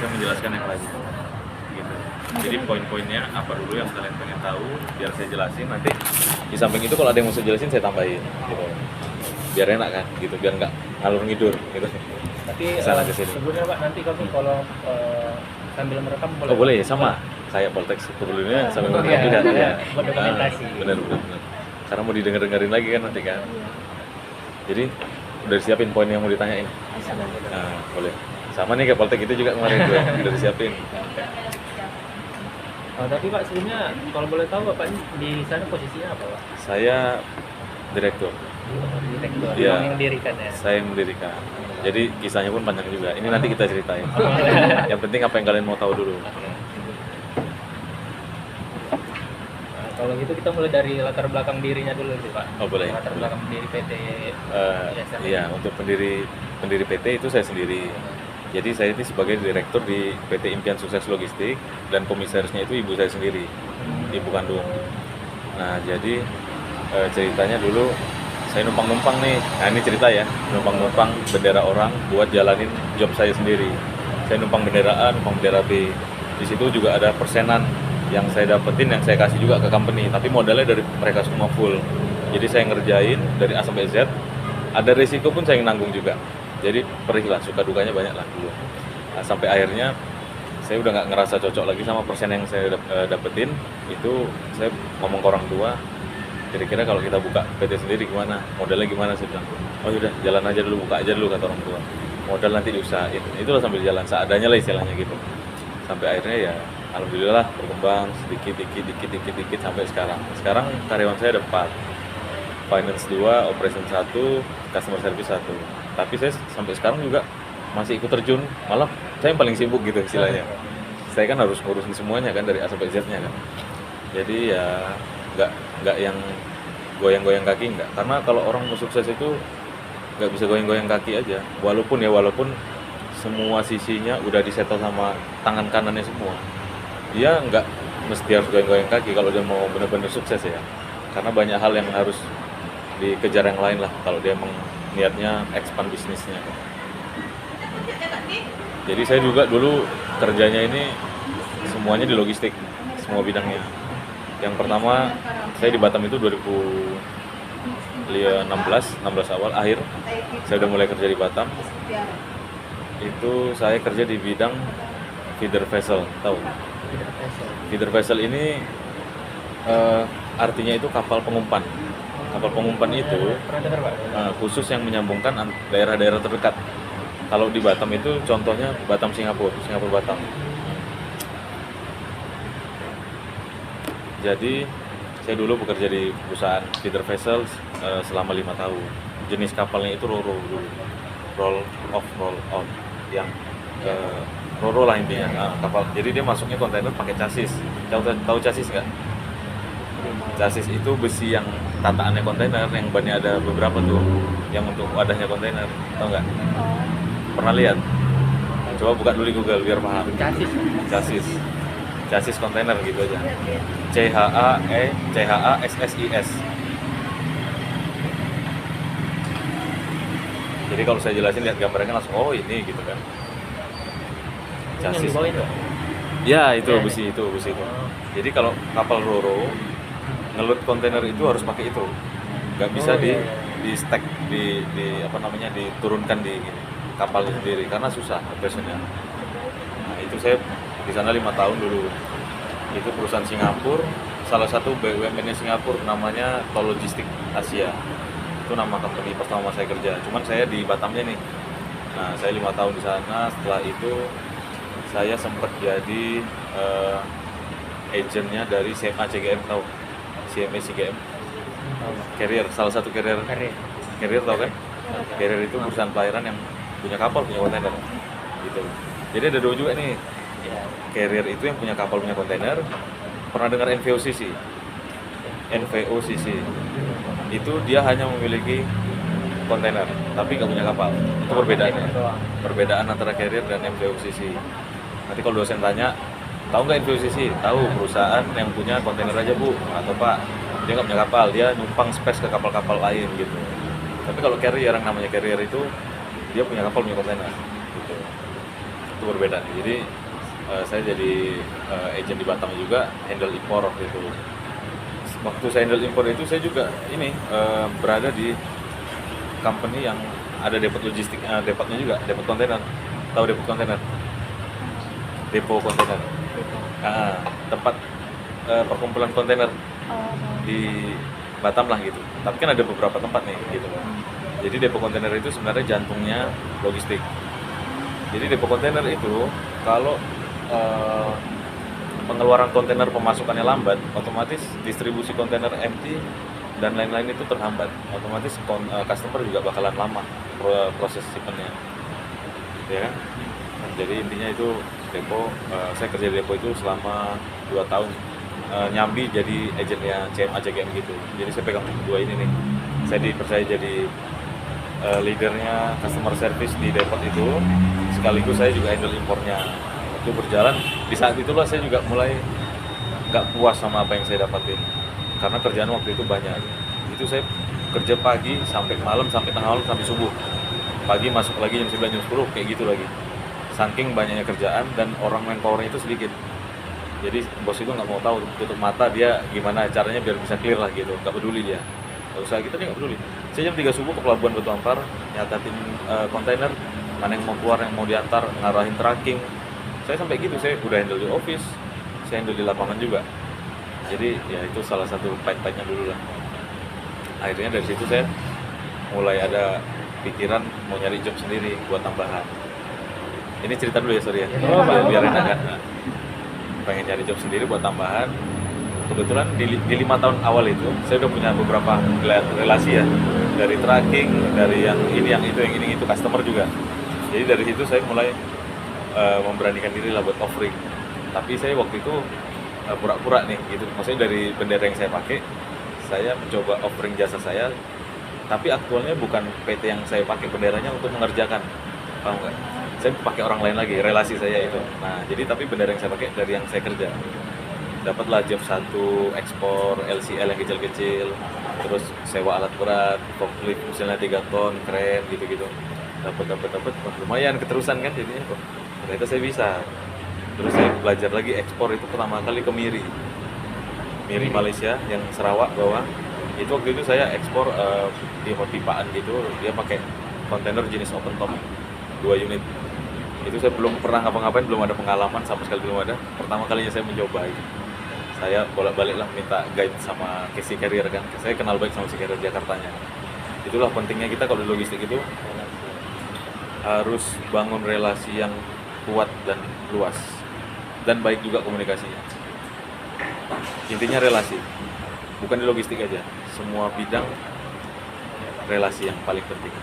saya menjelaskan yang lainnya gitu. Jadi poin-poinnya apa dulu yang kalian pengen tahu biar saya jelasin, nanti di samping itu kalau ada yang mau saya jelasin saya tambahin gitu, biar enak kan gitu, biar nggak ngalur ngidur gitu. Tapi Kesana kesini. sebelumnya Pak, nanti kami kalau sambil merekam boleh? Oh boleh, sama kayak Poltex sebelumnya sambil Oh, merekam iya, juga iya. ya. Buat dokumentasi. Benar. Karena mau didengar-dengerin lagi kan nanti kan. Jadi udah disiapin poin yang mau ditanyain. Nah, boleh. Sama nih kayak Poltek itu juga kemarin gue udah disiapin. Oh, tapi Pak sebelumnya kalau boleh tahu Bapak di sana posisinya apa Pak? Saya direktur. Direktur. Iya. Yang mendirikan ya. Saya yang mendirikan. Jadi kisahnya pun panjang juga. Ini nanti kita ceritain. Yang penting apa yang kalian mau tahu dulu. Nah, kalau gitu kita mulai dari latar belakang dirinya dulu sih Pak. Oh boleh. Latar belakang pendiri PT. Iya, untuk pendiri PT itu saya sendiri. Jadi saya ini sebagai direktur di PT Impian Sukses Logistik dan komisarisnya itu ibu saya sendiri, ibu kandung. Nah jadi ceritanya dulu saya numpang-numpang nih. Nah ini cerita ya, numpang-numpang bendera orang buat jalanin job saya sendiri. Saya numpang bendera A, numpang bendera B. Di situ juga ada persenan yang saya dapetin, yang saya kasih juga ke company. Tapi modalnya dari mereka semua full. Jadi saya ngerjain dari A sampai Z. Ada risiko pun saya yang nanggung juga. Jadi perih lah, suka dukanya banyak lah dulu. Nah, sampai akhirnya saya udah nggak ngerasa cocok lagi sama persen yang saya dapetin. Itu saya ngomong ke orang tua, kira-kira kalau kita buka PT sendiri gimana? Modalnya gimana? Saya bilang, oh yaudah jalan aja dulu, buka aja dulu kata orang tua. Modal nanti diusahain. Itulah sambil jalan, seadanya lah istilahnya gitu. Sampai akhirnya ya alhamdulillah berkembang sedikit sampai sekarang. Sekarang karyawan saya ada 4. Finance 2, Operation 1, Customer Service 1. Tapi saya sampai sekarang juga masih ikut terjun, malah saya yang paling sibuk gitu istilahnya. Saya kan harus ngurusin semuanya kan dari A sampai Z-nya kan. Jadi ya nggak yang goyang-goyang kaki nggak. Karena kalau orang mau sukses itu nggak bisa goyang-goyang kaki aja. Walaupun semua sisinya udah disetel sama tangan kanannya semua. Dia nggak mesti harus goyang-goyang kaki kalau dia mau benar-benar sukses ya. Karena banyak hal yang harus dikejar yang lain lah kalau dia emang niatnya expand bisnisnya. Jadi saya juga dulu kerjanya ini semuanya di logistik, semua bidangnya. Yang pertama saya di Batam itu 2016 awal akhir saya udah mulai kerja di Batam. Itu saya kerja di bidang feeder vessel, tahu? Feeder vessel ini artinya itu kapal pengumpan. Kapal pengumpan itu khusus yang menyambungkan daerah-daerah terdekat. Kalau di Batam itu contohnya Batam Singapura Batam. Jadi saya dulu bekerja di perusahaan feeder vessel selama 5 tahun. Jenis kapalnya itu RoRo dulu, roll off roll on, yang RoRo lah intinya. Kapal. Jadi dia masuknya kontainer pakai chassis. Tahu chassis nggak? Chassis itu besi yang tataannya kontainer, yang bannya ada beberapa tuh, yang untuk wadahnya kontainer, tau nggak? Pernah lihat? Coba buka dulu di Google biar paham. Chassis kontainer gitu aja. CHASSIS. Jadi kalau saya jelasin lihat gambarnya langsung oh ini gitu kan. Chassis. Ya itu besi itu. Jadi kalau kapal RoRo ngelut kontainer itu harus pakai itu, nggak bisa di stack di diturunkan di kapal sendiri karena susah operasionalnya. Nah itu saya di sana 5 tahun dulu. Itu perusahaan Singapura, salah satu BUMN Singapura namanya Tol Logistik Asia. Itu nama company pertama saya kerja. Cuman saya di Batamnya nih. Nah saya 5 tahun di sana. Setelah itu saya sempat jadi agentnya dari CMA CGM, tahu? CMA CGM carrier, salah satu carrier tau kan? Carrier itu perusahaan pelayaran yang punya kapal, punya kontainer gitu. Jadi ada dua juga nih, carrier itu yang punya kapal, punya kontainer. Pernah dengar NVOCC? Itu dia hanya memiliki kontainer tapi nggak punya kapal. Itu perbedaan antara carrier dan NVOCC. Nanti kalau dosen tanya, tahu nggak NVOCC? Tahu, perusahaan yang punya kontainer aja bu, atau pak dia nggak punya kapal, dia numpang space ke kapal-kapal lain gitu. Tapi kalau carrier, yang namanya carrier itu dia punya kapal, punya kontainer gitu. itu berbeda nih. Jadi saya jadi agent di Batam juga, handle impor waktu itu. Waktu saya handle impor itu saya juga ini berada di company yang ada depot logistik, depotnya juga, depot kontainer. Tahu depot kontainer? Depo kontainer. Tempat perkumpulan kontainer di Batam lah gitu. Tapi kan ada beberapa tempat nih gitu. Jadi depo kontainer itu sebenarnya jantungnya logistik. Jadi depo kontainer itu kalau pengeluaran kontainer pemasukannya lambat, otomatis distribusi kontainer empty dan lain-lain itu terhambat. Otomatis customer juga bakalan lama proses shipmentnya, ya kan? Jadi intinya itu depo, saya kerja di depo itu selama 2 tahun, nyambi jadi agennya CMA CGM gitu. Jadi saya pegang dua ini nih. Saya dipercaya jadi leadernya customer service di depot itu, sekaligus saya juga handle impornya. Itu berjalan, di saat itulah saya juga mulai nggak puas sama apa yang saya dapatin, karena kerjaan waktu itu banyak. Itu saya kerja pagi sampai malam, sampai tengah malam, sampai subuh. Pagi masuk lagi jam 9, jam 10, kayak gitu lagi. Saking banyaknya kerjaan dan orang manpowernya itu sedikit. Jadi bos itu nggak mau tahu, tutup mata dia gimana caranya biar bisa clear lah gitu, nggak peduli dia. Usaha kita dia nggak peduli. Saya jam 3 subuh ke pelabuhan Batu Ampar, nyatatin kontainer, mana yang mau keluar, yang mau diantar, ngarahin tracking. Saya sampai gitu, saya udah handle di office, saya handle di lapangan juga. Jadi ya itu salah satu pahit-pahitnya dulu lah. Akhirnya dari situ saya mulai ada pikiran mau nyari job sendiri buat tambahan. Ini cerita dulu ya, sorry ya, biar enak kan. Pengen nyari job sendiri buat tambahan. Kebetulan di 5 tahun awal itu saya udah punya beberapa relasi ya, dari tracking, dari yang ini, yang itu, yang ini, itu customer juga. Jadi dari situ saya mulai memberanikan diri lah buat offering. Tapi saya waktu itu pura-pura nih gitu, maksudnya dari bendera yang saya pakai, saya mencoba offering jasa saya, tapi aktualnya bukan PT yang saya pakai benderanya untuk mengerjakan, paham nggak? Saya pakai orang lain lagi, relasi saya itu. Nah jadi tapi bendera yang saya pakai dari yang saya kerja. Dapatlah job 1 ekspor LCL yang kecil-kecil, terus sewa alat berat, forklift misalnya 3 ton, keren gitu-gitu. Dapat, lumayan keterusan kan jadinya kok. Ternyata saya bisa. Terus saya belajar lagi ekspor itu pertama kali ke Miri Malaysia yang Sarawak bawah. Itu waktu itu saya ekspor di pipaan gitu, dia pakai kontainer jenis open top 2 unit. Itu saya belum pernah ngapa-ngapain, belum ada pengalaman sama sekali, belum ada. Pertama kalinya saya mencoba itu. Saya bolak-balik lah minta guide sama si carrier kan. Saya kenal baik sama si carrier Jakartanya. Itulah pentingnya kita kalau di logistik itu harus bangun relasi yang kuat dan luas, dan baik juga komunikasinya. Intinya relasi, bukan di logistik aja, semua bidang relasi yang paling penting.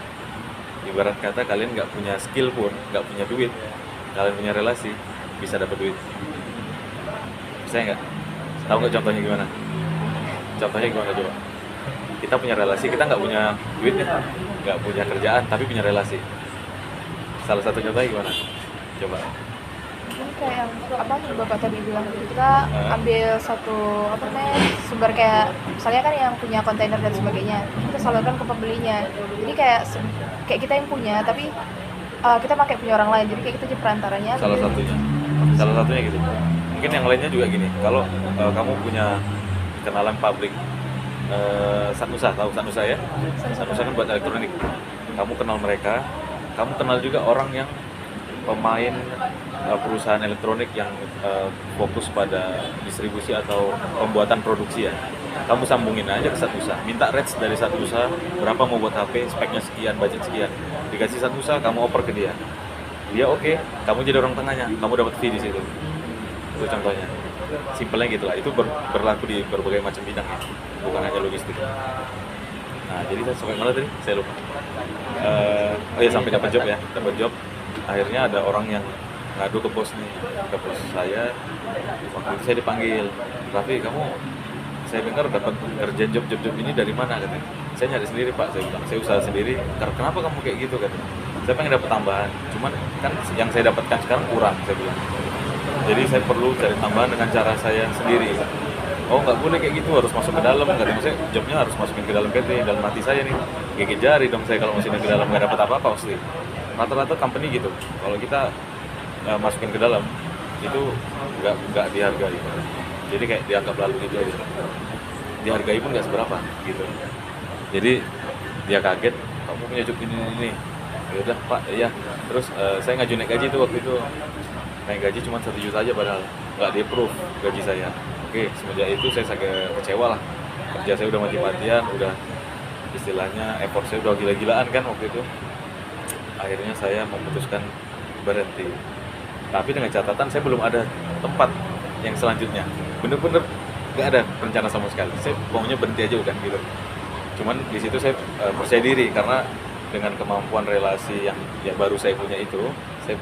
Ibarat kata kalian nggak punya skill pun, nggak punya duit, kalian punya relasi, bisa dapat duit. Saya nggak tahu nggak contohnya gimana? Contohnya gimana coba? Kita punya relasi, kita nggak punya duit nih, nggak punya kerjaan, tapi punya relasi. Salah satu contohnya gimana? Coba. Ini kayak yang apa Bapak tadi bilang gitu, kita ambil satu apa namanya sumber, kayak misalnya kan yang punya kontainer dan sebagainya, kita salurkan ke pembelinya. Jadi kayak kita yang punya, tapi kita pakai punya orang lain. Jadi kayak kita jadi perantaranya. Salah satunya gitu. Mungkin yang lainnya juga gini. Kalau kamu punya kenalan pabrik Satnusa, tahu Satnusa ya? Satnusa kan buat elektronik. Kamu kenal mereka. Kamu kenal juga orang yang pemain perusahaan elektronik yang fokus pada distribusi atau pembuatan produksi ya. Kamu sambungin aja ke Satnusa, minta rates dari Satnusa, berapa mau buat HP, speknya sekian, budget sekian. Dikasih Satnusa, kamu oper ke dia. Dia oke, kamu jadi orang tengahnya, kamu dapat fee di situ. Itu contohnya. Simpelnya gitulah. Itu berlaku di berbagai macam bidang ya, bukan hanya logistik. Nah, jadi saya sampai mana tadi? Saya lupa. Sampai dapat job ya, dapat job. Akhirnya ada orang yang ngadu ke bos nih, ke bos saya. Waktu itu saya dipanggil, Raffi, kamu, saya dengar dapat kerja job ini dari mana katanya? Saya nyari sendiri Pak, saya bilang, saya usaha sendiri. Kenapa kamu kayak gitu katanya? Saya pengen dapat tambahan, cuman kan yang saya dapatkan sekarang kurang, saya bilang. Jadi saya perlu cari tambahan dengan cara saya sendiri. Oh nggak boleh kayak gitu, harus masuk ke dalam, katanya. Saya jobnya harus masukin ke dalam PT, dalam hati saya nih, gigit jari dong saya kalau masukin ke dalam, nggak dapat apa-apa pasti. Rata-rata company gitu. Kalau kita masukin ke dalam itu nggak dihargai, jadi kayak dianggap lalu gitu aja, dihargai pun nggak seberapa gitu. Jadi dia kaget, kamu punya job ini. Ya udah Pak, ya. Terus saya ngaju naik gaji tuh waktu itu, naik gaji cuma 1 juta aja padahal nggak di approve gaji saya. Oke, semenjak itu saya agak kecewa lah, kerja saya udah mati-matian, udah istilahnya effort saya udah gila-gilaan kan waktu itu. Akhirnya saya memutuskan berhenti, tapi dengan catatan saya belum ada tempat yang selanjutnya, bener-bener nggak ada rencana sama sekali. Saya pokoknya berhenti aja udah gitu. Cuman di situ saya percaya diri karena dengan kemampuan relasi yang baru saya punya itu, saya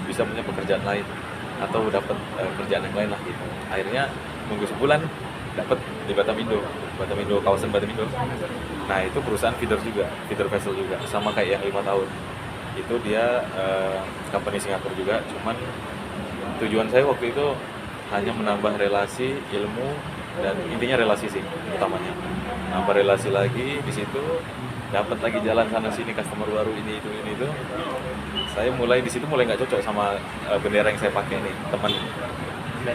bisa punya pekerjaan lain atau dapat kerjaan yang lain lah gitu. Akhirnya nunggu sebulan dapat di Batamindo kawasan Batamindo. Nah itu perusahaan feeder vessel juga, sama kayak yang 5 tahun itu dia company Singapura juga. Cuman tujuan saya waktu itu hanya menambah relasi, ilmu, dan intinya relasi sih utamanya. Nambah relasi lagi di situ, dapat lagi jalan sana sini, customer baru ini itu. Saya di situ mulai nggak cocok sama bendera yang saya pakai ini, teman.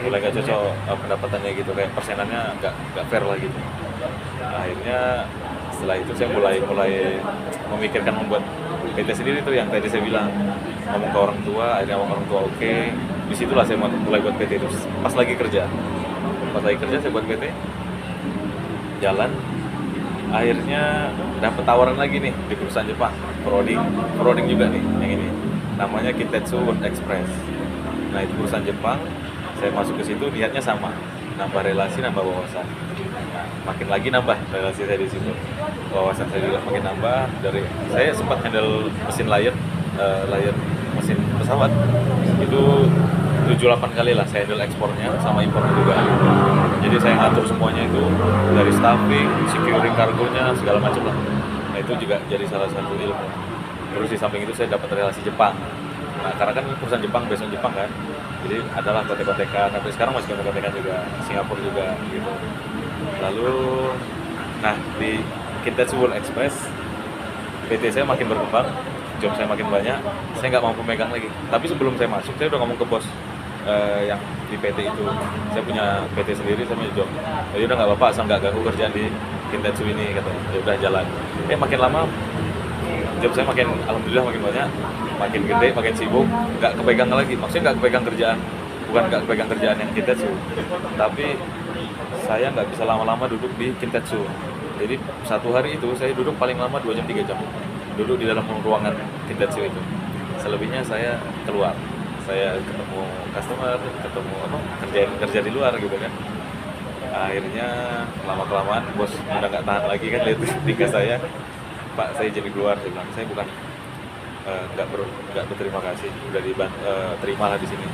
Mulai nggak cocok pendapatannya gitu, kayak persenannya nggak fair lah gitu. Akhirnya setelah itu saya mulai memikirkan membuat PT sendiri tuh yang tadi saya bilang, ngomong ke orang tua, akhirnya orang tua oke. Disitulah saya mulai buat PT itu. Pas lagi kerja saya buat PT, jalan. Akhirnya dapat tawaran lagi nih di perusahaan Jepang, Proding juga nih yang ini, namanya Kintetsu World Express. Nah itu perusahaan Jepang, saya masuk ke situ niatnya sama, nambah relasi, nambah wawasan. Nah, makin lagi nambah relasi saya di situ, wawasan saya juga makin nambah. Dari saya sempat handle mesin lion mesin pesawat itu 7-8 kali lah saya handle ekspornya sama impornya juga. Jadi saya ngatur semuanya itu, dari staffing, securing kargonya, segala macam lah. Nah itu juga jadi salah satu ilmu. Terus di samping itu saya dapat relasi Jepang. Nah karena kan perusahaan Jepang, based on Jepang kan, jadi adalah kontek-kontekan, sampai sekarang masih kontek-kontekan juga, Singapura juga gitu. Lalu, nah di Kintetsu World Express, PT saya makin berkembang, job saya makin banyak, saya nggak mampu megang lagi. Tapi sebelum saya masuk, saya udah ngomong ke bos yang di PT itu, saya punya PT sendiri, saya punya job. Jadi udah nggak apa-apa, asal nggak ganggu kerjaan di Kintetsu ini, katanya. Ya udah jalan. Makin lama job saya alhamdulillah makin banyak, makin gede, makin sibuk, nggak kepegang lagi. Maksudnya nggak kepegang kerjaan, bukan nggak kepegang kerjaan yang Kintetsu, tapi saya nggak bisa lama-lama duduk di Kintetsu. Jadi satu hari itu saya duduk paling lama 2 jam 3 jam, duduk di dalam ruangan Kintetsu itu. Selebihnya saya keluar, saya ketemu customer, kerja di luar gitu kan. Akhirnya lama-kelamaan bos udah nggak tahan lagi kan lihat tingkah saya, Pak saya jadi keluar. Saya bilang saya bukan nggak berterima kasih, udah terimalah di sini.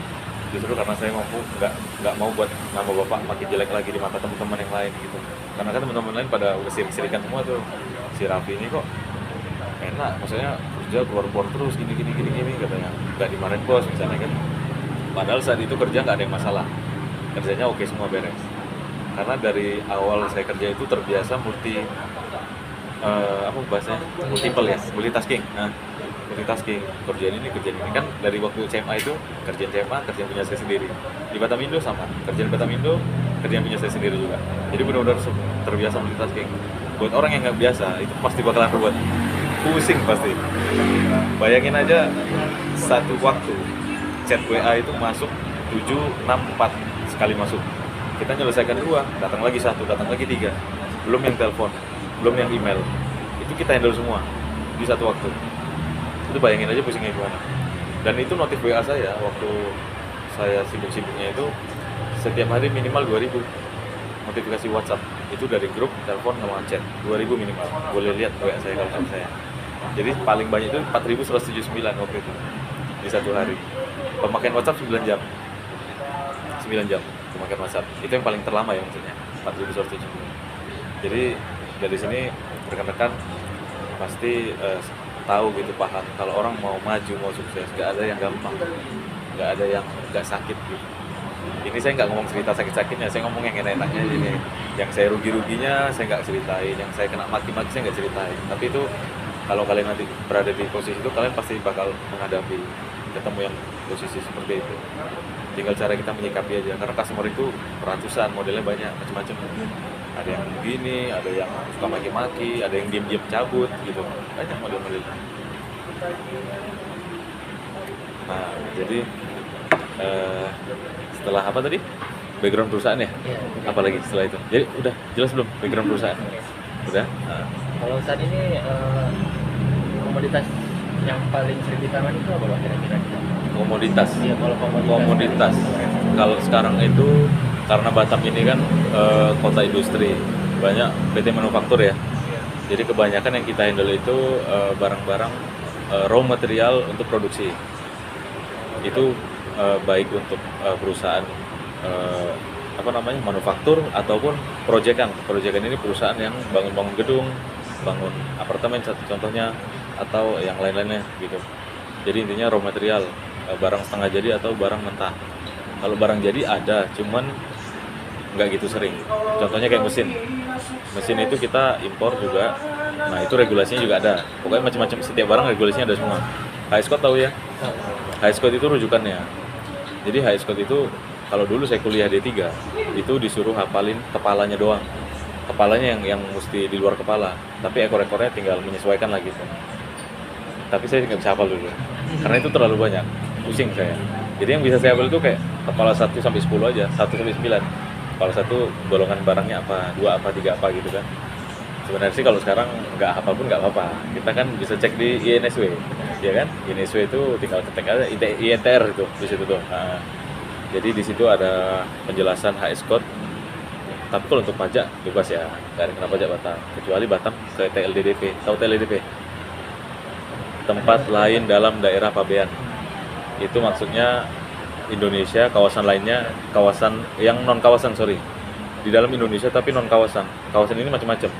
Justru karena saya nggak mau buat nama bapak makin jelek lagi di mata teman-teman yang lain gitu. Karena kan teman-teman lain pada udah sirik-sirikan semua tuh, si Raffi ini kok enak, maksudnya kerja keluar terus gini katanya, nggak dimarahin bos misalnya kan. Padahal saat itu kerja nggak ada yang masalah, kerjanya oke semua beres. Karena dari awal saya kerja itu terbiasa multitasking. Nah, multitasking, kerjaan ini kan dari waktu CMA itu kerjaan punya saya sendiri. Di Batamindo sama, kerjaan Batamindo kerjaan punya saya sendiri juga. Jadi benar-benar terbiasa multitasking. Buat orang yang nggak biasa itu pasti bakalan ruwet, pusing pasti. Bayangin aja satu waktu chat WA itu masuk 764 sekali masuk. Kita menyelesaikan 2, datang lagi 1, datang lagi 3. Belum yang telepon, belum yang email. Itu kita handle semua di satu waktu. Itu bayangin aja pusingnya gimana. Dan itu notif WA saya waktu saya sibuk-sibuknya itu setiap hari minimal 2000 notifikasi WhatsApp. Itu dari grup, telepon, sama chat. 2000 minimal. Boleh lihat WA saya kalau saya. Jadi paling banyak itu 4179 waktu itu di satu hari. Pemakaian WhatsApp 9 jam. 9 jam pemakaian WhatsApp. Itu yang paling terlama ya maksudnya. 4179. Jadi dari sini rekan-rekan pasti tahu gitu, paham kalau orang mau maju, mau sukses, nggak ada yang gampang, nggak ada yang nggak sakit gitu. Ini saya nggak ngomong cerita sakit-sakitnya, saya ngomong yang enak-enaknya ini. Yang saya rugi-ruginya saya nggak ceritain, yang saya kena maki-maki saya nggak ceritain. Tapi itu kalau kalian nanti berada di posisi itu, kalian pasti bakal menghadapi ketemu yang posisi seperti itu. Tinggal cara kita menyikapi aja, karena customer itu ratusan, modelnya banyak, macam-macam. Ada yang begini, ada yang suka maki-maki, ada yang diam-diam cabut gitu, banyak model-modelnya. Nah, jadi setelah apa tadi? Background perusahaan ya? Iya. Apalagi setelah itu? Jadi udah jelas belum background perusahaan? Udah? Nah. Kalau saat ini komoditas yang paling sering ditangani itu apa Pak kira-kira? Komoditas. Iya, kalau Komoditas. Kalau sekarang itu karena Batam ini kan kota industri, banyak PT manufaktur ya. Jadi kebanyakan yang kita handle itu barang-barang raw material untuk produksi. Itu baik untuk perusahaan manufaktur ataupun proyekan. Proyekan ini perusahaan yang bangun-bangun gedung, bangun apartemen satu contohnya, atau yang lain-lainnya gitu. Jadi intinya raw material, barang setengah jadi atau barang mentah. Kalau barang jadi ada, cuman nggak gitu sering. Contohnya kayak mesin itu kita impor juga. Nah itu regulasinya juga ada, pokoknya macam-macam, setiap barang regulasinya ada semua. HS code tahu ya? HS code itu rujukannya. Jadi HS code itu kalau dulu saya kuliah D3 itu disuruh hafalin kepalanya doang, kepalanya yang mesti di luar kepala, tapi ekor-ekornya tinggal menyesuaikan lah gitu. Tapi saya nggak bisa hafal dulu karena itu terlalu banyak, pusing saya. Jadi yang bisa saya hafal itu kayak kepala 1 sampai 10 aja, 1 sampai 9. Kepala 1 golongan barangnya apa, 2 apa, 3 apa gitu kan. Sebenarnya sih kalau sekarang nggak hafal pun nggak apa-apa, kita kan bisa cek di INSW, ya kan? INSW itu tinggal ketik aja INTR itu di situ tuh. Nah, jadi di situ ada penjelasan HS code. Tapi kalau untuk pajak bebas ya, nggak ada kena pajak Batam, kecuali Batam ke TLDDP. Tahu TLDDP? Tempat lain dalam daerah pabean. Itu maksudnya Indonesia, kawasan lainnya, kawasan yang non kawasan di dalam Indonesia tapi non kawasan. Kawasan ini macam-macam.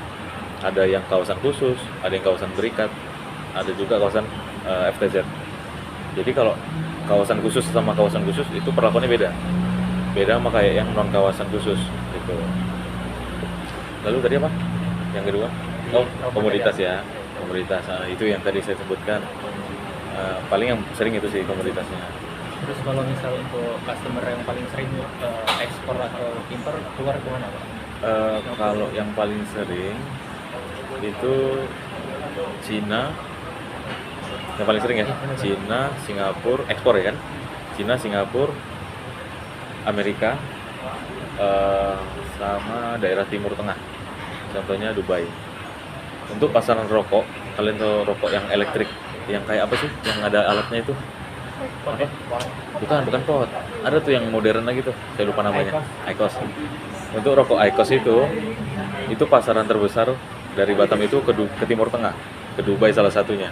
Ada yang kawasan khusus, ada yang kawasan berikat, ada juga kawasan FTZ. Jadi kalau kawasan khusus sama kawasan khusus itu perlakuannya beda sama kayak yang non kawasan khusus gitu. Lalu tadi apa yang kedua? Komoditas ya, komoditas. Nah, itu yang tadi saya sebutkan. Paling yang sering itu sih komoditasnya. Terus kalau misal untuk customer yang paling sering ekspor atau impor keluar kemana Pak? Kalau yang paling sering itu Cina, yang paling sering ya, Cina, Singapura, ekspor ya kan, Cina, Singapura, Amerika, sama daerah Timur Tengah, contohnya Dubai. Untuk pasaran rokok, kalian tahu rokok yang elektrik, yang kayak apa sih, yang ada alatnya itu? Apa? Bukan pot. Ada tuh yang modern lagi tuh, saya lupa namanya. IQOS. Untuk rokok IQOS itu pasaran terbesar dari Batam itu ke Timur Tengah, ke Dubai salah satunya.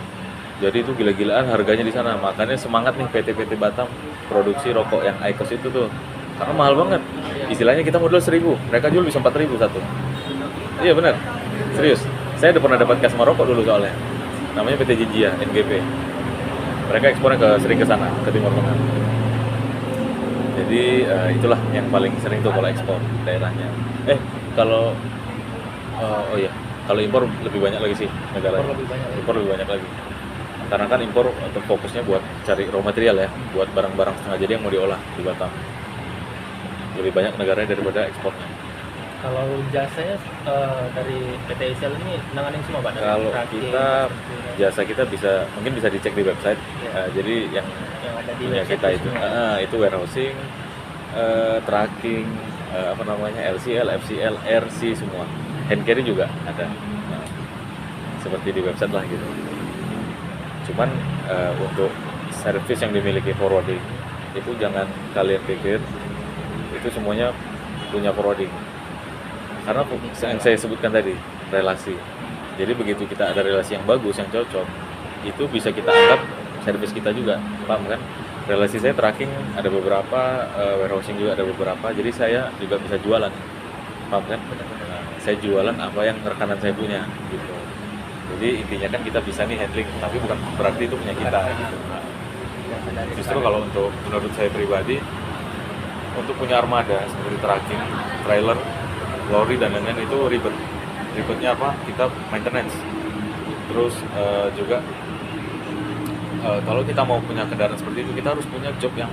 Jadi itu gila-gilaan harganya di sana. Makanya semangat nih PT-PT Batam produksi rokok yang IQOS itu tuh. Karena mahal banget. Istilahnya kita modal 1.000, mereka jual bisa 4.000 satu. Iya benar. Serius. Saya udah pernah dapat customer rokok dulu soalnya. Namanya PT Jinjia, NGP. Mereka ekspornya sering ke sana, ke Timur Tengah. Jadi itulah yang paling sering tuh kalau ekspor daerahnya. Kalau kalau impor lebih banyak lagi sih negaranya. Impor lebih banyak lagi. Karena kan impor untuk fokusnya buat cari raw material ya, buat barang-barang setengah jadi yang mau diolah di Batam. Lebih banyak negaranya daripada ekspornya. Kalau jasanya dari PT ISL ini nanganin semua Pak? Kalau kita jasa kita mungkin bisa dicek di website. Jadi yang ada di punya kita itu warehousing, tracking, LCL, FCL, RC semua. Hand carry juga ada. Nah, seperti di website lah gitu. Cuman untuk service yang dimiliki forwarding itu jangan kalian pikir itu semuanya punya forwarding. Karena yang saya sebutkan tadi, relasi. Jadi begitu kita ada relasi yang bagus, yang cocok, itu bisa kita anggap service kita juga, paham kan? Relasi saya tracking ada beberapa, warehousing juga ada beberapa, jadi saya juga bisa jualan, paham kan? Nah, saya jualan apa yang rekanan saya punya, gitu. Jadi intinya kan kita bisa nih handling, tapi bukan berarti itu punya kita, gitu. Justru kalau menurut saya pribadi, untuk punya armada seperti tracking, trailer, lori dan lain-lain itu ribetnya apa? Kita maintenance, terus juga kalau kita mau punya kendaraan seperti itu kita harus punya job yang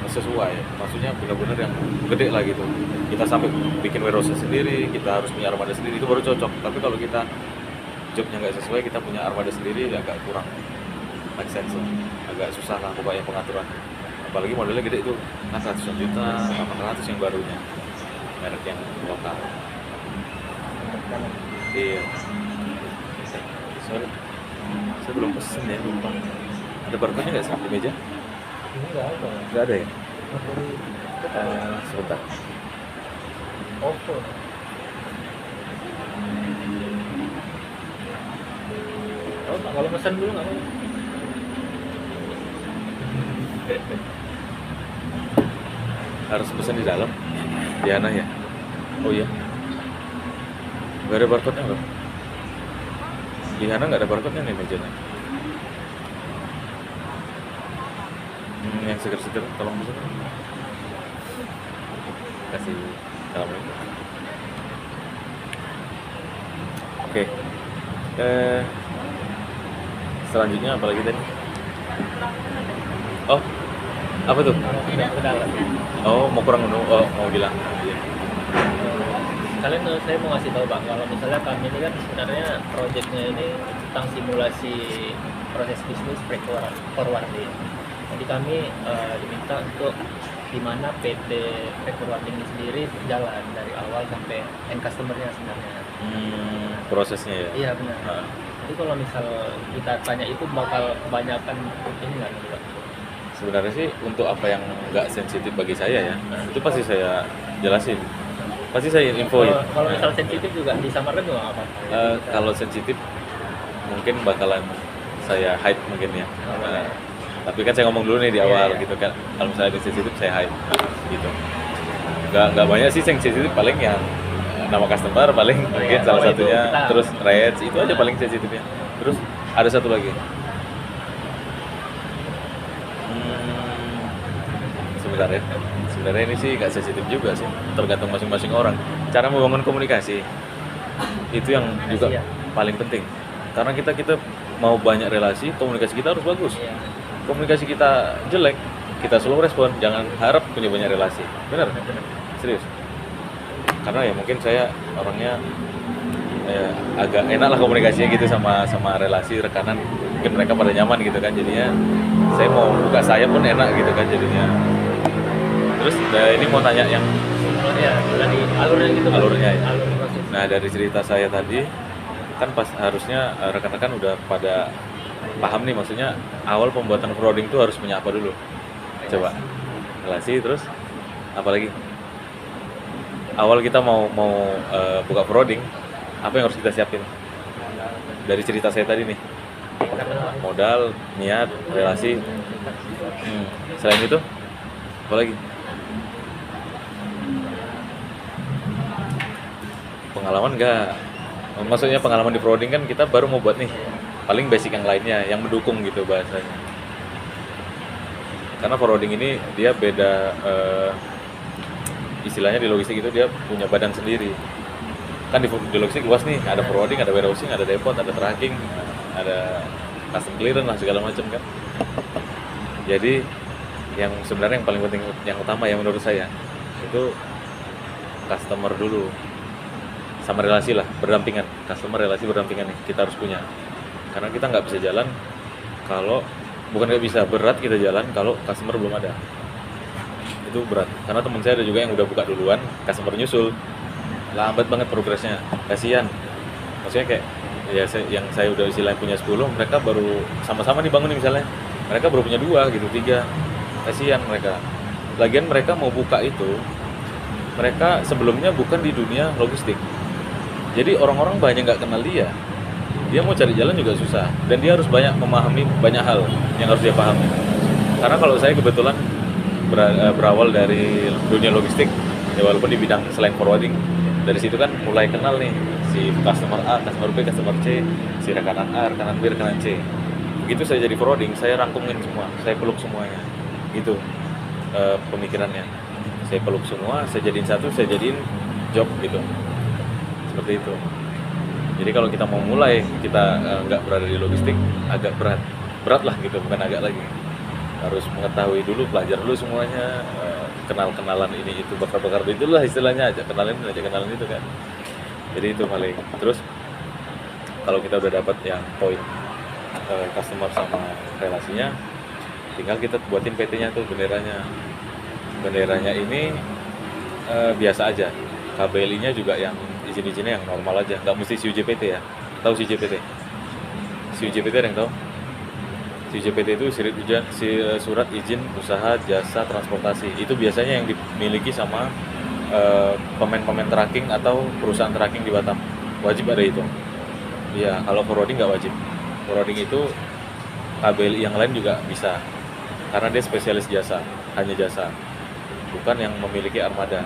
sesuai, maksudnya benar-benar yang gede lah gitu. Kita sampai bikin warehouse sendiri, kita harus punya armada sendiri, itu baru cocok. Tapi kalau kita jobnya nggak sesuai, kita punya armada sendiri ya agak kurang make sense lah. Agak susah lah pokoknya pengaturan. Apalagi modelnya gede itu kan ratusan juta, 800 yang barunya, merek yang lokal. Iya. Sorry, saya belum pesen ya, lupa. Ada barcode-nya nggak sih di meja? Ini nggak ada. Nggak ada ya? Sebentar. Oppo. Oh, kalau pesan dulu nggak apa-apa. Harus pesan di dalam? Diana ya? Oh iya. Nggak ada barcode-nya nggak? Di Hana nggak ada barcode-nya nih mejanya. Yang seger-seger, tolong pesan. Kasih assalamualaikum. Oke. Selanjutnya apa lagi tadi? Oh, apa tuh? Tidak kedalam. Oh, mau kurang dulu. Oh, mau bilang. Kalian saya mau ngasih tahu Bang, kalau misalnya kami ini kan sebenarnya proyeknya ini tentang simulasi proses bisnis freight forwarding. Jadi kami diminta untuk di mana PT freight forwarding ini sendiri jalan dari awal sampai end customer-nya sebenarnya. Prosesnya ya. Iya benar. Nah, Jadi kalau misal kita tanya itu bakal kebanyakan ini nggak nih Pak? sebenarnya sih untuk apa yang nggak sensitif bagi saya ya, itu pasti saya jelasin. Pasti saya infoin. Kalau misal sensitif juga disamarkan juga apa? Kalau sensitif mungkin bakalan saya hide mungkin ya. Tapi kan saya ngomong dulu nih di awal Iya. gitu kan. Kalau misalnya ada sensitif saya hide gitu. Nggak banyak sih yang sensitif, paling yang nama customer paling mungkin salah kalau itu satunya. kita- Terus rates itu aja paling sensitifnya. Terus ada satu lagi. Sebentar ya. Sebenarnya ini sih nggak sensitif juga sih, tergantung masing-masing orang. Cara membangun komunikasi itu yang juga Iya. paling penting. Karena kita mau banyak relasi, komunikasi kita harus bagus. Iya. Komunikasi kita jelek, kita slow respon, jangan harap punya banyak relasi. Benar? Serius. Karena ya mungkin saya orangnya agak enak lah komunikasinya gitu sama relasi rekanan, mungkin mereka pada nyaman gitu kan, jadinya saya mau buka saya pun enak gitu kan jadinya. Terus ini mau tanya yang Ya, dari alurnya gitu. Pak. Alurnya ya. Alur proses. nah dari cerita saya tadi kan pas harusnya rekan-rekan udah pada paham nih, maksudnya awal pembuatan forwarding itu harus punya apa dulu? Coba relasi, terus apa lagi? Awal kita mau buka forwarding, apa yang harus kita siapin? Dari cerita saya tadi nih, modal, niat, relasi. Selain itu, apa lagi? Pengalaman enggak? Maksudnya pengalaman di forwarding kan kita baru mau buat nih. Paling basic yang lainnya, yang mendukung gitu bahasanya. Karena forwarding ini dia beda, istilahnya di logistik itu dia punya badan sendiri. Kan di logistik luas nih, ada forwarding, ada warehousing, ada depot, ada tracking, ada custom clearance lah segala macam kan. Jadi yang sebenarnya yang paling penting, yang utama yang menurut saya itu customer dulu sama relasi lah, berdampingan. Customer relasi berdampingan nih kita harus punya, karena kita nggak bisa jalan kalau bukan nggak bisa, berat kita jalan kalau customer belum ada. Itu berat, karena teman saya ada juga yang udah buka duluan, customer nyusul, lambat banget progresnya, kasihan. Maksudnya kayak ya yang saya udah istilahnya punya 10, mereka baru sama-sama dibangun nih misalnya, mereka baru punya 2 gitu, 3, kasihan mereka. Lagian mereka mau buka itu, mereka sebelumnya bukan di dunia logistik, jadi orang-orang banyak nggak kenal dia mau cari jalan juga susah, dan dia harus banyak memahami banyak hal yang harus dia pahami. Karena kalau saya kebetulan berawal dari dunia logistik ya, walaupun di bidang selain forwarding, dari situ kan mulai kenal nih si customer A, customer B, customer C, si rekanan A, rekanan B, rekanan C. Begitu saya jadi forwarding, saya rangkumin semua, saya peluk semuanya gitu. Pemikirannya saya peluk semua, saya jadiin satu, saya jadiin job gitu, seperti itu. Jadi kalau kita mau mulai, kita nggak berada di logistik, agak berat. berat lah gitu, bukan agak lagi. Harus mengetahui dulu, belajar dulu semuanya, kenal-kenalan ini itu, bakar-bakar itulah istilahnya, ajak kenalin itu kan. Jadi itu paling. Terus kalau kita udah dapat yang poin customer sama relasinya, tinggal kita buatin PT-nya tuh, benderanya ini biasa aja. KBLI-nya juga yang izin-izinnya yang normal aja, nggak mesti CUJPT ya. Tahu CUJPT? CUJPT ada yang tahu? CUJPT itu surat izin usaha jasa transportasi. Itu biasanya yang dimiliki sama pemain-pemain tracking atau perusahaan tracking di Batam. Wajib ada itu. Iya, kalau forwarding nggak wajib. Forwarding itu KBLI yang lain juga bisa, karena dia spesialis jasa, hanya jasa, bukan yang memiliki armada.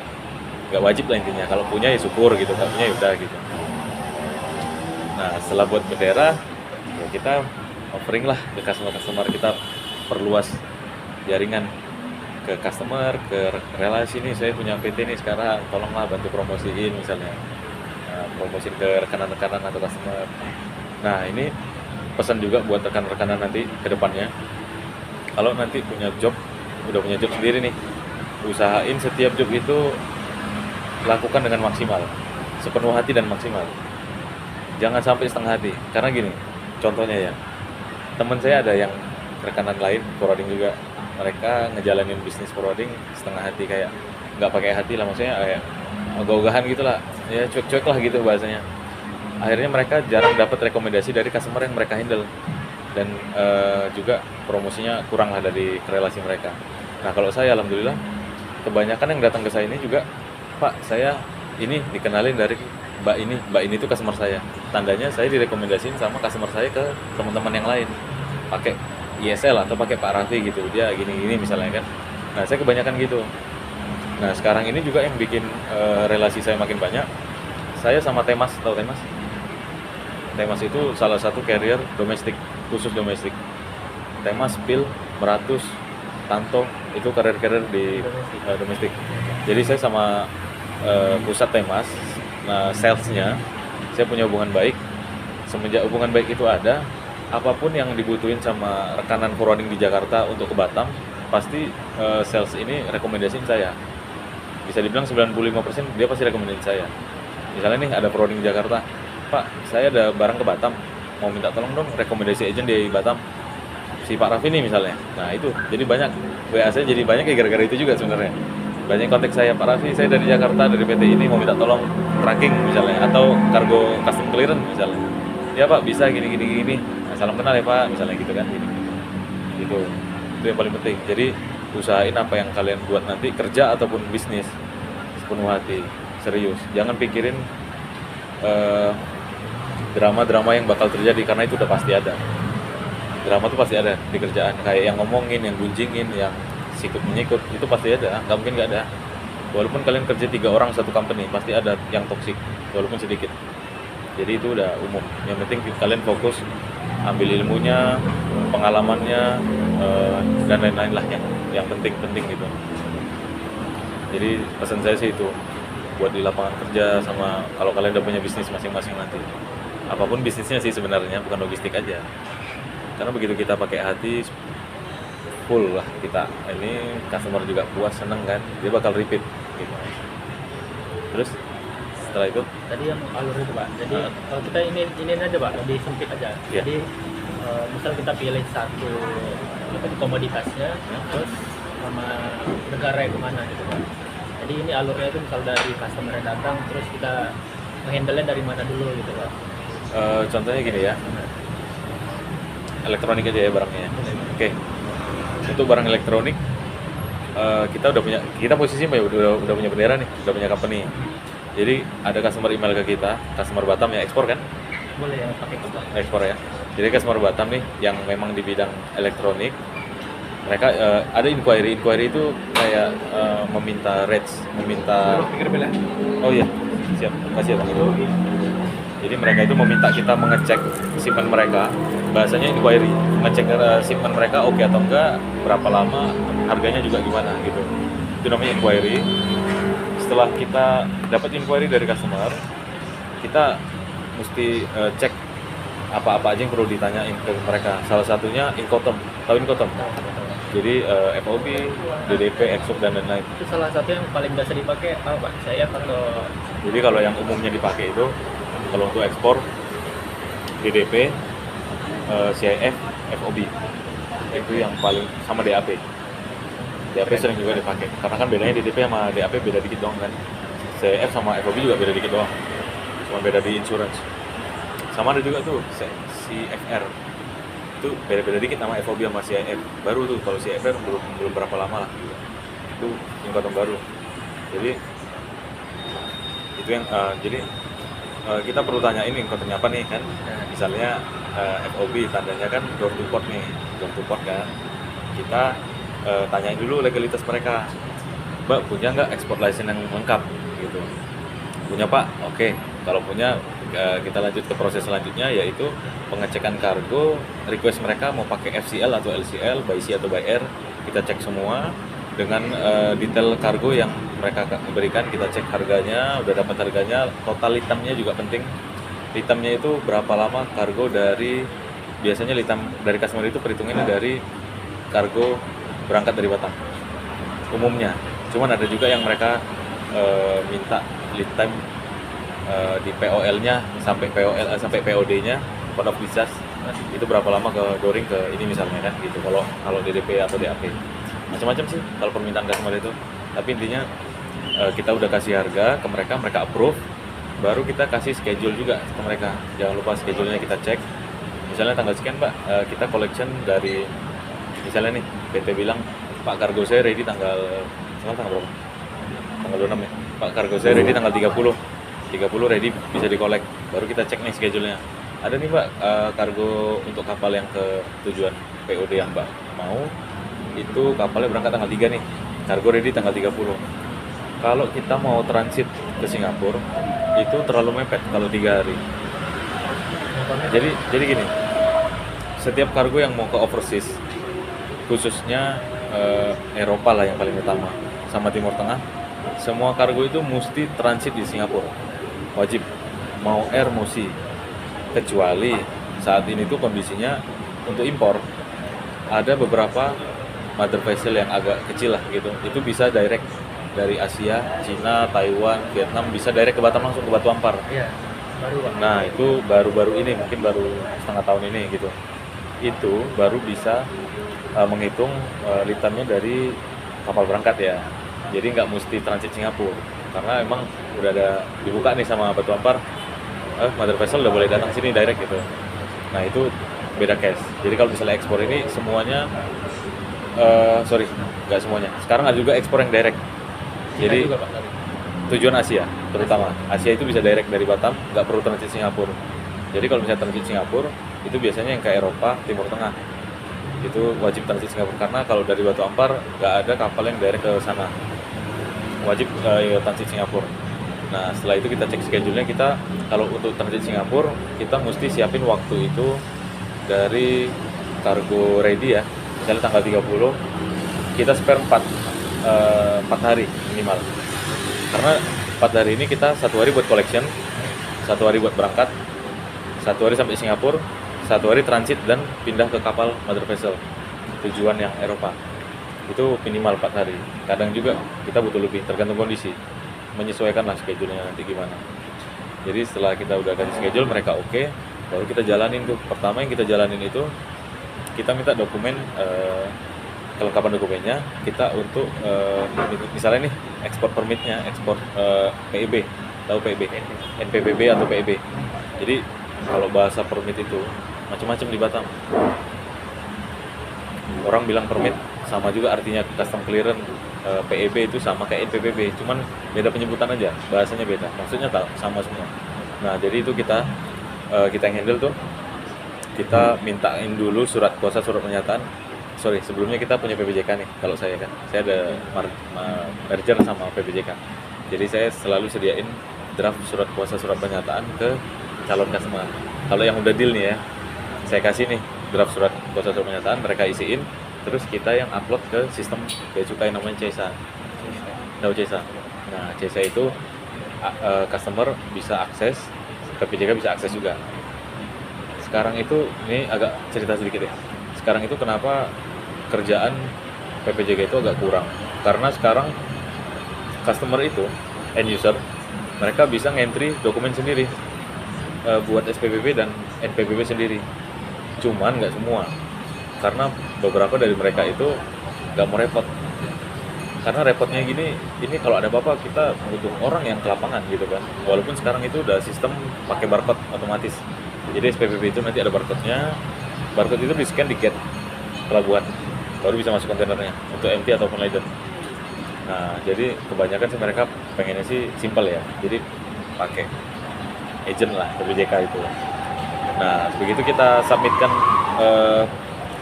Nggak wajib lah intinya. Kalau punya ya syukur gitu, nggak punya ya udah gitu. Nah, setelah buat bendera, ya kita offering lah ke customer, kita perluas jaringan ke customer, ke relasi nih, saya punya PT nih sekarang, tolonglah bantu promosiin misalnya, promosiin ke rekan-rekanan atau customer. Nah, ini pesan juga buat rekan-rekanan nanti ke depannya, kalau nanti udah punya job sendiri nih, usahain setiap job itu lakukan dengan maksimal, sepenuh hati dan maksimal. Jangan sampai setengah hati, karena gini, contohnya ya, teman saya ada yang rekanan lain forwarding juga, mereka ngejalanin bisnis forwarding setengah hati, kayak nggak pakai hati lah, maksudnya kayak ogah-ogahan gitu lah, ya cuek-cuek lah gitu bahasanya. Akhirnya mereka jarang dapat rekomendasi dari customer yang mereka handle, dan juga promosinya kurang lah dari relasi mereka. Nah, kalau saya alhamdulillah kebanyakan yang datang ke saya ini juga, Pak, saya ini dikenalin dari Mbak ini tuh customer saya. Tandanya saya direkomendasiin sama customer saya ke teman-teman yang lain, pakai ISL atau pakai Pak Raffi gitu, dia gini-gini misalnya kan. Nah, saya kebanyakan gitu. Nah, sekarang ini juga yang bikin relasi saya makin banyak, saya sama Temas, tahu Temas? Temas itu salah satu carrier domestik, khusus domestik. Temas, Pil, Meratus, Tanto, itu carrier di domestik. Jadi saya sama pusat Temas, nah salesnya, saya punya hubungan baik. Semenjak hubungan baik itu ada, apapun yang dibutuhin sama rekanan forwarding di Jakarta untuk ke Batam, pasti sales ini rekomendasiin saya. Bisa dibilang 95% dia pasti rekomendasiin saya. Misalnya nih ada forwarding di Jakarta, Pak, saya ada barang ke Batam, mau minta tolong dong rekomendasi agent di Batam, si Pak Raffi nih misalnya. Nah itu, jadi banyak, WA saya jadi banyak ya gara-gara itu juga sebenarnya. Banyak kontak saya, Pak Raffi, saya dari Jakarta, dari PT ini mau minta tolong tracking misalnya, atau cargo custom clearance misalnya. Ya Pak, bisa gini. Nah, salam kenal ya Pak, misalnya gitu kan. Itu yang paling penting. Jadi usahain apa yang kalian buat nanti, kerja ataupun bisnis, sepenuh hati, serius. Jangan pikirin drama-drama yang bakal terjadi, karena itu udah pasti ada. Drama tuh pasti ada di kerjaan, kayak yang ngomongin, yang gunjingin, yang sikut menyikut, itu pasti ada, nggak mungkin nggak ada. Walaupun kalian kerja 3 orang satu company, pasti ada yang toksik, walaupun sedikit. Jadi itu udah umum. Yang penting kalian fokus, ambil ilmunya, pengalamannya, dan lain-lain lah yang penting gitu. Jadi pesan saya sih itu, buat di lapangan kerja, sama kalau kalian udah punya bisnis masing-masing nanti, apapun bisnisnya sih sebenarnya, bukan logistik aja. Karena begitu kita pakai hati full lah, kita ini customer juga puas, seneng kan, dia bakal repeat gitu. Terus setelah itu tadi yang alur itu Pak, jadi kalau kita ini aja Pak, lebih sempit aja. Yeah. Jadi misal kita pilih satu komoditasnya, terus sama negara yang kemana gitu Pak. Jadi ini alurnya itu misal dari customer yang datang, terus kita menghandle-nya dari mana dulu gitu Pak. Contohnya gini ya, elektronik aja ya barangnya. Oke. Untuk barang elektronik, kita posisinya udah punya bendera nih, udah punya company. Jadi ada customer email ke kita, customer Batam ya, ekspor kan? Boleh ya pakai apa? Ekspor ya. Jadi customer Batam nih yang memang di bidang elektronik, mereka ada inquiry itu kayak meminta rates, oh iya, siap, kasih ya Bang. Jadi mereka itu meminta kita mengecek shipment mereka, bahasanya inquiry, ngecek shipment mereka oke atau enggak, berapa lama, harganya juga gimana gitu. Itu namanya inquiry. Setelah kita dapat inquiry dari customer, kita mesti cek apa-apa aja yang perlu ditanyain ke mereka. Salah satunya Incoterm, tahu Incoterm? Jadi FOB, DDP, EXOP dan lain-lain. Itu salah satu yang paling biasa dipakai apa Pak? Saya atau Jadi kalau yang umumnya dipakai itu kalau untuk ekspor DDP, CIF, FOB itu yang paling sama DAP. DAP sering juga dipakai karena kan bedanya DDP sama DAP beda dikit doang kan. CIF sama FOB juga beda dikit doang, cuma beda di insurance. Sama ada juga tuh CFR, itu beda-beda dikit nama FOB sama CIF. Baru tuh kalau CFR belum berapa lama lah gitu. Itu Incoterm baru. Jadi itu yang kita perlu tanyain Incotermnya apa nih kan. Misalnya FOB tandanya kan door to port nih, door to port kan. Kita tanyain dulu legalitas mereka. Mbak punya nggak export license yang lengkap gitu? Punya Pak, oke. Kalau punya kita lanjut ke proses selanjutnya, yaitu pengecekan kargo. Request mereka mau pakai FCL atau LCL, by sea atau by air, kita cek semua dengan detail kargo yang mereka berikan. Kita cek harganya, udah dapat harganya, total litamnya juga penting. Litamnya itu berapa lama kargo dari, biasanya litam dari customer itu perhitungannya dari kargo berangkat dari Batam umumnya. Cuman ada juga yang mereka minta lead time di POL-nya sampai POD-nya, point of discharge, itu berapa lama ke dooring ke ini misalnya kan gitu. Kalau DDP atau DAP macam-macam sih kalau permintaan customer itu. Tapi intinya kita udah kasih harga ke mereka, mereka approve, baru kita kasih schedule juga ke mereka. Jangan lupa schedule-nya kita cek. Misalnya tanggal sekian Pak, kita collection dari, misalnya nih PT bilang Pak kargo saya ready tanggal berapa? Tanggal 26 ya. Pak kargo saya ready tanggal 30 ready bisa di-collect. Baru kita cek nih schedule-nya. Ada nih Mbak kargo untuk kapal yang ke tujuan POD yang Mbak mau, itu kapalnya berangkat tanggal 3 nih. Kargo ready tanggal 30. Kalau kita mau transit ke Singapura itu terlalu mepet kalau 3 hari. Jadi gini, setiap kargo yang mau ke overseas, khususnya Eropa lah yang paling utama, sama Timur Tengah, semua kargo itu mesti transit di Singapura, wajib, mau air mau sea. Kecuali saat ini tuh kondisinya untuk impor ada beberapa mother vessel yang agak kecil lah gitu, itu bisa direct dari Asia, Cina, Taiwan, Vietnam, bisa direct ke Batam, langsung ke Batu Ampar. Iya, baru Pak. Nah itu baru-baru ini, mungkin baru setengah tahun ini gitu, itu baru bisa menghitung litamnya dari kapal berangkat ya. Jadi nggak mesti transit Singapura, karena emang udah ada dibuka nih sama Batu Ampar, mother vessel udah boleh datang sini direct gitu. Nah itu beda case. Jadi kalau misalnya ekspor ini semuanya, nggak semuanya. Sekarang ada juga ekspor yang direct. Cina Jadi juga Pak tadi. tujuan Asia, terutama Asia itu bisa direct dari Batam, nggak perlu transit Singapura. Jadi kalau misalnya transit Singapura, itu biasanya yang ke Eropa, Timur Tengah, itu wajib transit Singapura, karena kalau dari Batu Ampar nggak ada kapal yang direct ke sana, wajib transit Singapura. Nah setelah itu kita cek schedule-nya. Kita kalau untuk transit Singapura, kita mesti siapin waktu itu dari kargo ready ya, misalnya tanggal 30, kita spare 4 hari minimal, karena 4 hari ini kita 1 hari buat collection, 1 hari buat berangkat, 1 hari sampai Singapura, 1 hari transit dan pindah ke kapal mother vessel tujuan yang Eropa. Itu minimal 4 hari. Kadang juga kita butuh lebih, tergantung kondisi, menyesuaikan lah schedule-nya nanti gimana. Jadi setelah kita udah kasih schedule, mereka oke, baru kita jalanin tuh. Pertama yang kita jalanin itu, kita minta dokumen, kelengkapan dokumennya kita untuk misalnya nih ekspor permitnya, ekspor PEB, tahu PEB, NPBB atau PEB. Jadi kalau bahasa permit itu macam-macam di Batam. Orang bilang permit sama juga artinya custom clearance. PEB itu sama kayak NPBB, cuman beda penyebutan aja, bahasanya beda, maksudnya sama semua. Nah jadi itu kita yang handle tuh, kita mintain dulu surat kuasa, surat pernyataan. Sebelumnya kita punya PBJK nih. Kalau saya ada merger sama PBJK, jadi saya selalu sediain draft surat kuasa, surat pernyataan ke calon customer. Kalau yang udah deal nih ya, saya kasih nih draft surat kuasa, surat pernyataan, mereka isiin, terus kita yang upload ke sistem bea cukai namanya CESA. CESA. Nah, CESA itu customer bisa akses, PBJK bisa akses juga. sekarang itu ini agak cerita sedikit ya. Sekarang itu kenapa kerjaan PPJK itu agak kurang? Karena sekarang customer itu end user mereka bisa ngentri dokumen sendiri buat SPPB dan NPWP sendiri. Cuman nggak semua, karena beberapa dari mereka itu nggak mau repot. Karena repotnya gini, ini kalau ada apa-apa kita butuh orang yang ke lapangan gitu kan. Walaupun sekarang itu udah sistem pakai barcode otomatis. Jadi SPPB itu nanti ada barcode-nya. Barcode itu di-scan di gate pelabuhan, baru bisa masuk kontainernya untuk empty ataupun laden. Nah, jadi kebanyakan sih mereka pengennya sih simple ya. Jadi pakai agent lah PPJK itu. Nah, begitu kita submitkan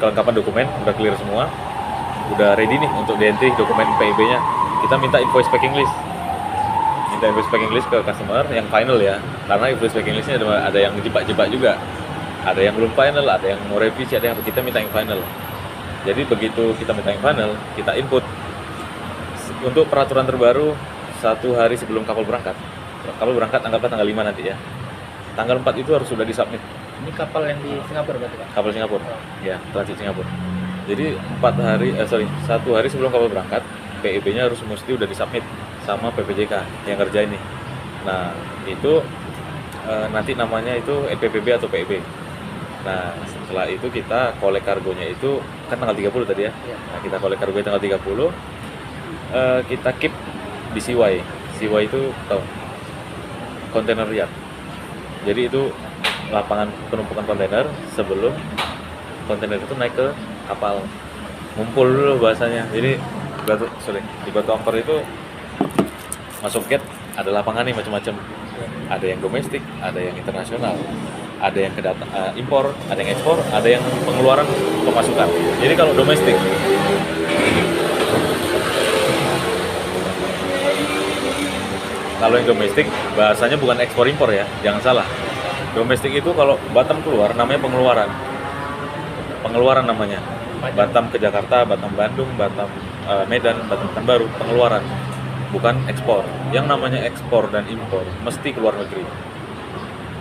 kelengkapan dokumen, udah clear semua, udah ready nih untuk di-entry dokumen PIB-nya. Kita minta invoice packing list. Minta invoice packing list ke customer yang final ya. Karena invoice packing list-nya ada yang jebak-jebak juga. Ada yang belum final, ada yang mau revisi, ada yang kita minta yang final. Jadi begitu kita minta yang final, kita input. Untuk peraturan terbaru 1 hari sebelum kapal berangkat. Kapal berangkat anggaplah tanggal 5 nanti ya. Tanggal 4 itu harus sudah disubmit. Ini kapal yang di Singapura berarti Pak? Kapal Singapura, ya transit Singapura. Jadi 1 hari sebelum kapal berangkat, PIB-nya harus mesti udah disubmit sama PPJK yang kerja ini. Nah itu nanti namanya itu NPPB atau PIB. Nah setelah itu kita kolek kargonya itu kan tanggal 30 tadi ya. Nah kita kolek kargonya tanggal 30, kita keep di CY. CY itu tahu? Container yard. Jadi itu lapangan penumpukan kontainer sebelum kontainer itu naik ke kapal. Ngumpul dulu bahasanya. Jadi di Batu Ampar itu masuk gate ada lapangan nih macam-macam. Ada yang domestik, ada yang internasional, ada yang impor, ada yang ekspor, ada yang pengeluaran pemasukan. Jadi kalau domestik yang domestik bahasanya bukan ekspor impor ya, jangan salah. Domestik itu kalau Batam keluar namanya pengeluaran namanya. Batam ke Jakarta, Batam Bandung, Batam Medan, Batam Pekanbaru, pengeluaran, bukan ekspor. Yang namanya ekspor dan impor mesti keluar negeri.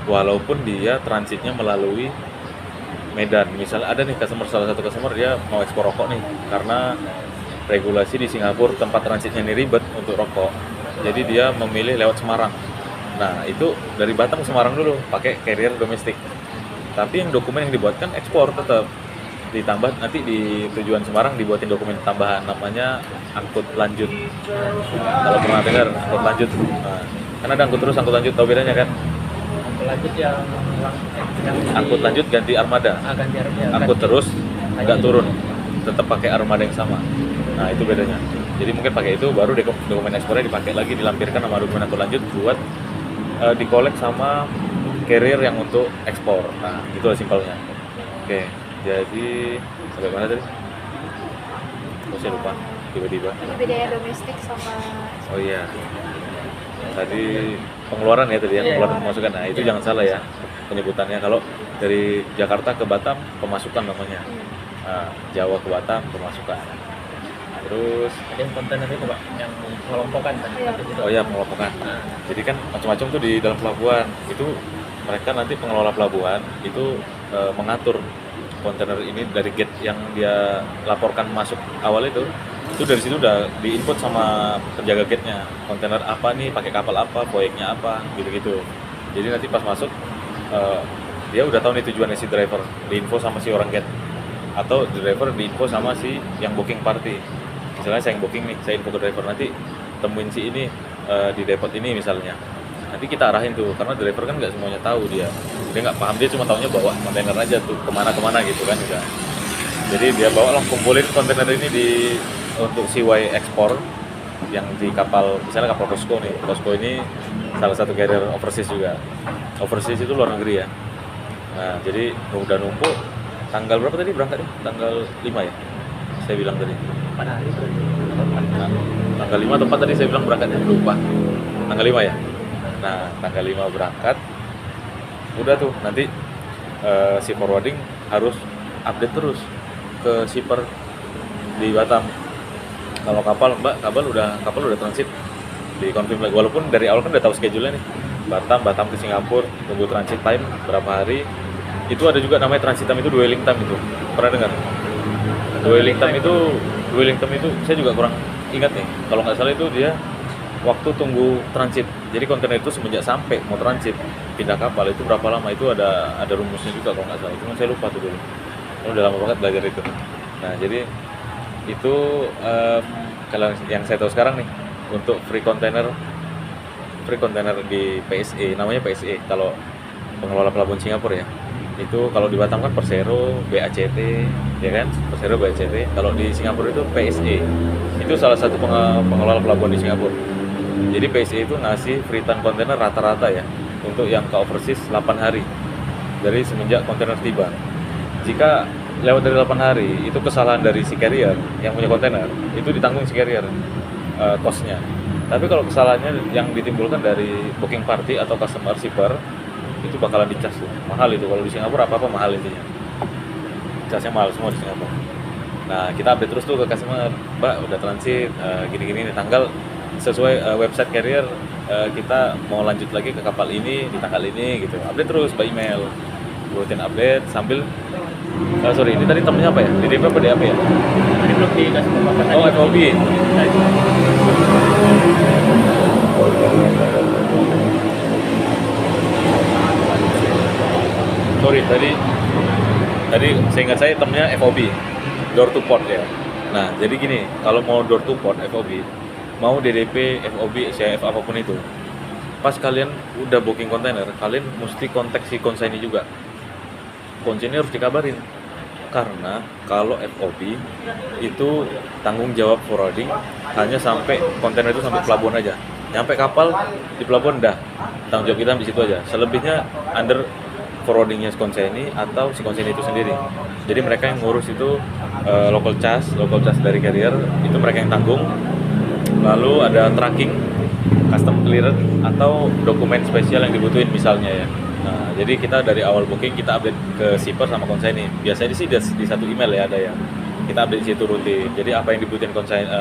Walaupun dia transitnya melalui Medan. Misalnya ada nih salah satu customer dia mau ekspor rokok nih, karena regulasi di Singapura tempat transitnya ini ribet untuk rokok. Jadi dia memilih lewat Semarang. Nah itu dari Batam ke Semarang dulu pakai carrier domestik. Tapi yang dokumen yang dibuatkan ekspor tetap. Ditambah nanti di tujuan Semarang dibuatin dokumen tambahan namanya angkut lanjut. Kalau pernah dengar angkut lanjut, nah, kan ada angkut terus, angkut lanjut, tahu bedanya kan? Angkut lanjut yang Angkut lanjut ganti armada. Ganti armada. Angkut terus nggak turun, tetap pakai armada yang sama. Nah itu bedanya. Jadi mungkin pakai itu baru dokumen ekspornya dipakai lagi, dilampirkan sama dokumen angkut lanjut buat dikolek sama carrier yang untuk ekspor. Nah itu simpelnya. Oke. Jadi sampai mana tadi? Saya lupa tiba-tiba. Ini bedanya domestik sama Oh iya. Tadi pengeluaran ya tadi ya, pengeluaran pemasukan. Nah itu jangan salah ya penyebutannya. Kalau dari Jakarta ke Batam pemasukan namanya. Nah, Jawa ke Batam pemasukan. Terus ada yang kontainer itu Pak, yang mengelompokan kan? oh ya pengelompokan. Jadi kan macam-macam tuh di dalam pelabuhan. Itu mereka nanti pengelola pelabuhan itu mengatur kontainer ini dari gate yang dia laporkan masuk awal itu dari situ udah diinput sama penjaga gate-nya, kontainer apa nih, pakai kapal apa, proyeknya apa, gitu-gitu. Jadi nanti pas masuk dia udah tahu nih tujuannya si driver, diinfo sama si orang gate, atau driver diinfo sama si yang booking party. Misalnya saya yang booking nih, saya info ke driver, nanti temuin si ini di depot ini misalnya. Nanti kita arahin tuh, karena driver kan nggak semuanya tahu, dia nggak paham, dia cuma taunya bawa kontainer aja tuh kemana gitu kan udah. Jadi dia bawa lah, kumpulin kontainer ini untuk CY ekspor yang di kapal, misalnya kapal COSCO nih. COSCO ini salah satu carrier overseas juga. Overseas itu luar negeri ya. Nah jadi udah numpuk. Tanggal berapa tadi berangkatnya? Tanggal 5 ya? Saya bilang tadi. Pada hari berarti. Nah, tanggal 5 atau 4 tadi saya bilang berangkatnya, lupa. Tanggal 5 ya? Nah, tanggal 5 berangkat, udah tuh nanti si forwarding harus update terus ke shipper di Batam. Kalau kapal udah transit, dikonfirm lagi. Walaupun dari awal kan udah tahu schedule-nya nih. Batam ke Singapura, tunggu transit time berapa hari, itu ada juga namanya transit time, itu dwelling time itu. Pernah dengar? Dwelling time itu saya juga kurang ingat nih. Kalau nggak salah itu dia waktu tunggu transit. Jadi kontainer itu semenjak sampai mau transit pindah kapal itu berapa lama, itu ada rumusnya juga kalau nggak salah. Cuma saya lupa tuh dulu. Udah lama banget belajar itu. Nah, jadi itu kalau yang saya tahu sekarang nih untuk free container di PSE, namanya PSE kalau pengelola pelabuhan Singapura ya. Itu kalau di Batam kan Persero, BACT, ya kan? Persero, BACT. Kalau di Singapura itu PSE. Itu salah satu pengelola pelabuhan di Singapura. Jadi PSE itu ngasih free time kontainer rata-rata ya untuk yang ke overseas 8 hari dari semenjak kontainer tiba. Jika lewat dari 8 hari itu kesalahan dari si carrier yang punya kontainer, itu ditanggung si carrier cost-nya. Tapi kalau kesalahannya yang ditimbulkan dari booking party atau customer shipper, itu bakalan dicas tuh. Mahal itu kalau di Singapura, apa-apa mahal intinya. Casnya mahal semua di Singapura. Nah, kita update terus tuh ke customer, Mbak udah transit gini-gini nih, tanggal sesuai website carrier, kita mau lanjut lagi ke kapal ini di tanggal ini gitu. Update terus by email, rutin update sambil ini tadi termnya apa ya? DDP apa DAP ya? Ini belum dikasih pemaparan. Oh, FOB. Sorry, tadi seingat saya termnya FOB, door to port ya. Nah, jadi gini, kalau mau door to port FOB, mau DDP, FOB, CIF apapun itu, pas kalian udah booking kontainer, kalian mesti kontak si konsignee juga. Konsignee harus dikabarin, karena kalau FOB itu tanggung jawab forwarding hanya sampai kontainer itu sampai pelabuhan aja. Nyampe kapal di pelabuhan dah, tanggung jawab kita di situ aja. Selebihnya under forwardingnya si konsignee atau si konsignee itu sendiri. Jadi mereka yang ngurus itu local charge dari carrier itu mereka yang tanggung. Lalu ada tracking, custom clearance atau dokumen spesial yang dibutuhin misalnya ya. Nah, jadi kita dari awal booking kita update ke shipper sama konsignee. Biasanya sih di satu email ya ada ya. Kita update di situ rutin. Jadi apa yang dibutuhin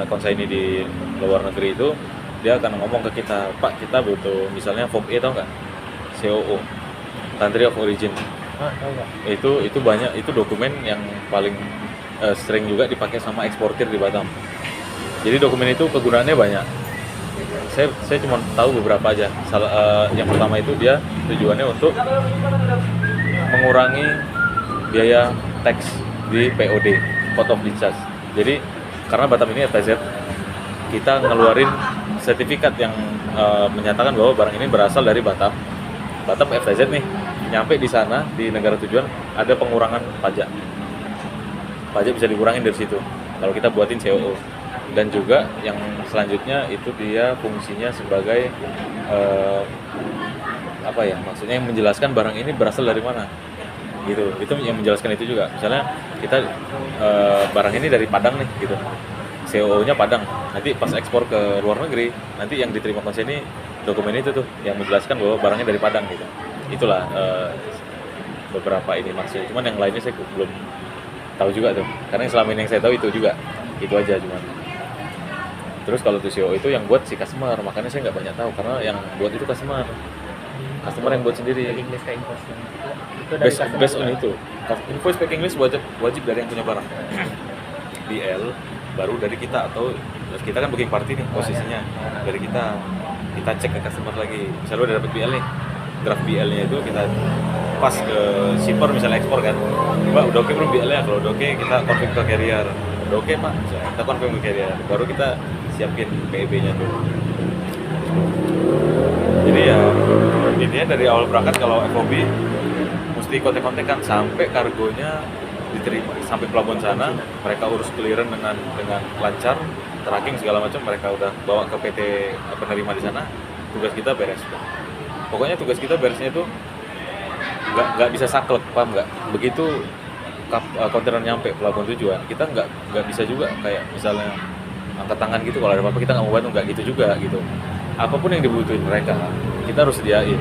konsignee di luar negeri itu dia akan ngomong ke kita, Pak kita butuh misalnya form E, tau nggak? COO, Country of Origin. Tahu nggak? Itu banyak, itu dokumen yang paling sering juga dipakai sama eksportir di Batam. Jadi dokumen itu kegunaannya banyak. Saya cuma tahu beberapa aja. Yang pertama itu dia tujuannya untuk mengurangi biaya tax di POD, Port of Discharge. Jadi karena Batam ini FTZ, kita ngeluarin sertifikat yang menyatakan bahwa barang ini berasal dari Batam FTZ nih. Nyampe di sana di negara tujuan ada pengurangan pajak bisa dikurangin dari situ kalau kita buatin COO. Dan juga yang selanjutnya itu dia fungsinya sebagai maksudnya yang menjelaskan barang ini berasal dari mana gitu. Itu yang menjelaskan itu juga, misalnya kita barang ini dari Padang nih gitu, COO-nya Padang, nanti pas ekspor ke luar negeri nanti yang diterima konsignee dokumen itu tuh yang menjelaskan bahwa barangnya dari Padang gitu. Itulah beberapa ini maksudnya. Cuman yang lainnya saya belum tahu juga tuh, karena yang selama ini yang saya tahu itu juga itu aja cuman. Terus kalau tuh CO itu yang buat si customer, makanya saya nggak banyak tahu karena yang buat itu customer yang buat sendiri. Packing list ke invoice. Itu dari Based on itu. Invoice packing list wajib dari yang punya barang. BL baru dari kita, atau kita kan booking party nih posisinya dari kita cek ke customer lagi. Misalnya udah dapat BL nih, draft BL-nya itu kita pas ke shipper misalnya ekspor kan, Mbak udah oke belum BL-nya? Kalau udah oke kita confirm ke carrier, udah oke Pak, kita confirm ke carrier, baru kita siapin PEB-nya dulu. Jadi ya intinya dari awal berangkat kalau FOB mesti kontek-kontekan sampai kargonya diterima, sampai pelabuhan sana mereka urus clearance dengan lancar, tracking segala macam mereka udah bawa ke PT penerima di sana, tugas kita beres. Pokoknya tugas kita beresnya itu nggak bisa saklek, paham nggak? Begitu kontainer nyampe pelabuhan tujuan, kita nggak bisa juga kayak misalnya angkat tangan gitu, kalau ada apa-apa kita nggak mau bantu, nggak gitu juga gitu. Apapun yang dibutuhin mereka kita harus sediain.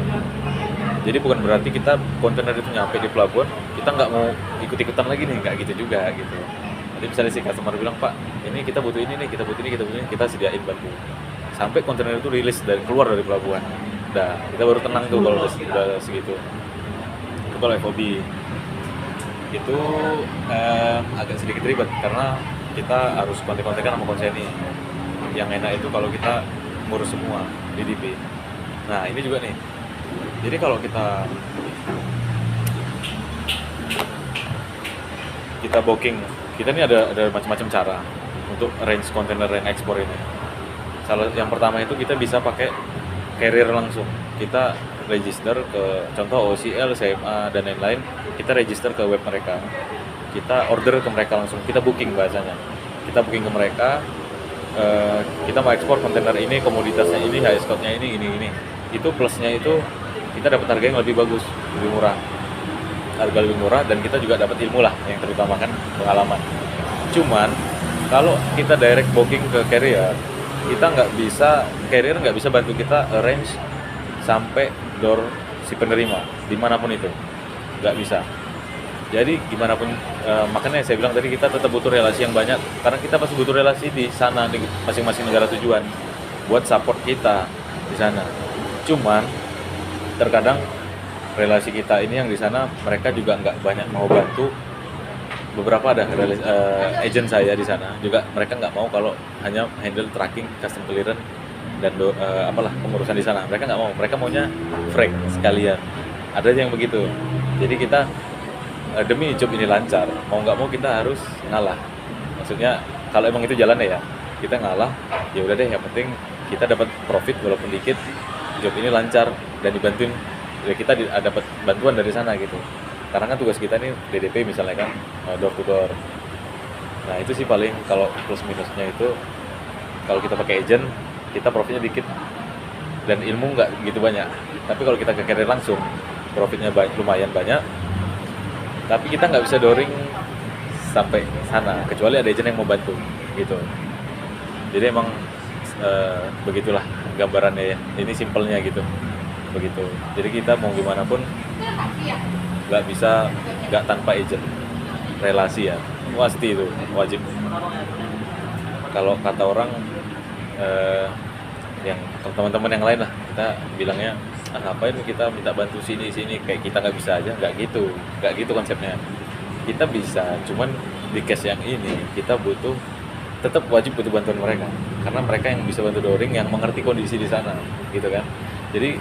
Jadi bukan berarti kita kontainer itu nyampe di pelabuhan kita nggak mau ikut-ikutan lagi nih, nggak gitu juga gitu. Jadi misalnya si customer bilang, Pak ini kita butuh ini nih, kita butuh ini, kita sediain bantu sampai kontainer itu rilis keluar dari pelabuhan. Kita baru tenang tuh kalau udah segitu. Itu kalau FOB. Itu agak sedikit ribet karena kita harus kontek-kontekan sama konseni. Yang enak itu kalau kita ngurus semua DDP. Nah ini juga nih, jadi kalau kita booking, kita ini ada macam-macam cara untuk range kontainer dan ekspor ini. Yang pertama itu kita bisa pakai carrier langsung. Kita register ke contoh OCL, CMA dan lain-lain, kita register ke web mereka. Kita order ke mereka langsung, kita booking bahasanya. Kita booking ke mereka, kita mau ekspor kontainer ini, komoditasnya ini, highest cost-nya ini. Itu plusnya itu kita dapat harga yang lebih bagus, lebih murah. Harga lebih murah dan kita juga dapat ilmu lah, yang terutama kan pengalaman. Cuman kalau kita direct booking ke carrier, carrier nggak bisa bantu kita arrange sampai door si penerima dimanapun itu, nggak bisa. Jadi gimana pun, makanya saya bilang tadi kita tetap butuh relasi yang banyak, karena kita pasti butuh relasi di sana, di masing-masing negara tujuan buat support kita di sana. Cuman terkadang relasi kita ini yang di sana mereka juga nggak banyak mau bantu. Beberapa ada agent saya di sana juga, mereka nggak mau kalau hanya handle tracking, custom clearance dan pengurusan di sana. Mereka nggak mau, mereka maunya freight sekalian. Ada yang begitu. Jadi kita demi job ini lancar, mau nggak mau kita harus ngalah. Maksudnya kalau emang itu jalannya ya, kita ngalah. Ya udah deh, yang penting kita dapat profit walaupun dikit, job ini lancar dan dibantuin. Ya kita dapat bantuan dari sana gitu. Karena kan tugas kita nih DDP misalnya kan, door to door. Nah itu sih paling kalau plus minusnya itu, kalau kita pakai agent kita profitnya dikit dan ilmu nggak gitu banyak. Tapi kalau kita ke carrier langsung, profitnya lumayan banyak. Tapi kita nggak bisa dooring sampai sana kecuali ada agent yang mau bantu gitu. Jadi emang begitulah gambarannya ya. Ini simpelnya gitu. Begitu. Jadi kita mau gimana pun nggak tanpa agent, relasi ya pasti itu wajib. Kalau kata orang yang teman-teman yang lain lah, kita bilangnya ngapain kita minta bantu sini kayak kita nggak bisa aja. Nggak gitu konsepnya. Kita bisa, cuman di case yang ini kita tetap wajib butuh bantuan mereka, karena mereka yang bisa bantu dooring, yang mengerti kondisi di sana gitu kan. Jadi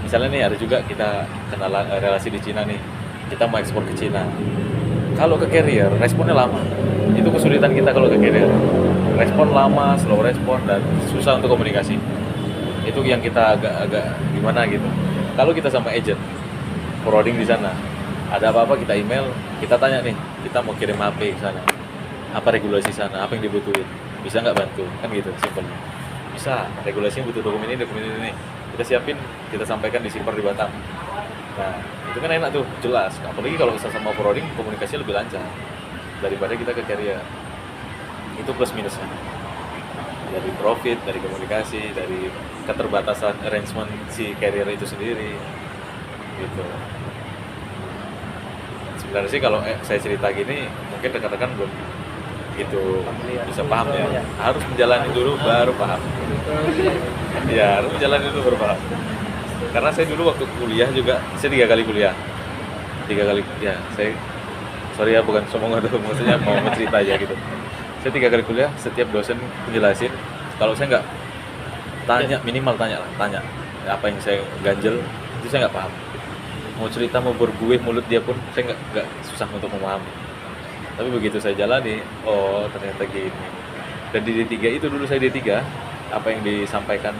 misalnya nih ada juga kita kenal relasi di Cina nih, kita mau ekspor ke Cina. Kalau ke carrier responnya lama, itu kesulitan kita kalau ke carrier. Respon lama, slow respon dan susah untuk komunikasi. Itu yang kita agak gimana gitu. Kalau kita sama agent forwarding di sana, ada apa-apa kita email, kita tanya nih, kita mau kirim HP ke sana, apa regulasi sana, apa yang dibutuhin, bisa nggak bantu, kan gitu simpelnya. Bisa, regulasinya butuh dokumen ini, kita siapin, kita sampaikan, disimpan di Batam. Nah itu kan enak tuh, jelas. Apalagi kalau sama forwarding komunikasinya lebih lancar daripada kita ke carrier. Itu plus minusnya, dari profit, dari komunikasi, dari keterbatasan arrangement si carrier itu sendiri gitu. Sebenarnya sih kalau saya cerita gini mungkin rekan-rekan belum gitu bisa paham ya. Harus menjalani dulu baru paham. Ya harus menjalani dulu baru paham. Karena saya dulu waktu kuliah juga, saya 3 kali kuliah. Ya saya sorry ya, bukan sombong atau maksudnya mau cerita aja gitu. Saya 3 kali kuliah, setiap dosen menjelasin, kalau saya nggak minimal tanya apa yang saya ganjel itu saya nggak paham. Mau cerita, mau berbuih mulut dia pun saya nggak susah untuk memahami. Tapi begitu saya jalani, oh ternyata gini. Dan di D3 itu dulu saya D3, apa yang disampaikan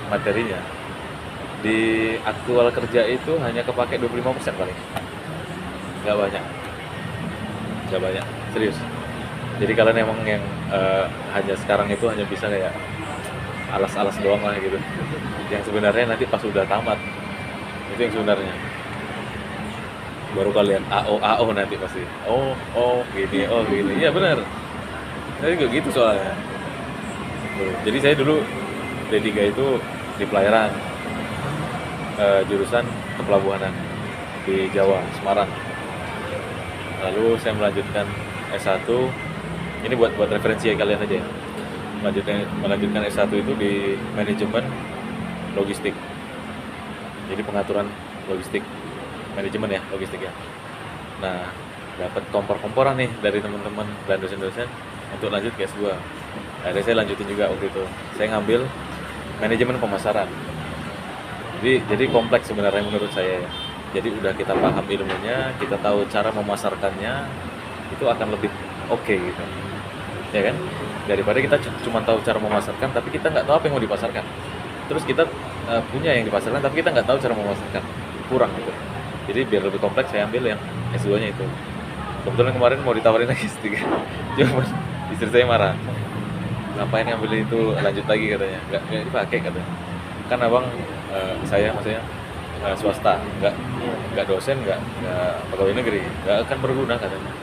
materinya di aktual kerja itu hanya kepake 25% paling. Nggak banyak, serius. Jadi kalian emang yang hanya sekarang itu hanya bisa kayak alas-alas doang lah gitu. Yang sebenarnya nanti pas udah tamat, itu yang sebenarnya. Baru kalian AO nanti pasti. Gini. Iya benar. Jadi gak gitu soalnya. Jadi saya dulu D3 itu di pelayaran, jurusan kepelabuhanan di Jawa, Semarang. Lalu saya melanjutkan S1. Ini buat referensi ya kalian aja ya. Melanjutkan S1 itu di manajemen logistik. Jadi pengaturan logistik, manajemen ya, logistik ya. Nah, dapat kompor-komporan nih dari teman-teman dan dosen-dosen untuk lanjut ke S2. Akhirnya saya lanjutin juga waktu itu. Saya ngambil manajemen pemasaran. Jadi kompleks sebenarnya menurut saya ya. Jadi udah kita paham ilmunya, kita tahu cara memasarkannya, itu akan lebih oke gitu. Ya kan? Daripada kita cuma tahu cara memasarkan, tapi kita nggak tahu apa yang mau dipasarkan. Terus kita punya yang dipasarkan, tapi kita nggak tahu cara memasarkan. Kurang gitu. Jadi biar lebih kompleks, saya ambil yang S2-nya itu. Kebetulan kemarin mau ditawarin lagi S3. Cuma istri saya marah. Ngapain ngambil itu, lanjut lagi katanya. Nggak dipakai katanya. Kan abang saya maksudnya swasta, nggak dosen, nggak pegawai negeri, nggak akan berguna katanya.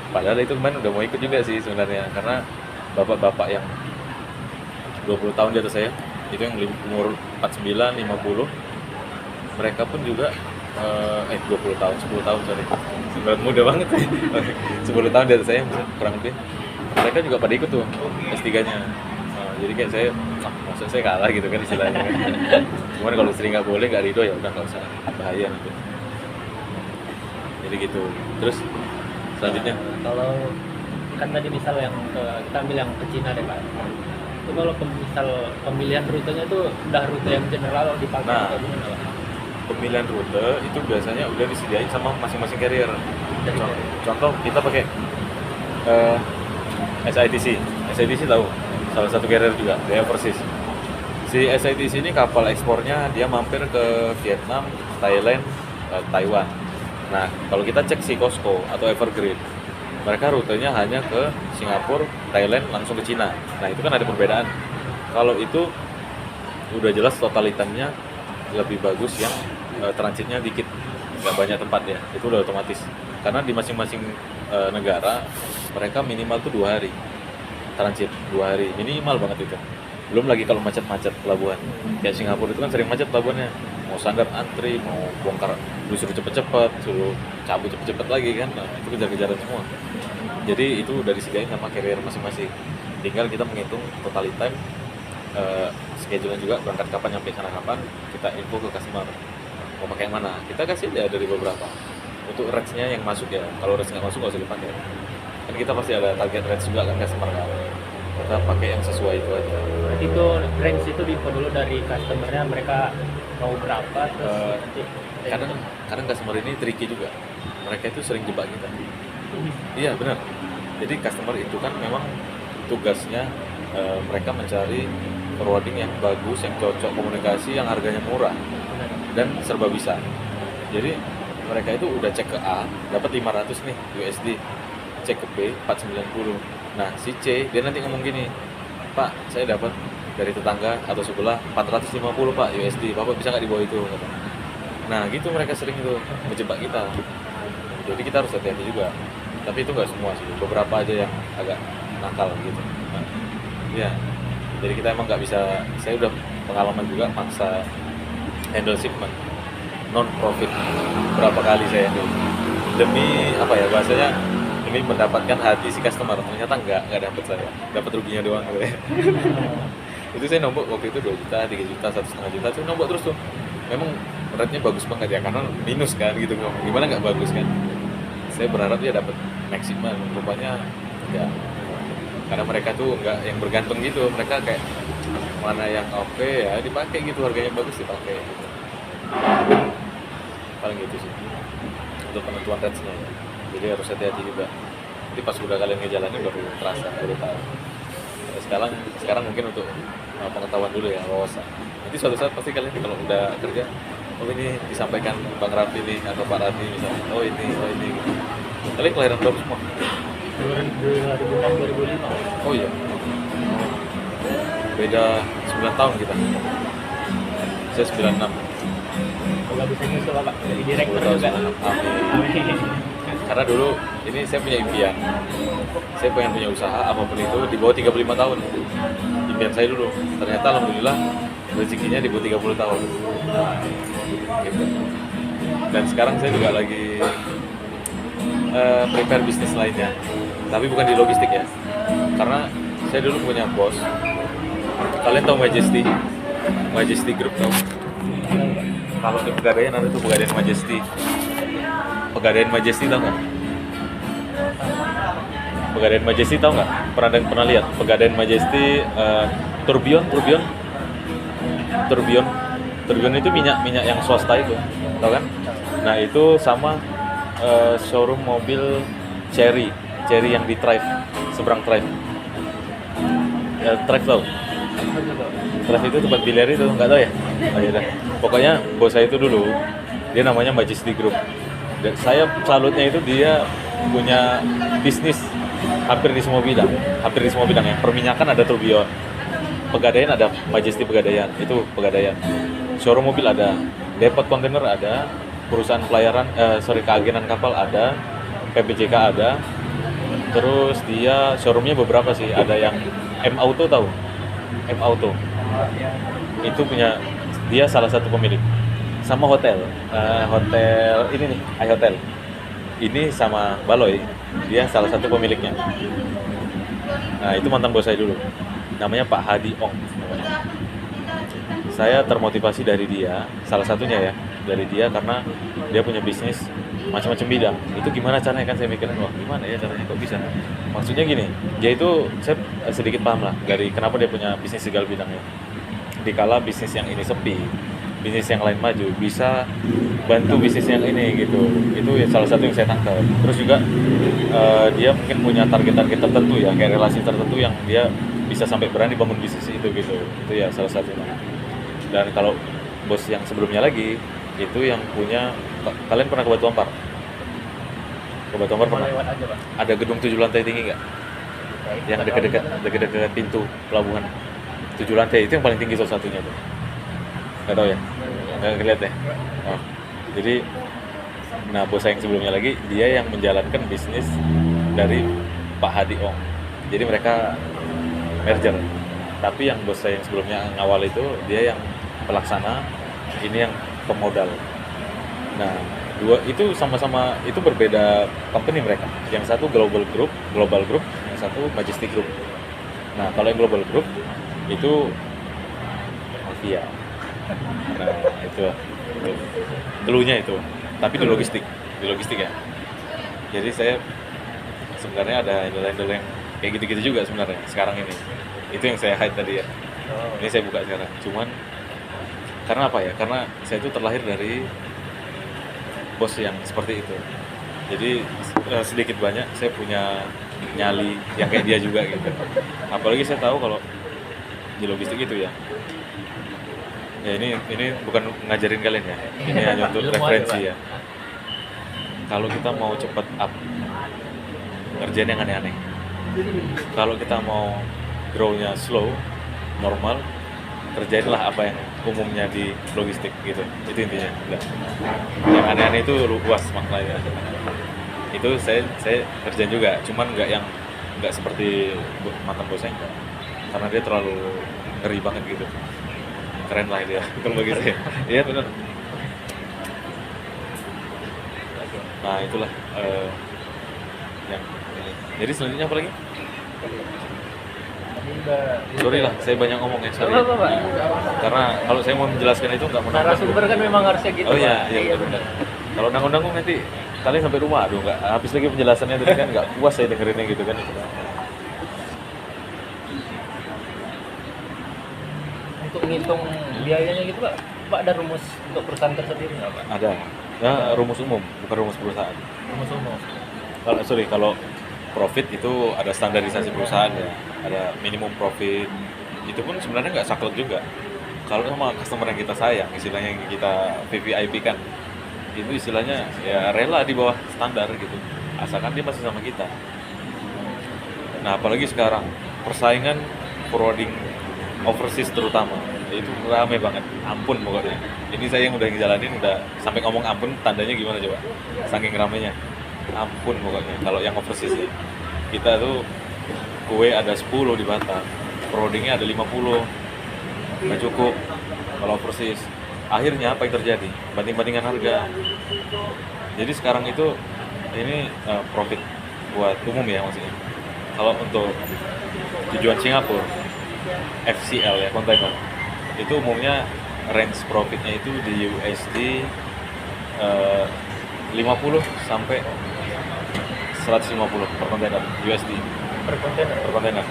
Padahal itu kemarin udah mau ikut juga sih sebenarnya, karena bapak-bapak yang 20 tahun di atas saya, itu yang umur 49, 50, mereka pun juga 20 tahun, 10 tahun sorry, sebenarnya muda banget sih. 10 tahun di atas saya kurang lebih, mereka juga pada ikut tuh S3-nya. Jadi kayak saya, maksud saya kalah gitu kan istilahnya. Cuman kalau istri nggak boleh, nggak ridho, ya udah nggak usah, bahaya nanti. Jadi gitu. Terus selanjutnya, Kalau kan tadi misal yang kita ambil yang ke Cina deh Pak. Itu kalau misal pemilihan rutenya itu udah rute yang general dipakai Nah. atau gimana Pak? pemilihan rute itu biasanya udah disediain sama masing-masing carrier. Dari Contoh kita pakai SITC tahu, salah satu carrier juga, dia Overseas. Si SITC ini kapal ekspornya dia mampir ke Vietnam, Thailand, Taiwan. Nah, kalau kita cek si Costco atau Evergreen, mereka rutenya hanya ke Singapura, Thailand, langsung ke Cina. Nah, itu kan ada perbedaan. Kalau itu udah jelas totalitannya lebih bagus yang transitnya dikit, nggak banyak tempat ya. Itu udah otomatis. Karena di masing-masing negara mereka minimal tuh 2 hari transit, 2 hari minimal banget itu. Belum lagi kalau macet-macet pelabuhan. Kayak Singapura itu kan sering macet pelabuhannya. Mau sandar antri, mau bongkar, disuruh cepet-cepet, suruh cabut cepet-cepet lagi kan. Nah, itu kejar-kejaran semua. Jadi itu udah disediain sama carrier masing-masing. Tinggal kita menghitung totality time, schedule-nya juga, berangkat kapan, nyampe sana kapan, kita info ke customer mau pakai yang mana. Kita kasih dia dari beberapa. Untuk rates-nya yang masuk ya. Kalau rates nggak masuk nggak usah dipakai. Kan kita pasti ada target rates juga kan customer kan. Kita pakai yang sesuai itu aja. Berarti itu range itu diinfo dulu dari customernya, mereka mau berapa terus nanti Kadang customer ini tricky juga. Mereka itu sering jebak kita. Iya benar. Jadi customer itu kan memang tugasnya mereka mencari forwarding yang bagus, yang cocok komunikasi, yang harganya murah dan serba bisa. Jadi mereka itu udah cek ke A, dapat 500 nih USD, cek ke B 490. Nah si C dia nanti ngomong gini, Pak saya dapat dari tetangga atau sebelah 450 Pak USD, Bapak bisa nggak di bawah itu? Nah gitu mereka sering itu menjebak kita. Jadi kita harus hati-hati juga. Tapi itu nggak semua sih, beberapa aja yang agak nakal gitu. Nah, ya, jadi kita emang nggak bisa. Saya udah pengalaman juga maksa handle shipment non profit berapa kali saya handle demi apa ya bahasanya, demi mendapatkan hati si customer. Ternyata nggak dapat, saya dapat ruginya doang gitu ya. Itu saya nombok waktu itu 2 juta, 3 juta, 1,5 juta, saya nombok terus tuh. Memang rate-nya bagus banget ya, karena minus kan gitu, gimana nggak bagus kan. Saya berharap dia dapat maksimal, rupanya enggak. Karena mereka tuh nggak yang bergantung gitu, mereka kayak mana yang oke ya dipakai gitu, harganya bagus dipakai gitu. Paling gitu sih untuk penentuan rates-nya ya. Jadi harus hati-hati juga. Jadi pas udah kalian ngejalanin baru terasa, baru tahu. Sekarang mungkin untuk pengetahuan dulu ya, wawasan. Nanti suatu saat pasti kalian kalau udah kerja, oh ini disampaikan Bang Raffi nih atau Pak Raffi misalnya, oh ini gitu. Kalian kelahiran berapa semua? 2006 2005. Oh iya. Beda 9 tahun kita. Saya 96. Semoga bisa nyusul Pak jadi direktur 10 tahun juga. 96. Amin. Karena dulu ini saya punya impian. Saya pengen punya usaha apapun itu di bawah 35 tahun. Impian saya dulu. Ternyata alhamdulillah rezekinya di bawah 30 tahun. Gitu. Dan sekarang saya juga lagi prepare bisnis lainnya. Tapi bukan di logistik ya. Karena saya dulu punya bos. Kalian tahu Majesty Group tahu? Kalau di Pegadaian ada tuh Pegadaian Majesty. Pegadaian Majesty tahu nggak? Pegadaian Majesty tahu nggak? Pernah lihat Pegadaian Majesty Tourbillon itu minyak yang swasta itu, tahu kan? Nah itu sama showroom mobil Cherry yang di Thrive, seberang Thrive. Thrive tahu? Thrive itu tempat biliar itu, nggak tahu ya? Oh, iya dah. Pokoknya bos saya itu dulu, dia namanya Majesty Group. Dan saya salutnya itu dia punya bisnis hampir di semua bidang ya. Perminyakan ada Tourbillon, Pegadaian ada Majesty Pegadaian, itu Pegadaian. Showroom mobil ada, depot kontainer ada, perusahaan pelayaran, keagenan kapal ada, PPJK ada. Terus dia showroomnya beberapa sih, ada yang M Auto tahu? M Auto itu punya, dia salah satu pemilik. Sama hotel ini nih, iHotel ini sama Baloy, dia salah satu pemiliknya. Nah itu mantan bos saya dulu, namanya Pak Hadi Ong namanya. Saya termotivasi dari dia, salah satunya ya, dari dia karena dia punya bisnis macam-macam bidang. Itu gimana caranya, kan saya mikirin, wah gimana ya caranya, kok bisa. Maksudnya gini, dia itu, saya sedikit paham lah dari kenapa dia punya bisnis segala bidangnya. Dikala bisnis yang ini sepi, bisnis yang lain maju, bisa bantu bisnis yang ini gitu. Itu ya salah satu yang saya tangkap. Terus juga dia mungkin punya target-target tertentu ya, kayak relasi tertentu yang dia bisa sampai berani bangun bisnis itu gitu. Itu ya salah satunya. Dan kalau bos yang sebelumnya lagi itu yang punya, kalian pernah ke Batu Ampar? Ke Batu Ampar pernah? Lewat aja, Pak. Ada gedung 7 lantai tinggi nggak? Yang dekat-dekat pintu pelabuhan. 7 lantai itu yang paling tinggi salah satunya tuh. Nggak tahu ya? Nggak ngeliat ya? Oh. Jadi, nah bos saya yang sebelumnya lagi, dia yang menjalankan bisnis dari Pak Hadi Ong. Jadi mereka merger. Tapi yang bos saya yang sebelumnya awal itu, dia yang pelaksana, ini yang pemodal. Nah, dua itu sama-sama, itu berbeda company mereka. Yang satu Global Group, yang satu Majesty Group. Nah, kalau yang Global Group itu mafia. Nah, itu dulunya itu. Tapi di logistik ya. Jadi saya sebenarnya ada handle yang kayak gitu-gitu juga sebenarnya sekarang ini. Itu yang saya hide tadi ya. Ini saya buka sekarang. Cuman karena apa ya? Karena saya itu terlahir dari bos yang seperti itu. Jadi sedikit banyak saya punya nyali yang kayak dia juga gitu. Apalagi saya tahu kalau di logistik itu ya. Ya ini bukan ngajarin kalian ya. Ini hanya untuk referensi ya. Kalau kita mau cepat up, ngerjain yang aneh-aneh. Kalau kita mau grow-nya slow, normal, kerjainlah apa yang umumnya di logistik gitu. Itu intinya. Udah. Yang aneh-aneh itu luas maknanya. Itu saya kerjain juga, cuman nggak seperti mantan bosnya, karena dia terlalu ngeri banget gitu. Keren lah dia kalau bagi saya. Iya benar. Nah itulah yang ini. Jadi selanjutnya apa lagi? Sorry lah, saya banyak ngomong ya, sorry. Apa? Karena kalau saya mau menjelaskan itu nggak menambah. Narasumber kan memang harusnya gitu. Oh iya benar. Kalau nanggung nanti kalian sampai rumah, aduh nggak habis lagi penjelasannya tadi kan, nggak puas saya dengerinnya gitu kan. Untuk ngitung biayanya gitu Pak, ada rumus untuk perusahaan tersendiri nggak Pak? Ada. Ya, rumus umum, bukan rumus perusahaan. Rumus umum. Kalau profit itu ada standarisasi perusahaan ya, ada minimum profit. Itu pun sebenarnya nggak saklek juga. Kalau sama customer yang kita sayang, istilahnya yang kita VVIP kan, itu istilahnya ya rela di bawah standar gitu, asalkan dia masih sama kita. Nah apalagi sekarang persaingan forwarding overseas terutama itu rame banget, ampun pokoknya. Ini saya yang udah ngejalanin, udah sampai ngomong ampun, tandanya gimana coba, saking ramenya, ampun pokoknya. Kalau yang overseas ya, kita tuh kue ada 10 di Batam, forwardingnya ada 50, nggak cukup kalau overseas. Akhirnya apa yang terjadi? Banding-bandingan harga. Jadi sekarang itu ini profit buat umum ya maksudnya. Kalau untuk tujuan Singapura, FCL ya, kontainer, itu umumnya range profitnya itu di USD 50 sampai 150 per kontainer USD per kontainer. per kontainer.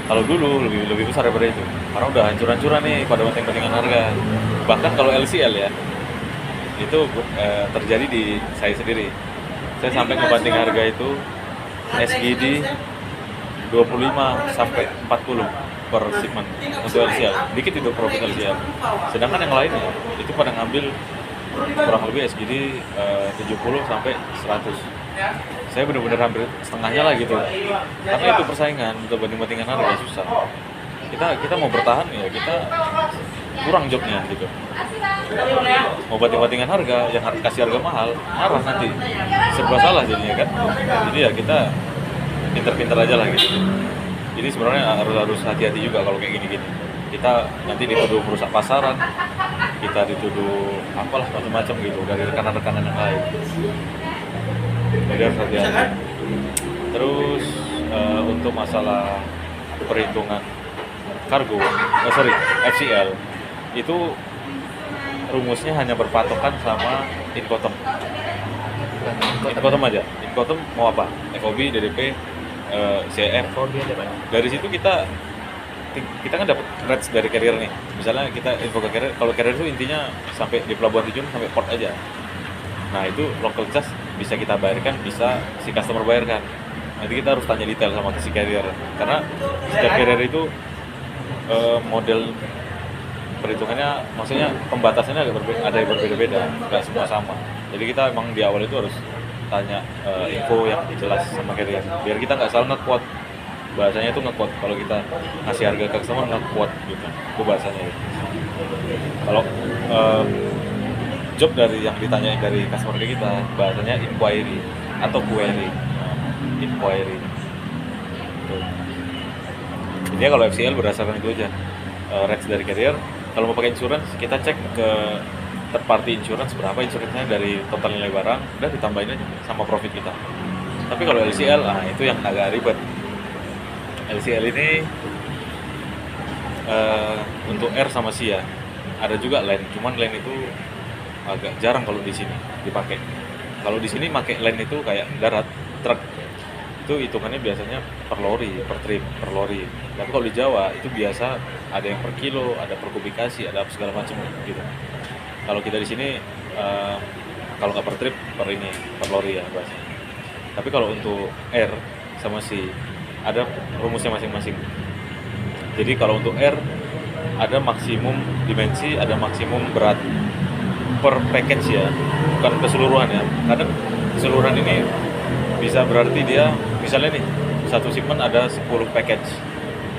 Kalau dulu lebih besar daripada itu, karena udah hancur-hancuran nih pada penting-pentingan harga. Bahkan kalau LCL ya, itu terjadi di saya sendiri. Saya sampai ngebanting harga itu SGD 25 sampai 40 per shipment untuk LCL. Dikit itu profit LCL. Sedangkan yang lainnya itu pada ngambil kurang lebih SGD 70 sampai 100. Saya benar-benar hampir setengahnya lah gitu. Karena itu persaingan untuk banding-bandingan harga susah. Kita mau bertahan ya kita kurang jobnya gitu. Mau banding-bandingan harga, yang kasih harga mahal, marah nanti. Serba salah jadinya kan. Jadi ya kita pinter-pinter aja lah gitu. Jadi sebenarnya harus hati-hati juga kalau kayak gini-gini. Kita nanti dituduh merusak pasaran, kita dituduh apalah macam-macam gitu dari rekan-rekan yang lain. Jadi harus hati-hati. Terus untuk masalah perhitungan kargo, FCL itu rumusnya hanya berpatokan sama Incoterm. Incoterm aja. Incoterm mau apa? FOB, DDP, CF. Dari situ kita kan dapat rates dari carrier nih. Misalnya kita info ke carrier, kalau carrier itu intinya sampai di pelabuhan tujuan sampai port aja. Nah itu local charge bisa kita bayarkan, bisa si customer bayarkan. Nanti kita harus tanya detail sama si carrier, karena setiap carrier itu model perhitungannya, maksudnya pembatasannya ada yang berbeda-beda, nggak semua sama. Jadi kita emang di awal itu harus tanya info yang jelas sama carrier, biar kita nggak salah nge-quote. Bahasanya itu nge-quote, kalau kita ngasih harga ke customer nge-quote gitu, itu bahasanya gitu. Kalau job dari yang ditanyain dari customer ke kita, bahasanya inquiry atau query. Inquiry. Tuh. Jadi kalau FCL berdasarkan itu aja, rates dari carrier. Kalau mau pakai insurance, kita cek ke third party insurance berapa insurance-nya dari total nilai barang, udah ditambahin aja sama profit kita. Tapi kalau LCL, itu yang agak ribet. LCL ini untuk air sama sea, ada juga land, cuman land itu agak jarang kalau di sini dipakai. Kalau di sini pakai land itu kayak darat, truk. Itu hitungannya biasanya per lori, per trip, per lori. Tapi kalau di Jawa itu biasa ada yang per kilo, ada per kubikasi, ada segala macam gitu. Kalau kita di sini kalau nggak per trip, per lori ya bahasanya. Tapi kalau untuk air sama sea ada rumusnya masing-masing. Jadi kalau untuk air ada maksimum dimensi, ada maksimum berat per package ya, bukan keseluruhan ya. Kadang keseluruhan ini bisa berarti dia misalnya nih satu shipment ada 10 package,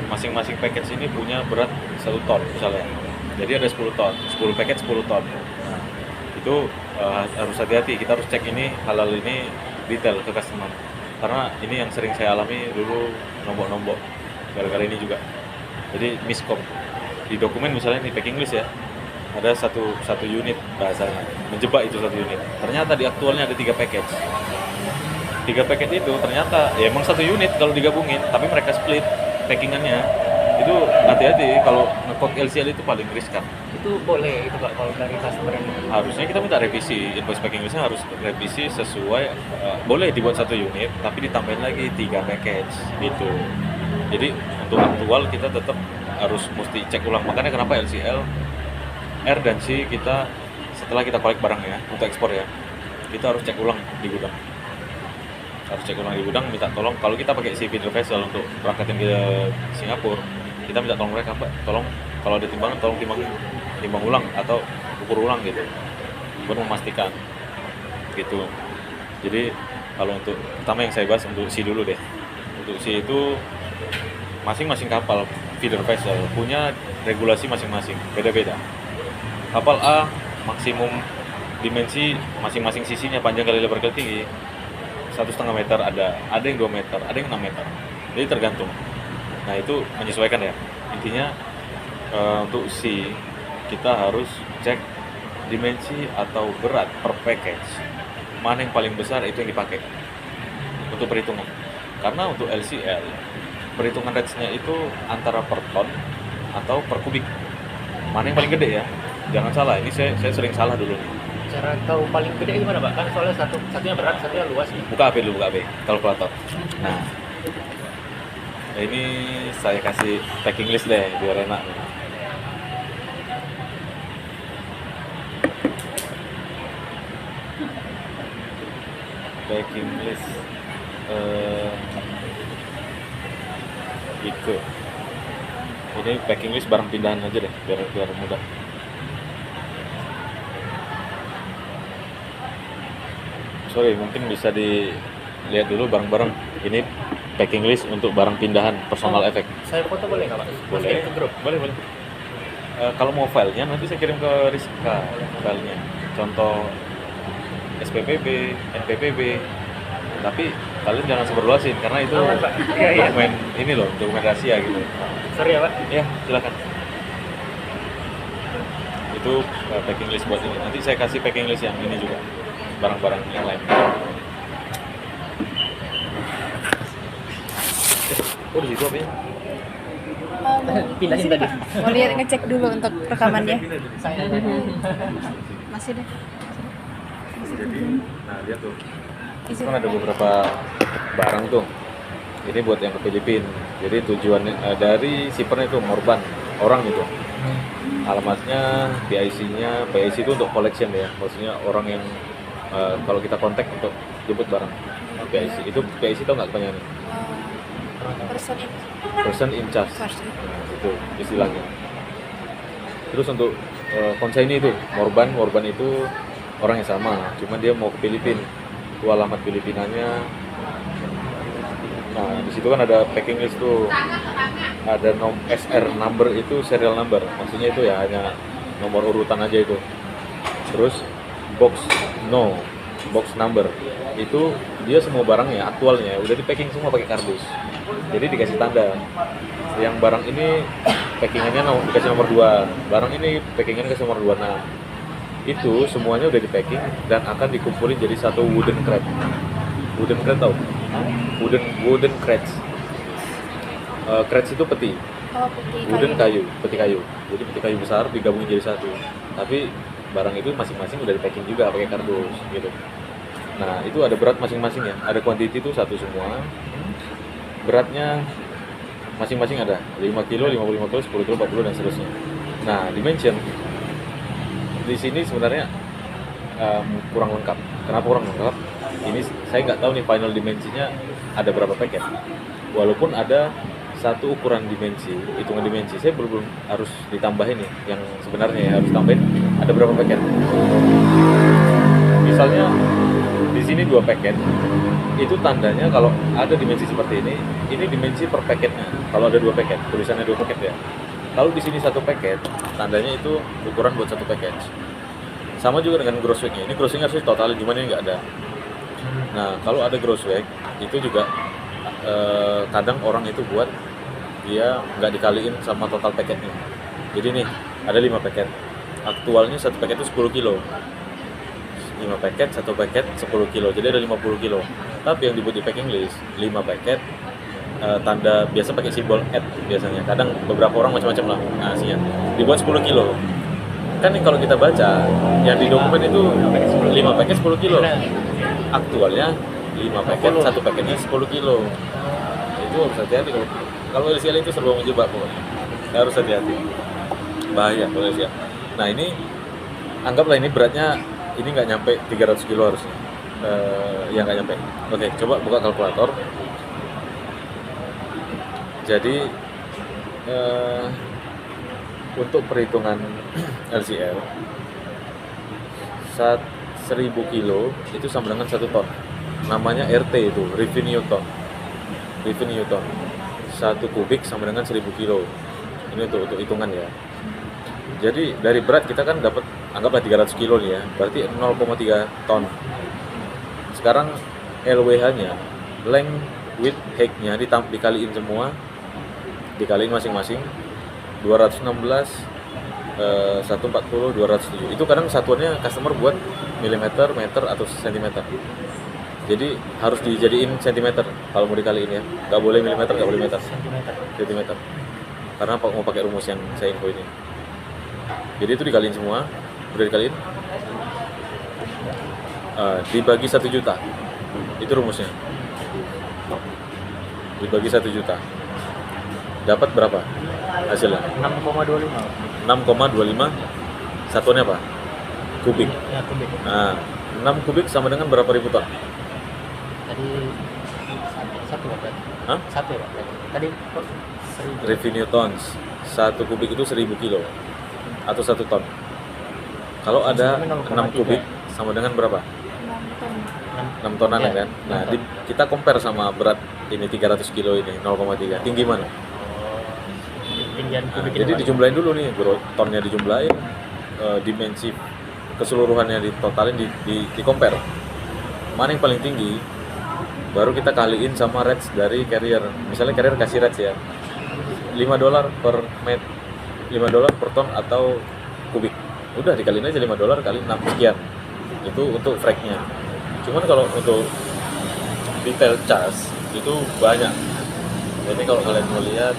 masing-masing package ini punya berat 1 ton misalnya, jadi ada 10 ton, 10 package 10 ton. Nah, itu harus hati-hati, kita harus cek ini halal ini detail ke customer, karena ini yang sering saya alami dulu, nombok-nombok gara-gara ini juga. Jadi miskom di dokumen misalnya di packing list ya, ada satu unit bahasanya, menjebak itu satu unit, ternyata di aktualnya ada 3 package. 3 paket itu ternyata ya emang satu unit kalau digabungin, tapi mereka split packingannya. Itu hati-hati, kalau nge-quote LCL itu paling riskan. Itu boleh itu Pak kalau dari customer ini? Harusnya kita minta revisi, invoice packing listnya harus revisi sesuai, boleh dibuat satu unit tapi ditambahin lagi 3 package gitu. Jadi untuk aktual kita tetap harus mesti cek ulang. Makanya kenapa LCL, R dan C kita setelah kita collect barang ya untuk ekspor ya, kita harus cek ulang di gudang. Harus cek ulang di gudang, minta tolong kalau kita pakai si feeder vessel untuk berangkatin ke Singapura, kita minta tolong mereka, Mbak, tolong kalau ada timbangan tolong timbang ulang atau ukur ulang gitu, buat memastikan gitu. Jadi kalau untuk pertama yang saya bahas untuk si dulu deh. Untuk si itu masing-masing kapal feeder vessel punya regulasi masing-masing, beda-beda. Kapal A maksimum dimensi masing-masing sisinya panjang kali lebar kali tinggi 1,5 meter, ada yang 2 meter, ada yang 6 meter, jadi tergantung. Nah itu menyesuaikan ya, intinya untuk C kita harus cek dimensi atau berat per package, mana yang paling besar itu yang dipakai untuk perhitungan. Karena untuk LCL perhitungan rates-nya itu antara per ton atau per kubik, mana yang paling gede ya, jangan salah, ini saya sering salah dulu nih. Cara tahu paling gede gimana Pak? Kan soalnya satunya berat, satunya luas nih. Buka HP dulu, buka HP, kalkulator. Nah, ini saya kasih packing list deh biar enak. Packing list gitu. Ini packing list barang pindahan aja deh biar mudah. Sorry, mungkin bisa dilihat dulu barang-barang. Ini packing list untuk barang pindahan personal effect. Saya foto boleh nggak Pak? Boleh. Masukin ke grup. Boleh. Kalau mau filenya nanti saya kirim ke Rizka filenya. Contoh SPPB, NPPB. Tapi kalian jangan seberluasin karena itu Aman, Pak. Iya. dokumen ini loh, dokumen rahasia gitu. Sorry ya Pak. Ya, silakan. Itu packing list buat ini. Nanti saya kasih packing list yang ini juga. Barang-barang yang lain. Oh, di situ apa ya? Pindahin tadi. Mau lihat ngecek dulu untuk rekamannya. Saya Masih deh. Jadi, nah lihat tuh. Isi. Kan ada beberapa barang tuh. Ini buat yang ke Filipina. Jadi tujuannya dari shippernya itu Morban, orang itu. Alamatnya, PIC-nya, PIC itu untuk collection ya. Maksudnya orang yang kalau kita kontak untuk jemput barang. PIC itu PIC tau nggak kepanjangannya? Person in charge. Nah, itu istilahnya. Terus untuk konsignee itu Morban itu orang yang sama, cuman dia mau ke Filipina. Itu alamat Filipinanya. Nah, di situ kan ada packing list tuh. Ada SR number itu serial number. Maksudnya itu ya hanya nomor urutan aja itu. Terus box number. Itu dia semua barangnya aktualnya udah di packing semua pakai kardus. Jadi dikasih tanda. Yang barang ini packingannya dikasih nomor 2. Barang ini packingannya dikasih nomor 26. Itu semuanya udah di packing dan akan dikumpulin jadi satu wooden crate. Wooden crate tau? Wooden crates. Crates itu peti. Oh, peti Wooden kayu. peti kayu. Jadi peti kayu besar digabungin jadi satu. Tapi barang itu masing-masing udah di packing juga pakai kardus gitu. Nah, itu ada berat masing-masing ya. Ada quantity itu satu semua. Beratnya masing-masing ada 5 kilo, 55 kilo, 10 kilo, 40 dan seterusnya. Nah, dimension di sini sebenarnya kurang lengkap. Kenapa kurang lengkap? Ini saya nggak tahu nih final dimensinya ada berapa paket. Walaupun ada satu ukuran dimensi, hitungan dimensi, saya belum harus ditambahin nih. Yang sebenarnya ya harus tambahin ada berapa paket. Misalnya di sini 2 paket, itu tandanya kalau ada dimensi seperti ini dimensi per paketnya. Kalau ada 2 paket, tulisannya 2 paket ya. Kalau di sini 1 paket, tandanya itu ukuran buat 1 paket. Sama juga dengan gross weight-nya. Ini gross weight harus total, cuman ini nggak ada. Nah, kalau ada gross weight, itu juga kadang orang itu buat dia nggak dikaliin sama total paketnya. Jadi nih, ada 5 paket. Aktualnya 1 paket itu 10 kilo. 5 paket, 1 paket 10 kilo. Jadi ada 50 kilo. Tapi yang dibuat di packing list, 5 paket, tanda biasa pakai simbol at biasanya. Kadang beberapa orang macam-macam lah ngasihnya. Dibuat 10 kilo. Kan kalau kita baca yang di dokumen itu 5 paket 10 kilo. Aktualnya 5 paket, 1 paketnya 10 kilo. Itu harus hati-hati kalau LCL itu serba menjebak pokoknya. Harus hati-hati. Bahaya kalau LCL. Nah, ini anggaplah ini beratnya ini nggak nyampe 300 kilo harusnya. Ya nggak nyampe. Oke, coba buka kalkulator. Jadi untuk perhitungan LCL 1000 kilo itu sama dengan 1 ton. Namanya RT itu, revenue ton. 1 kubik sama dengan 1000 kilo. Ini untuk hitungan ya. Jadi dari berat kita kan dapat anggaplah 300 kilo nih ya, berarti 0,3 ton. Sekarang LWH-nya, length, width, height-nya dikaliin semua, dikaliin masing-masing 216, 140, 207. Itu kadang satuannya customer buat milimeter, meter atau sentimeter. Jadi harus dijadiin sentimeter kalau mau dikaliin ya. Nggak boleh milimeter, nggak boleh meter. Sentimeter. Karena mau pakai rumus yang saya info ini. Jadi itu dikaliin semua, udah dikaliin. dibagi 1 juta. Itu rumusnya. Dibagi 1 juta. Dapat berapa hasilnya? 6,25. 6,25 satuannya apa? Kubik. Ya, kubik. Nah, 6 kubik sama dengan berapa ribu ton? Tadi satu Pak. Hah? Satu Pak. Tadi kok 1000. Revenue tons. 1 kubik itu 1000 kilo atau 1 ton. Kalau ada Sama 6 kubik sama dengan berapa? 6 tonan ya kan? Nah, kita compare sama berat ini 300 kilo ini 0,3. Tinggi mana? Tinggian Nah, kubik jadi dijumlahin dulu nih, bro. Tonnya dijumlahin, dimensi keseluruhannya ditotalin, di compare. Mana yang paling tinggi? Baru kita kaliin sama rates dari carrier. Misalnya carrier kasih rates ya, $5 per met, $5 per ton atau kubik. Udah dikaliin aja $5 kali 6 sekian. Itu untuk fragnya. Cuman kalau untuk detail charge itu banyak. Jadi kalau kalian mau lihat,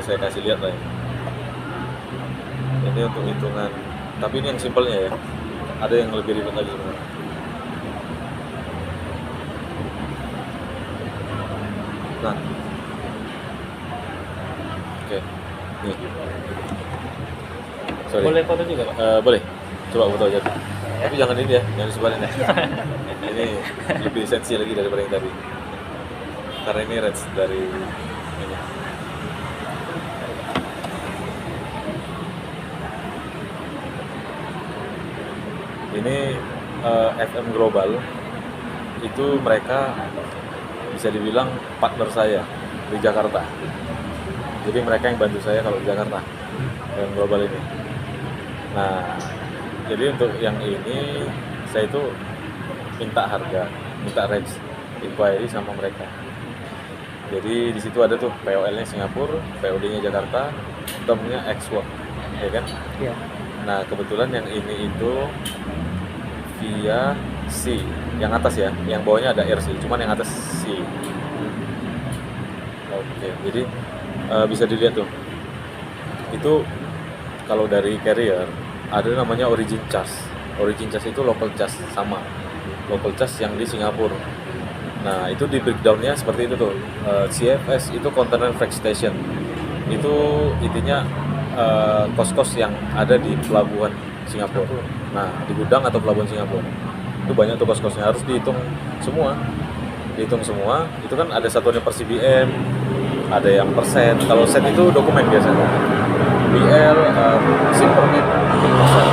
saya kasih lihat lah ya. Ini untuk hitungan. Tapi ini yang simpelnya ya. Ada yang lebih ribet lagi sebenarnya. Nah, oke, nih. Sorry. Boleh foto juga Pak? Boleh. Coba foto aja. Tapi jangan ini ya, jangan disebarin ya. Ini lebih sensi lagi daripada yang tadi. Karena ini range dari ini. Ini FM Global itu mereka bisa dibilang partner saya di Jakarta. Jadi mereka yang bantu saya kalau di Jakarta FM Global ini. Nah, jadi untuk yang ini saya itu minta harga, minta range, inquiry sama mereka. Jadi di situ ada tuh POL-nya Singapura, POD-nya Jakarta, termnya export, ya kan? Iya. Nah kebetulan yang ini itu via C, yang atas ya, yang bawahnya ada R sih, cuman yang atas C. Oke, jadi bisa dilihat tuh, itu kalau dari carrier ada namanya origin charge. Origin charge itu local charge sama local charge yang di Singapura. Nah itu di breakdownnya seperti itu tuh. CFS itu container freight station. Itu intinya kos-kos yang ada di pelabuhan Singapura. Nah di gudang atau pelabuhan Singapura itu banyak tuh kos-kosnya, harus dihitung semua. Dihitung semua. Itu kan ada satuannya per CBM, ada yang persen. Kalau set itu dokumen biasanya. BL, SIM per menit, persen.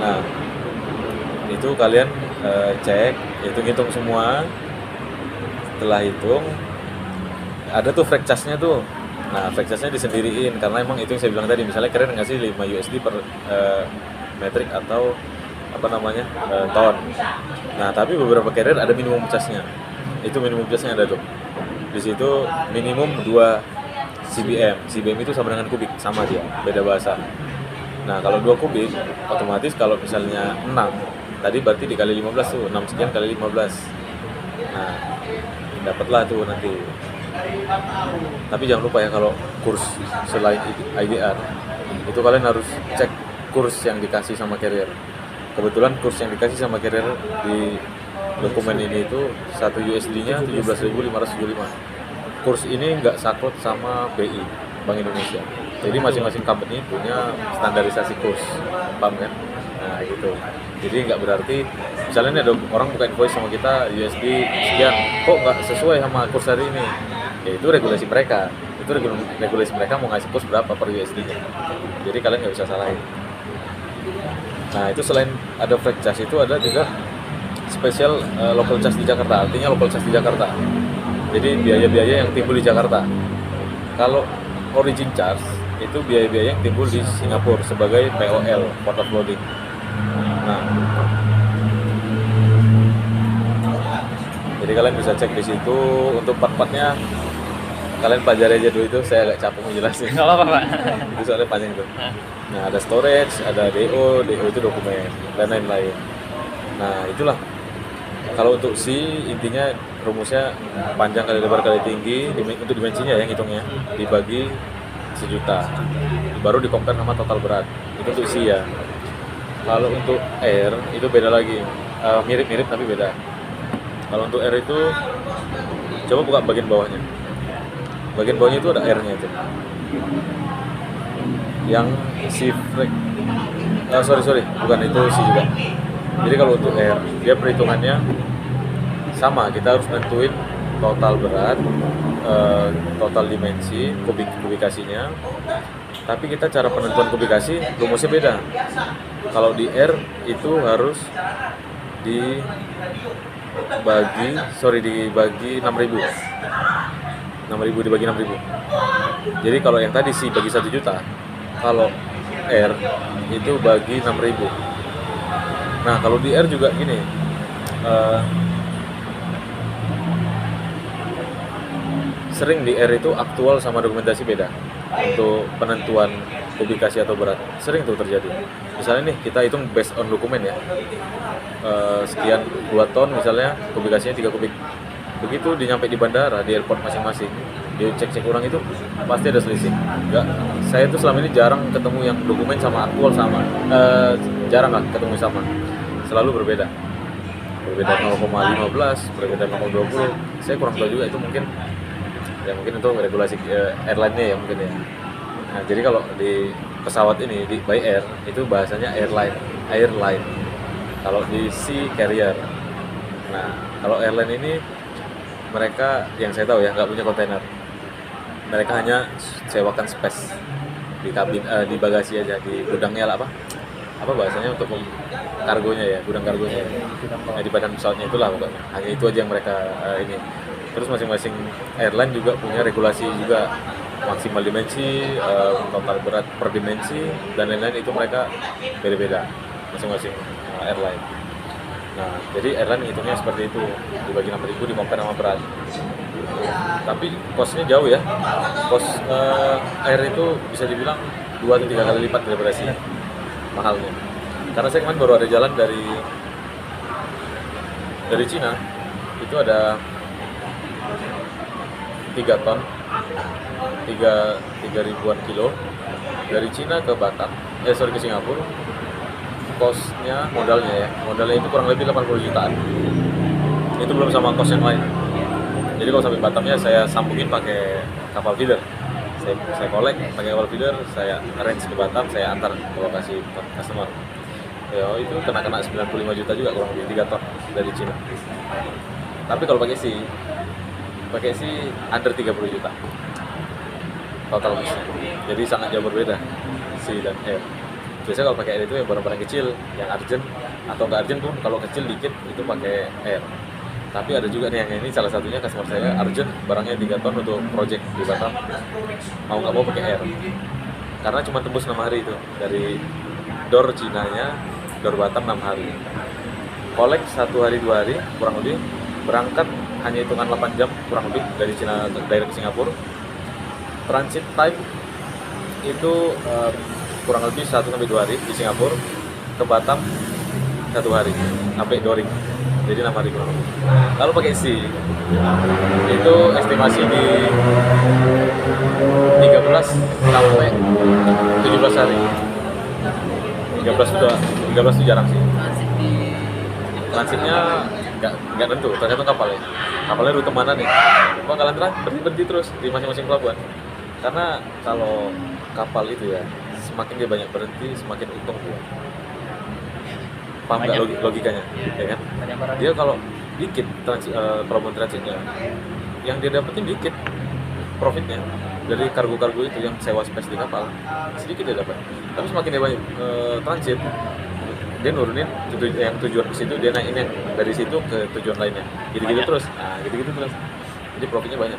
Nah, itu kalian cek, hitung-hitung semua. Setelah hitung, ada tuh frag charge-nya tuh. Nah, frag charge-nya disendiriin karena emang itu yang saya bilang tadi. Misalnya kalian ngasih 5 USD per metrik atau apa namanya ton. Nah tapi beberapa carrier ada minimum charge-nya. Itu minimum charge-nya ada tuh. Di situ minimum 2 CBM. CBM itu sama dengan kubik, sama dia, beda bahasa. Nah kalau 2 kubik, otomatis kalau misalnya 6, tadi berarti dikali 15 tuh, 6 sekian kali 15. Nah dapatlah tuh nanti. Tapi jangan lupa ya, kalau kurs selain IDR itu kalian harus cek kurs yang dikasih sama carrier. Kebetulan kurs yang dikasih sama carrier di dokumen ini itu 1 USD-nya 17.575. Kurs ini nggak saklek sama BI, Bank Indonesia. Jadi masing-masing company punya standarisasi kurs, paham kan? Nah gitu. Jadi nggak berarti misalnya ada orang buka invoice sama kita USD sekian, kok nggak sesuai sama kurs hari ini? Ya itu regulasi mereka. Itu regulasi mereka mau ngasih kurs berapa per USD-nya. Jadi kalian nggak bisa salahin. Nah itu selain ada freight charge itu ada juga spesial local charge di Jakarta. Artinya local charge di Jakarta. Jadi biaya-biaya yang timbul di Jakarta. Kalau origin charge itu biaya-biaya yang timbul di Singapura sebagai POL, port of loading. Nah, jadi kalian bisa cek di situ. Untuk part-partnya kalian pelajari aja dulu, itu saya agak capek menjelaskan. Nggak apa-apa Pak. Itu soalnya panjang tuh. Nah ada storage, ada DO itu dokumen dan lain-lain. Nah itulah Kalau untuk C intinya rumusnya panjang kali lebar kali tinggi untuk dimensinya ya hitungnya dibagi 1.000.000 baru di compare sama total berat. Itu untuk C ya. Kalau untuk R itu beda lagi, mirip-mirip tapi beda. Kalau untuk R itu coba buka bagian bawahnya. Bagian bawahnya itu ada R-nya itu. Yang C sorry bukan itu C juga. Jadi kalau untuk R dia perhitungannya sama, kita harus nentuin total berat, total dimensi, kubikasinya. Tapi kita cara penentuan kubikasi rumusnya beda. Kalau di R itu harus dibagi 6.000 dibagi 6.000. Jadi kalau yang tadi C bagi 1 juta, kalau R itu bagi 6.000. Nah kalau di R juga gini, sering di R itu aktual sama dokumentasi beda untuk penentuan kubikasi atau berat, sering tuh terjadi. Misalnya nih kita hitung based on dokumen ya, sekian 2 ton misalnya, kubikasinya 3 kubik. Begitu dinyampe di bandara, di airport masing-masing, dia cek ulang itu pasti ada selisih. Saya tuh selama ini jarang ketemu yang dokumen sama aktual sama, jarang lah ketemu sama, selalu berbeda 0,15, berbeda 0,20. Saya kurang tahu juga itu mungkin itu regulasi airline-nya ya mungkin ya. Nah, jadi kalau di pesawat ini di by air itu bahasanya airline. Kalau di sea carrier. Nah, kalau airline ini mereka yang saya tahu ya nggak punya kontainer. Mereka hanya sewakan space di kabin, di bagasi aja, di gudangnya lah apa bahasanya untuk kargonya ya, gudang kargonya ya. Nah, di badan pesawatnya itulah pokoknya. Hanya itu aja yang mereka ini. Terus masing-masing airline juga punya regulasi juga, maksimal dimensi, total berat per dimensi, dan lain-lain itu mereka beda-beda masing-masing airline. Nah, jadi airline hitungnya seperti itu, dibagi 6.000 di compare sama berat. Tapi cost-nya jauh ya. Cost air itu bisa dibilang 2 atau 3 kali lipat daripada sih mahalnya. Karena saya kemarin baru ada jalan dari Cina, itu ada 3 ton, 3 ribuan kilo dari Cina ke Batam, ke Singapura. Cost-nya modalnya itu kurang lebih 80 jutaan. Itu belum sama cost yang lain. Jadi kalau sampai Batamnya saya sambungin pakai kapal feeder. Saya kolek pakai kapal feeder, saya arrange ke Batam, saya antar ke lokasi customer. Ya itu kena 95 juta juga kurang lebih 3 ton dari Cina. Tapi kalau pakai sih under 30 juta total cost-nya. Jadi sangat jauh berbeda C dan air. Biasanya kalau pakai air itu yang barang-barang kecil, yang urgent atau nggak urgent pun kalau kecil dikit itu pakai air. Tapi ada juga nih yang ini salah satunya customer saya urgent, barangnya 3 ton untuk project di Batam, mau nggak mau pakai air. Karena cuma tembus 6 hari itu dari door Cinanya, door Batam 6 hari. Kolek 1 hari 2 hari kurang lebih, berangkat hanya hitungan 8 jam kurang lebih dari Cina direct ke Singapura. Transit time itu kurang lebih 1-2 hari di Singapura, ke Batam 1 hari sampai Doring, jadi 6 hari kurang lebih. Lalu pakai C itu estimasi di 13 sampai 17 hari. 13 itu jarang sih. Transitnya nggak tentu, tergantung kapalnya. Kapalnya rute mana nih? Bakalan berhenti terus di masing-masing pelabuhan. Karena kalau kapal itu ya, semakin dia banyak berhenti, semakin untung dia. Paham nggak logikanya? Ya kan? Dia kalau dikit pelabuhan transitnya, yang dia dapetin dikit profitnya dari kargo-kargo itu yang sewa space di kapal, sedikit dia dapat. Tapi semakin dia banyak transit, dia nurunin yang tujuan ke situ, dia naikin yang dari situ ke tujuan lainnya, gitu-gitu terus. Nah, gitu-gitu terus. Jadi profitnya banyak.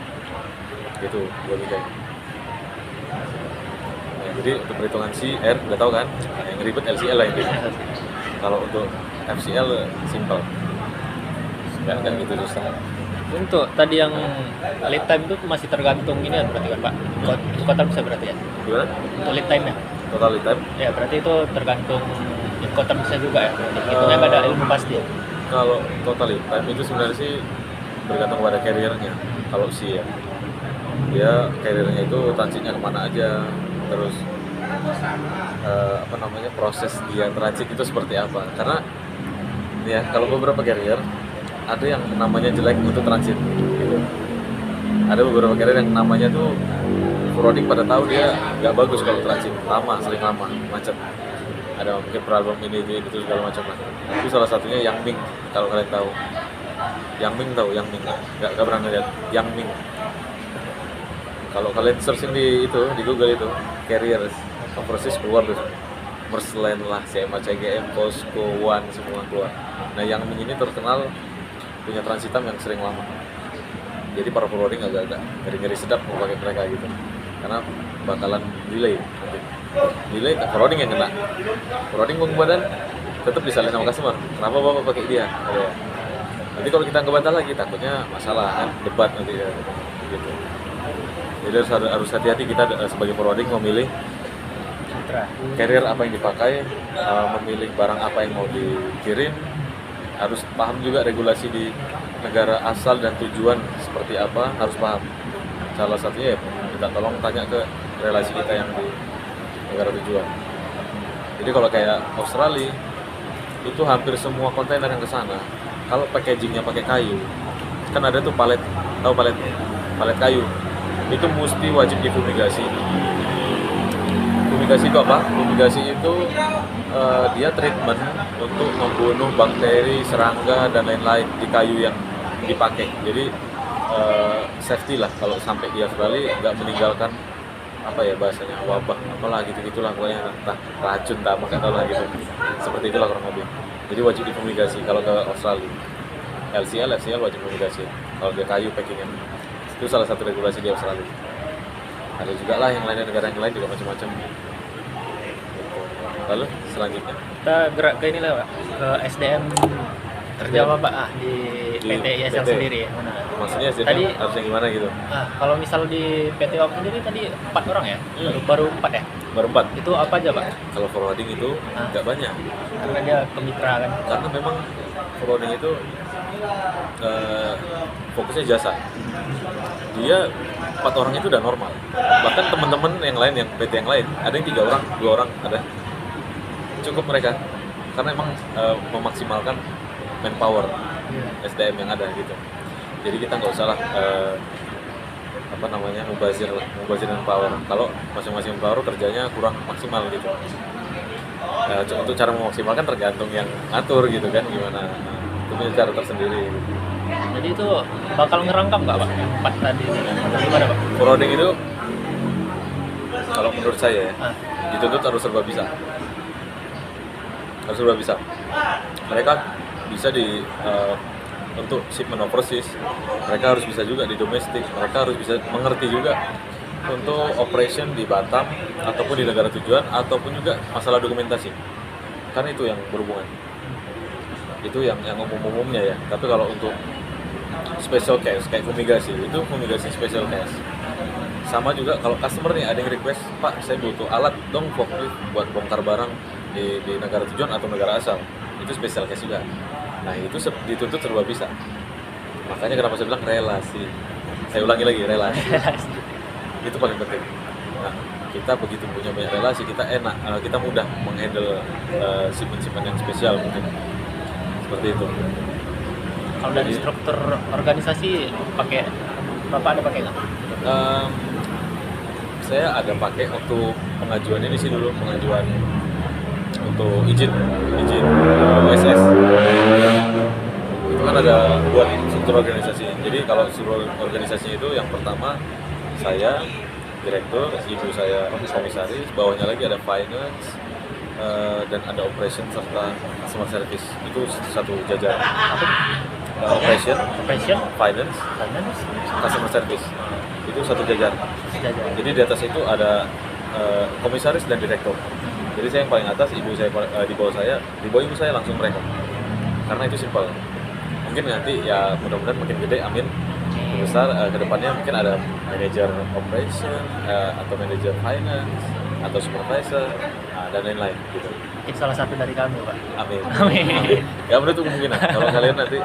Gitu logikanya. Nah, jadi untuk perhitungan C, R udah tahu kan? Nah, yang ribet LCL lah intinya. Kalau untuk FCL simple. Nggak gitu susah. Untuk tadi yang lead time itu masih tergantung ini kan berarti kan Pak? Total bisa berarti ya? Gimana? Untuk lead time ya? Total lead time? Ya berarti itu tergantung incoterm bisa juga ya? Hitungnya nggak ada ilmu pasti ya? Kalau total time itu sebenarnya sih bergantung pada carrier-nya. Kalau si ya, dia carrier-nya itu transitnya kemana aja, terus apa namanya, proses dia transit itu seperti apa. Karena ya kalau beberapa carrier ada yang namanya jelek untuk transit gitu. Ada beberapa carrier yang namanya tuh forwarding pada tahu dia nggak bagus kalau transit, sering lama, macet. Ada mungkin problem ini itu segala macam lah. Itu salah satunya Yang Ming, kalau kalian tahu. Yang Ming nggak pernah lihat Yang Ming. Kalau kalian searching di Google itu carrier overseas keluar tuh, Mersland lah, CMA CGM, Costco, One, semua keluar. Nah Yang Ming ini terkenal punya transit time yang sering lama. Jadi para forwarding agak-agak ngeri-ngeri sedap mau pakai mereka gitu, karena bakalan delay nanti. Delay forwarding yang kena. Forwarding bang badan tetap disalin sama customer. Kenapa bapak pakai dia? Ada. Nanti kalau kita ngebantah lagi takutnya masalah kan, debat nanti ya, gitu. Jadi harus hati-hati kita sebagai forwarding memilih carrier apa yang dipakai, memilih barang apa yang mau dikirim, harus paham juga regulasi di negara asal dan tujuan seperti apa, harus paham. Salah satunya ya kita tolong tanya ke relasi kita yang di negara tujuan. Jadi kalau kayak Australia itu hampir semua kontainer yang ke sana kalau packagingnya pakai kayu, kan ada tuh palet, tahu palet kayu, itu mesti wajib difumigasi. Fumigasi itu apa? Fumigasi itu dia treatment untuk membunuh bakteri, serangga dan lain-lain di kayu yang dipakai. Jadi safety lah kalau sampai di Australia, nggak meninggalkan apa ya bahasanya, wabah apalah gitu-gitulah, pokoknya entah racun tak apa tahu lah gitu, seperti itulah kurang lebih. Jadi wajib difumigasi kalau ke Australia. FCL wajib fumigasi kalau dia kayu packingnya. Itu salah satu regulasi di Australia. Ada juga lah yang lainnya, negara yang lain juga macam-macam. Lalu selanjutnya Kita gerak ke ini lah Pak, ke SDM kerja apa Pak di PT ISL sendiri ya. Nah, maksudnya sih tadi harusnya gimana gitu? kalau misal di PT OP sendiri tadi 4 orang ya, baru 4 ya. Baru 4. Itu apa aja Pak? Kalau forwarding itu nggak banyak. Karena dia kemitraan. Karena memang forwarding itu fokusnya jasa. Dia 4 orang itu udah normal. Bahkan teman-teman yang lain, yang PT yang lain, ada yang 3 orang, 2 orang, ada. Cukup mereka. Karena emang memaksimalkan manpower SDM yang ada gitu. Jadi kita nggak usah lah mubazir manpower. Kalau masing-masing manpower kerjanya kurang maksimal gitu. Untuk cara memaksimalkan tergantung yang ngatur gitu kan, gimana. Itu punya cara tersendiri. Gitu. Jadi itu bakal ngerangkap nggak Pak? 4 tadi gimana Pak? Forwarding itu kalau menurut saya ya, dituntut harus serba bisa. Mereka bisa di untuk shipment overseas, mereka harus bisa juga di domestik, mereka harus bisa mengerti juga untuk operation di Batam ataupun di negara tujuan, ataupun juga masalah dokumentasi, karena itu yang berhubungan, itu yang umumnya ya. Tapi kalau untuk special case kayak fumigasi, itu fumigasi special case. Sama juga kalau customer nih ada yang request, Pak saya butuh alat dong forklift buat bongkar barang di negara tujuan atau negara asal, itu special case juga. Nah itu dituntut serba bisa. Makanya kenapa saya bilang relasi. Saya ulangi lagi, relasi. Itu paling penting. Nah, kita begitu punya banyak relasi, kita enak, kita mudah menghandle shipment-shipment yang spesial mungkin. Seperti itu. Kalau dari struktur organisasi Bapak ada pakai nggak? Saya ada pakai waktu pengajuan ini sih dulu, pengajuan untuk izin USS. Itu kan ada buat struktur organisasi. Jadi kalau struktur organisasi itu yang pertama saya direktur, ibu saya komisaris, bawahnya lagi ada finance, dan ada operation serta customer service. Itu satu jajaran. Operation, finance, customer service. Itu satu jajaran. Jadi di atas itu ada komisaris dan direktur. Jadi saya yang paling atas, ibu saya di bawah saya, di bawah ibu saya langsung mereka. Karena itu simpel. Mungkin nanti ya mudah-mudahan makin gede, amin, besar, kedepannya mungkin ada manajer operation atau manajer finance atau supervisor, dan lain-lain gitu. Mungkin salah satu dari kami, Pak. Amin. Amin. Ya menutup kemungkinan kalau kalian nanti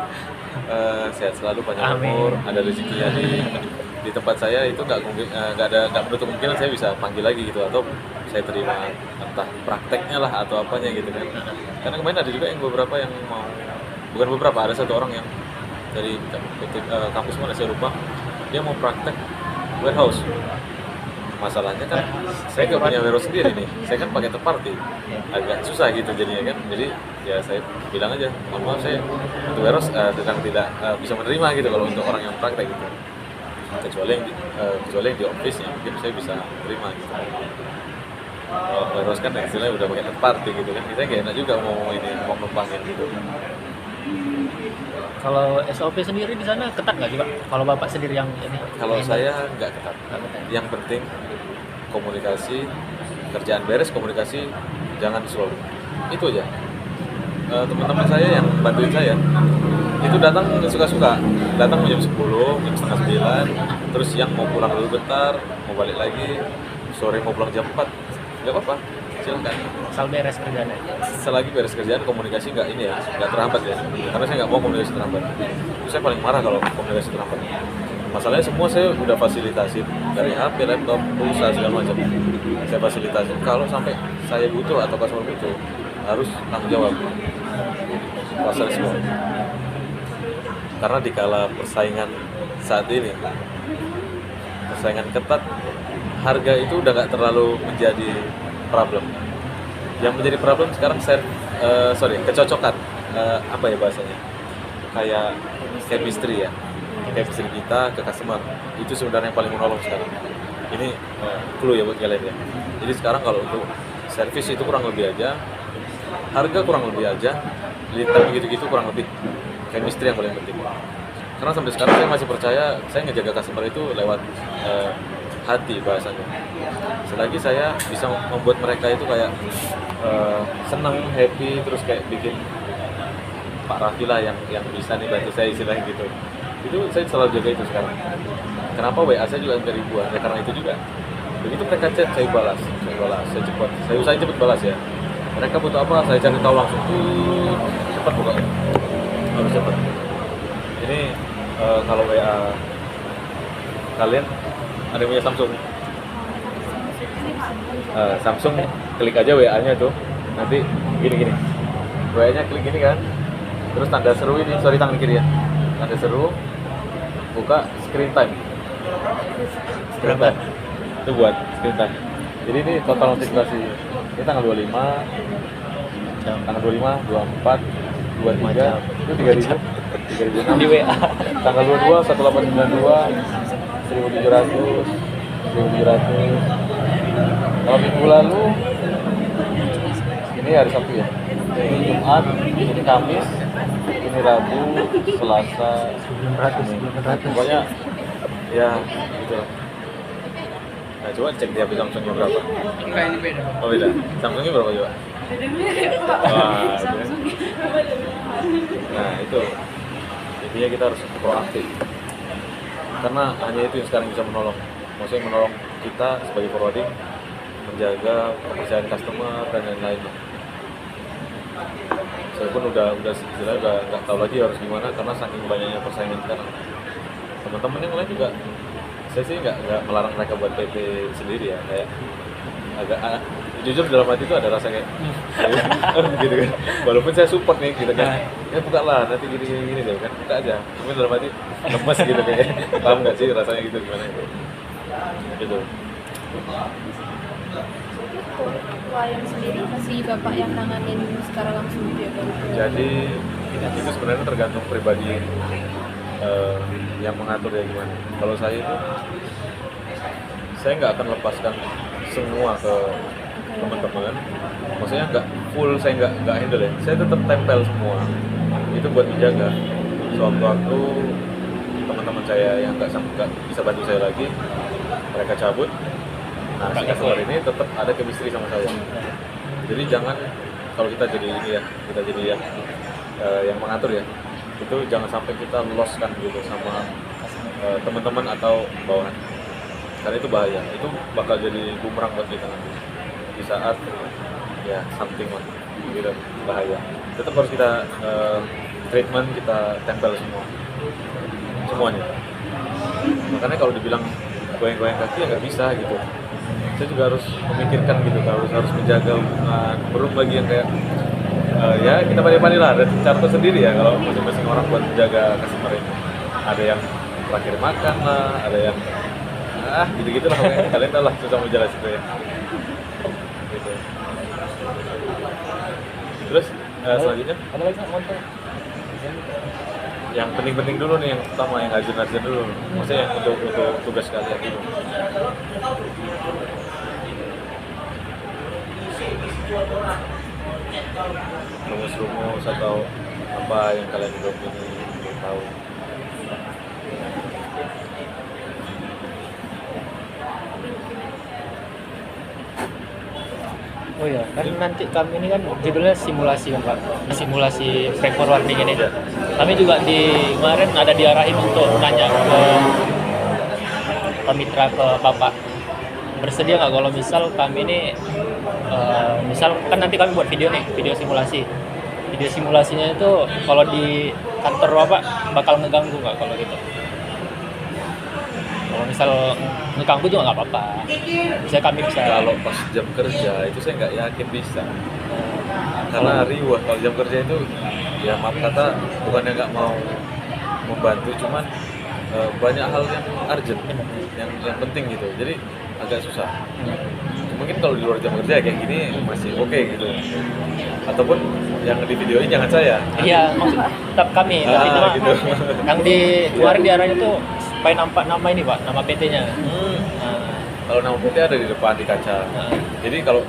sehat selalu, panjang Amin. umur, ada rezekinya di tempat saya, itu nggak menutup kemungkinan saya bisa panggil lagi gitu, atau saya terima entah prakteknya lah atau apanya gitu kan. Karena kemarin ada juga yang beberapa yang mau, bukan beberapa, ada satu orang yang dari kampus mana saya lupa, dia mau praktek warehouse. Masalahnya kan saya nggak punya warehouse sendiri nih, saya kan pakai third party, agak susah gitu jadinya kan. Jadi ya saya bilang aja, mohon maaf saya untuk warehouse sedang tidak bisa menerima gitu kalau untuk orang yang praktek gitu, kecuali yang di office-nya mungkin saya bisa terima gitu. Kalau warehouse kan istilahnya udah pakai third party gitu kan, kita nggak enak juga mau numpangin gitu. Kalau SOP sendiri di sana ketat nggak sih, Pak? Kalau Bapak sendiri yang ini? Kalau saya nggak ketat. Yang penting komunikasi, kerjaan beres, komunikasi jangan slow. Itu aja. Teman-teman saya yang bantuin saya itu datang suka-suka, datang jam 10, jam setengah 9, terus siang mau pulang dulu bentar, mau balik lagi, sore mau pulang jam 4, nggak apa-apa, silakan. Asal beres kerjanya. Selagi beres kerjaan, komunikasi nggak terhambat ya, karena saya nggak mau komunikasi terhambat. Saya paling marah kalau komunikasi terhambat. Masalahnya semua saya udah fasilitasin, dari HP, laptop, pulsa segala macam. Saya fasilitasin. Kalau sampai saya butuh atau customer butuh, harus tanggung jawab. Pasar semua. Karena dikala persaingan saat ini, persaingan ketat, harga itu udah nggak terlalu menjadi problem. Yang menjadi problem sekarang kecocokan, apa ya bahasanya, kayak chemistry ya, chemistry kita ke customer, itu sebenarnya yang paling menolong sekarang. Ini clue ya buat kalian ya. Jadi sekarang kalau untuk service itu kurang lebih aja, harga kurang lebih aja, lead time gitu-gitu kurang lebih, chemistry yang paling penting. Karena sampai sekarang saya masih percaya saya ngejaga customer itu lewat hati bahasanya. Selagi saya bisa membuat mereka itu kayak senang, happy, terus kayak bikin Pak Raffi lah yang bisa nih bantu saya istilahnya gitu. Itu saya selalu jaga itu sekarang. Kenapa WA saya juga hampir ribuan? Ya karena itu juga. Begitu mereka chat, saya balas, saya cepat, saya usahain cepat balas ya. Mereka butuh apa, saya cari tahu langsung. Cepat pokoknya, harus cepat. Ini kalau WA kalian ada yang punya Samsung, Samsung klik aja WA-nya tuh, nanti gini, WA-nya klik gini kan, terus tanda seru ini, tangan kiri ya, tanda seru, buka screen time, itu buat screen time. Jadi ini total notifikasi, ini tanggal 25, tanggal 25, 24, 23, itu 3.006 Di WA. tanggal 22, 1892, 1.700, 1.700. Kalau minggu lalu, ini hari Sabtu ya, ini Jumat, ini Kamis, ini Rabu, Selasa, 900. pokoknya ya gitu lah. Nah coba cek di HP Samsungnya berapa. Enggak, ini beda. Oh beda, Samsungnya berapa coba? Wah, itu kan. Nah itu, intinya kita harus proaktif. Karena hanya itu yang sekarang bisa menolong. Maksudnya menolong kita sebagai forwarding, menjaga kepercayaan customer dan lain-lain. Saya pun udah istilahnya udah nggak tahu lagi harus gimana karena saking banyaknya persaingan sekarang. Teman-teman yang lain juga, saya sih nggak melarang mereka buat PT sendiri ya, kayak agak jujur dalam hati itu ada rasa kayak gitu kan. Walaupun saya support nih gitu kan, ya buka lah nanti gini deh kan, buka aja. Tapi dalam hati lemes gitu kayak, paham nggak sih rasanya gitu gimana itu? Gitu. Klien sendiri masih bapak yang nanganin secara langsung dia baru. Jadi itu sebenarnya tergantung pribadi yang mengatur ya gimana. Kalau saya itu, saya nggak akan lepaskan semua ke teman-teman. Maksudnya nggak full, saya nggak handle ya. Saya tetap tempel semua. Itu buat menjaga. Sewaktu-waktu teman-teman saya yang nggak bisa bantu saya lagi, mereka cabut. Nah, si customer ini tetap ada chemistry sama saya. Jadi jangan, kalau kita jadi ini ya, kita jadi yang mengatur ya, itu jangan sampai kita lost kan gitu sama teman-teman atau bawahan. Karena itu bahaya, itu bakal jadi bumerang buat kita nanti. di saat ya something lah gitu bahaya, tetap harus kita treatment, kita tempel semuanya. Makanya kalau dibilang goyang-goyang kaki ya nggak bisa gitu. Saya juga harus memikirkan gitu, harus menjaga hubungan. Belum lagi yang kayak ya kita pandai-pandai lah, ada cara tersendiri ya kalau masing-masing orang buat menjaga customer ini. Ada yang terakhir makan lah, ada yang gitu-gitu lah, kalian tahu lah susah mau jelas itu ya. Gitu. Terus selanjutnya Ada lagi motor? yang penting-penting dulu nih, yang pertama yang urgent dulu, maksudnya yang untuk tugas kalian dulu. Rumus-rumus atau apa yang kalian belum tahu. Oh iya, kan nanti kami ini kan judulnya simulasi kan Pak, simulasi freight forwarding ini. Kami juga kemarin ada diarahin untuk nanya ke mitra, ke Bapak, bersedia nggak kalau misal kami ini, misal kan nanti kami buat video nih, video simulasi. Video simulasinya itu kalau di kantor Bapak bakal ngeganggu nggak kalau gitu? Kalau misal ngeganggu juga nggak apa-apa. Bisa kami bisa. Kalau pas jam kerja itu saya nggak yakin bisa, karena riuh kalau jam kerja itu ya maaf kata bukannya nggak mau membantu, cuman banyak hal yang urgent, yang penting gitu, jadi agak susah. Mungkin kalau di luar jam kerja kayak gini masih oke gitu, ataupun yang di videoin jangan saya. Iya, maksud tetap kami. Tapi Gitu. yang di kemarin diarahin itu supaya nampak nama ini Pak, nama PT-nya. Kalau nama PT ada di depan di kaca. Jadi kalau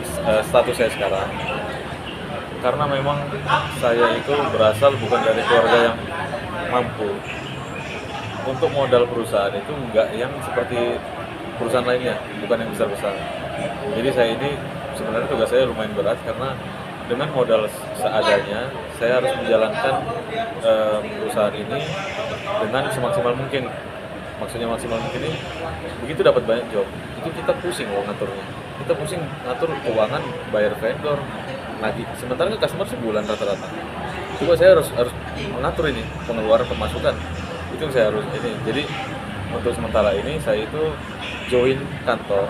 status saya sekarang, karena memang saya itu berasal bukan dari keluarga yang mampu. Untuk modal perusahaan itu enggak yang seperti perusahaan lainnya, bukan yang besar-besar. Jadi saya ini sebenarnya tugas saya lumayan berat, karena dengan modal seadanya saya harus menjalankan perusahaan ini dengan semaksimal mungkin. Maksudnya maksimal mungkin ini, begitu dapat banyak job, itu kita pusing loh ngaturnya. Kita pusing ngatur keuangan, bayar vendor, lagi. Sementara ke customer sebulan rata-rata. Coba saya harus mengatur ini, pengeluaran, pemasukan. Itu yang saya harus ini. Jadi untuk sementara ini saya itu join kantor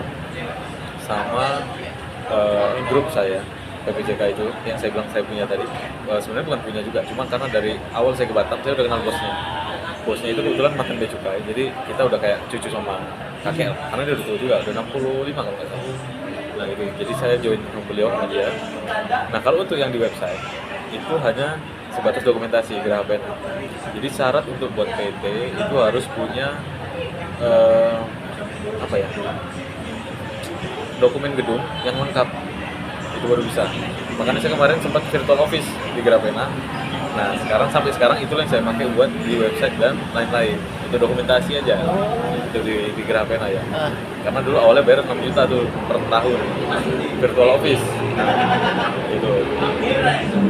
sama grup saya PPJK itu yang saya bilang saya punya tadi. Sebenarnya bukan punya juga, cuma karena dari awal saya ke Batam saya udah kenal bosnya itu kebetulan makan bea cukai, jadi kita udah kayak cucu sama kakek, karena dia udah tua juga, udah 65 kalau nggak salah. Nah gitu, jadi saya join sama beliau sama dia. Nah kalau untuk yang di website itu hanya sebatas dokumentasi Grahapena. Jadi syarat untuk buat PT itu harus punya dokumen gedung yang lengkap, itu baru bisa. Makanya saya kemarin sempat virtual office di Grahapena. Nah sampai sekarang itulah yang saya pakai buat di website dan lain-lain. Itu dokumentasi aja itu di Grahapena ya. Karena dulu awalnya bayar 6 juta tuh per tahun virtual office.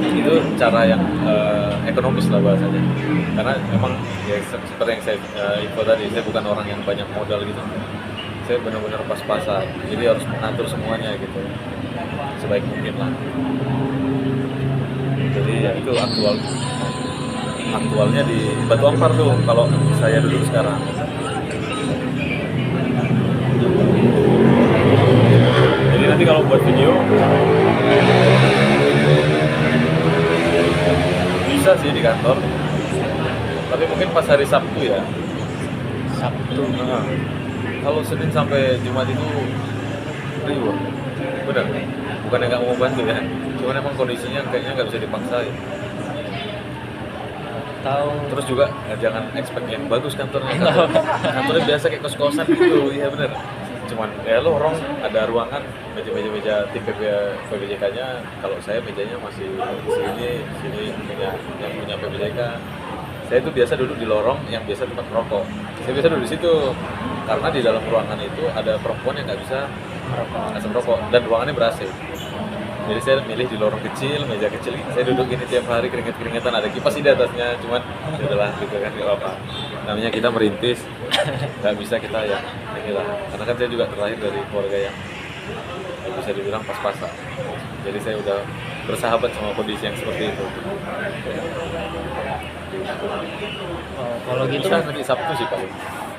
Itu cara yang ekonomis lah bahasanya. Karena memang ya seperti yang saya info tadi, saya bukan orang yang banyak modal gitu. Saya benar-benar pas-pasan, jadi harus mengatur semuanya gitu sebaik mungkin lah. Jadi ya itu aktualnya di Batu Ampar tuh kalau saya duduk sekarang. Jadi nanti kalau buat video bisa sih di kantor, tapi mungkin pas hari Sabtu ya. Sabtu. Kalau Senin sampai Jumat itu riuh, benar. Bukannya nggak mau bantu ya, cuman emang kondisinya kayaknya nggak bisa dipaksain. Terus juga jangan expect yang bagus kantornya. Kantornya biasa kayak kos-kosan gitu, iya bener. Cuman ya lorong, ada ruangan, meja tim PPJK-nya. Kalau saya mejanya masih sini punya yang punya PPJK. Saya itu biasa duduk di lorong yang biasa tempat merokok. Saya biasa duduk di situ karena di dalam ruangan itu ada perempuan yang nggak bisa merokok dan ruangannya ber-AC. Jadi saya milih di lorong kecil, meja kecil. Saya duduk gini tiap hari, keringet-keringetan, ada kipas di atasnya, cuman ya udahlah gitu kan, nggak apa-apa. Namanya kita merintis, nggak bisa kita ya inilah. Karena kan saya juga terlahir dari keluarga yang bisa dibilang pas-pasan. Jadi saya udah bersahabat sama kondisi yang seperti itu. Kalau gitu Bisa nanti Sabtu sih paling.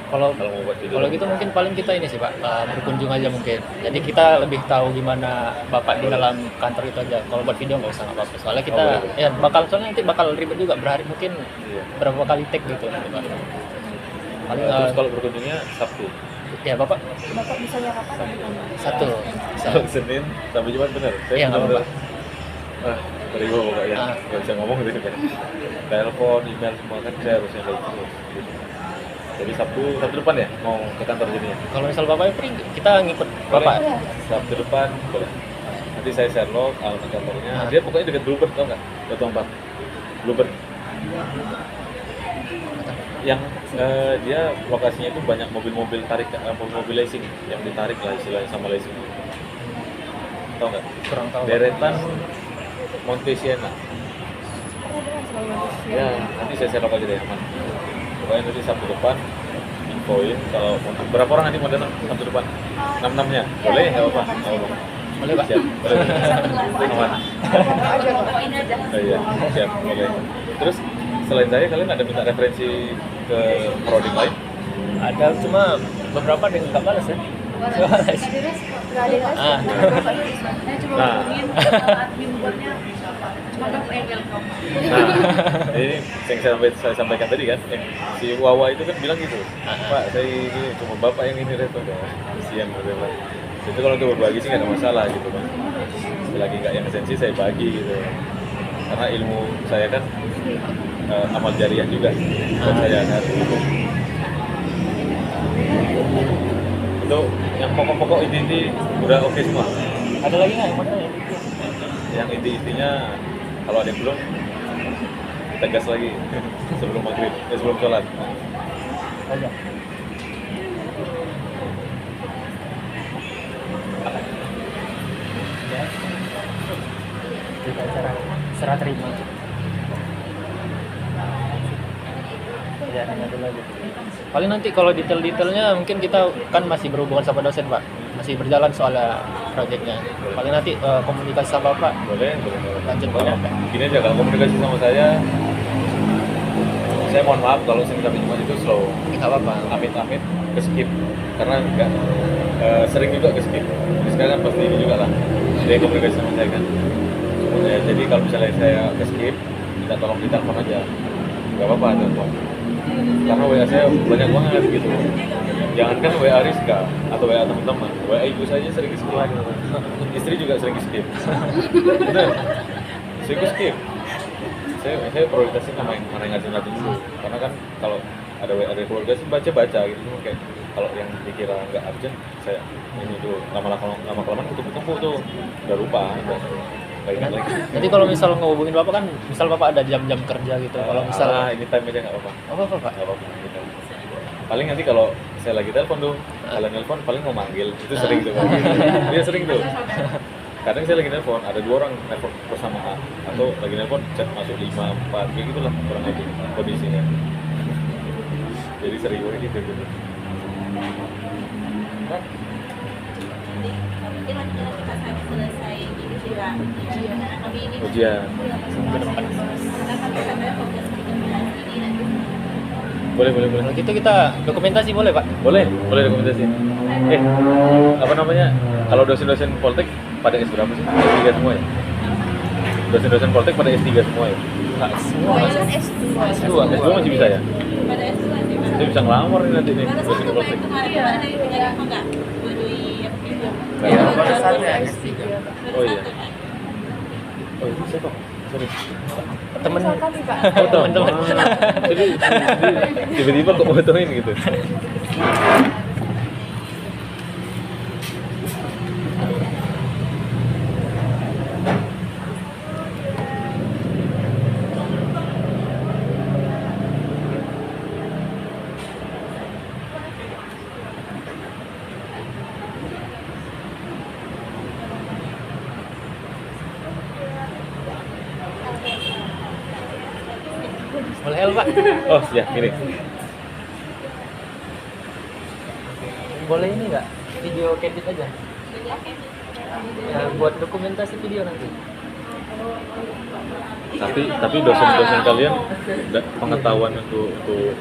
kalau Kalau mau buat video. kalau gitu mungkin paling kita ini sih Pak, berkunjung aja mungkin. Jadi kita lebih tahu gimana Bapak di dalam kantor itu aja. Kalau buat video nggak usah, nggak apa-apa. Soalnya kita boleh. ya soalnya nanti bakal ribet juga berhari, mungkin Iya. berapa kali take gitu nanti Pak. Paling Terus kalau berkunjungnya Sabtu. ya Bapak Bapak bisanya kapan? satu. Kalau Senin sampai Jumat benar. Saya Iya, nggak apa-apa. Terigu pokoknya. Ah. Nggak bisa ngomong gitu kan. Telepon, email semua kan saya harusnya baik terus. Gitu. Jadi Sabtu depan ya mau ke kantor jadinya. Kalau misal Bapak free, kita ngikut Boleh. Bapak. Iya. Sabtu depan boleh. Nanti saya share log alamat kantornya. Ah. Dia pokoknya dekat Bluebird, tau nggak? Batu Empat. Bluebird. Yang dia lokasinya itu banyak mobil-mobil tarik, mobil-mobil leasing yang ditarik lah istilahnya sama leasing. Tahu nggak? Kurang tahu. Deretan Montesiana. Ya, nanti saya share log aja deh teman. Pokoknya nanti Sabtu depan infoin kalau berapa orang nanti mau datang Sabtu depan. 6-6-nya. Boleh nggak apa-apa? Nggak apa-apa. Boleh Pak. Siap. Boleh. Aman. Aja Pak. Oh, iya, siap, boleh. Terus selain saya kalian ada minta referensi ke prodi lain? Ada, cuma beberapa ada yang nggak balas ya. Nggak balas. Nggak ada yang Ah. Nah, ini yang saya sampaikan tadi kan, si Wawa itu kan bilang gitu, Pak, saya ini cuma bapak yang ini repot ya, kasihan gitu. Itu kalau untuk berbagi sih nggak ada masalah gitu kan. Selagi nggak yang esensi saya bagi gitu. Karena ilmu saya kan amal jariah juga buat saya kan. Itu yang pokok-pokok inti-inti udah oke semua. Ada lagi nggak yang mana ya? Yang inti-intinya kalau ada yang belum kita gas lagi sebelum maghrib, sebelum sholat. Ada. Ya. Kita acara serah terima. Ya, ada lagi. Paling nanti kalau detail-detailnya mungkin kita kan masih berhubungan sama dosen Pak, masih berjalan soal proyeknya. Paling nanti komunikasi sama Bapak Boleh. lanjut Kalau Pak. gini aja kalau komunikasi sama saya mohon maaf kalau Senin sampai Jumat itu slow. Nggak apa-apa. Amit-amit ke skip karena nggak sering juga ke skip. Jadi sekarang kan pasti ini juga lah. Dia komunikasi sama saya kan. Ya, jadi kalau misalnya saya ke skip, minta tolong ditelepon aja. Nggak apa-apa telepon. Karena WA saya banyak banget gitu. Jangankan WA Rizka atau WA teman-teman, WA ibu saja sering skip. Istri juga sering skip. Benar. Sering skip. Saya prioritasin sama yang mana yang ngajin dulu. Karena kan kalau ada WA dari keluarga sih baca gitu. Cuma kayak kalau yang dikira nggak urgent, saya ini tuh lama-kelamaan ketemu tuh udah lupa. Nggak ingat lagi. Jadi kalau misal ngehubungin Bapak kan, misal Bapak ada jam-jam kerja gitu. Kalau misal ini time aja nggak apa-apa. apa Pak? Nggak apa-apa. Gitu. Paling nanti kalau saya lagi telepon tuh, kalian telepon paling mau manggil, itu sering tuh. Dia sering tuh. Kadang saya lagi telepon, ada 2 orang telepon bersamaan, atau lagi telepon chat masuk 5, 4, kayak gitulah kurang lebih kondisinya. Jadi sering banget gitu. Kan? Ujian. Boleh. Kalau gitu kita dokumentasi boleh Pak? Boleh rekomendasi. Apa namanya? Kalau dosen-dosen Poltek pada S berapa sih? S3 semua ya? Dosen-dosen Poltek pada S3 semua ya? Semua Kebanyakan S2. S2 masih bisa ya? Pada S2 sih. Saya bisa ngelamar nih nanti nih Pada dosen satu Poltek. baik kemarin Iya. ada yang penyanyi apa enggak? Dua-dua apa? Iya, Nah, pada satu satu ya. S3. Oh iya. Oh itu siapa? Sorry. Temen Misal kami Pak. Oh, teman-teman. Jadi tiba-tiba kok fotoin gitu. Boleh L Pak? Oh ya gini. Boleh ini nggak? Video candid aja. Ya, buat dokumentasi video nanti. Tapi dosen-dosen kalian pengetahuan untuk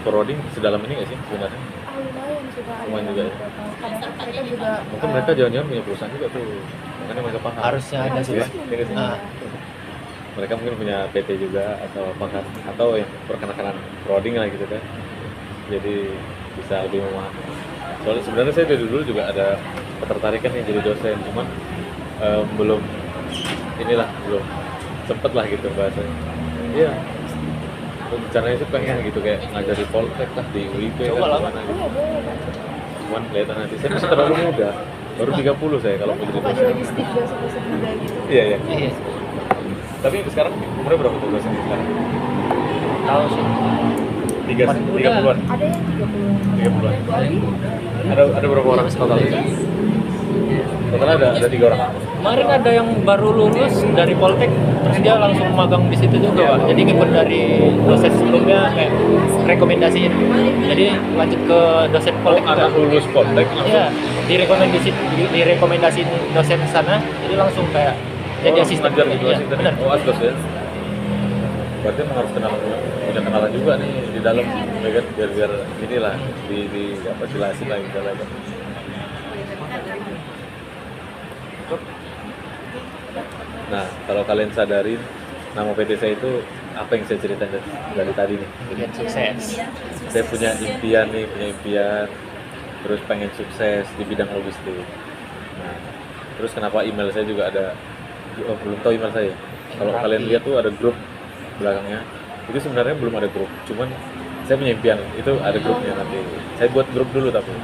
forwarding sedalam ini nggak sih sebenarnya? Lumayan sih Pak. Lumayan juga ya? Kadang mereka juga Mungkin mereka jangan-jangan punya perusahaan juga tuh, makanya mereka paham. Harusnya ada sih, Iya, Pak. iya nggak sih? Ah. Mereka mungkin punya PT juga atau apa kan, atau yang perkenalan forwarding lah gitu kan. Jadi bisa lebih memahami. Soalnya sebenarnya saya dari dulu juga ada ketertarikan nih jadi dosen, cuman belum sempet lah gitu bahasanya. Iya. Rencananya sih pengen gitu kayak ngajar di Poltek lah di UIP Coba lah. kan mana gitu. Cuman kelihatan nanti saya masih terlalu muda, baru 30 saya kalau mau jadi buka di dosen. logistik dosen-dosen muda gitu. Iya iya. Iya, Tapi sekarang umurnya berapa tuh dosen sekarang? tahu sih. 30-an. Ada yang 30. 30-an. Bu Abi? Ada berapa orang total? Total ada 3 orang. Kemarin ada yang baru lulus dari Poltek, terus dia langsung magang di situ juga, Pak. Jadi ikut dari dosen sebelumnya kayak rekomendasiin. Jadi lanjut ke dosen Poltek juga. Anak lulus Poltek Iya, langsung direkomendasiin dosen sana, jadi langsung kayak jadi asisten. ngajar gitu Iya, asisten. benar. Oh, asdos ya. Berarti emang harus punya kenalan juga nih di dalam, ya kan? biar inilah di apa jelasin lah misalnya kan. Nah, kalau kalian sadarin nama PT saya itu apa yang saya ceritain dari tadi nih. Bikin sukses. Saya punya impian, terus pengen sukses di bidang logistik. Nah, terus kenapa email saya juga ada, belum tahu email saya. Kalau kalian lihat tuh ada grup belakangnya, itu sebenarnya belum ada grup, cuman saya punya impian itu ada grupnya nanti. Saya buat grup dulu tapi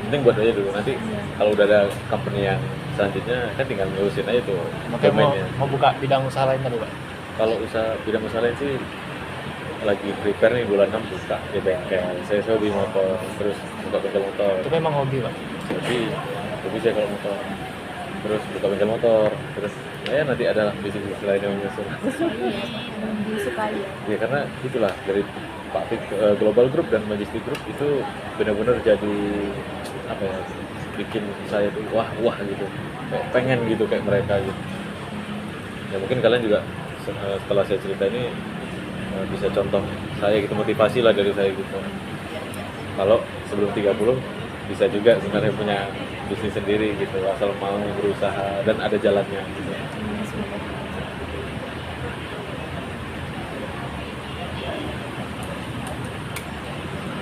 penting buat aja dulu, nanti kalau udah ada company yang selanjutnya kan tinggal ngurusin aja tuh Makanya domainnya. mau buka bidang usaha lain tadi, Pak. Kalau usaha bidang usaha lain sih lagi prepare nih bulan 6 buka di bengkel. Saya hobi motor, terus buka bengkel motor. Itu memang hobi, Pak. Hobi saya kalau motor. Terus buka bengkel motor, terus ya nanti ada bisnis lain yang menyusul. Disukai ya. Ya karena itulah dari Pak Fik, Global Group dan Majestic Group itu benar-benar jadi apa ya, bikin saya tuh wah gitu, kayak pengen gitu kayak mereka gitu. Ya mungkin kalian juga setelah saya cerita ini bisa contoh saya gitu, motivasi lah dari saya gitu. Kalau sebelum 30 bisa juga sebenarnya punya bisnis sendiri gitu, asal mau berusaha dan ada jalannya gitu.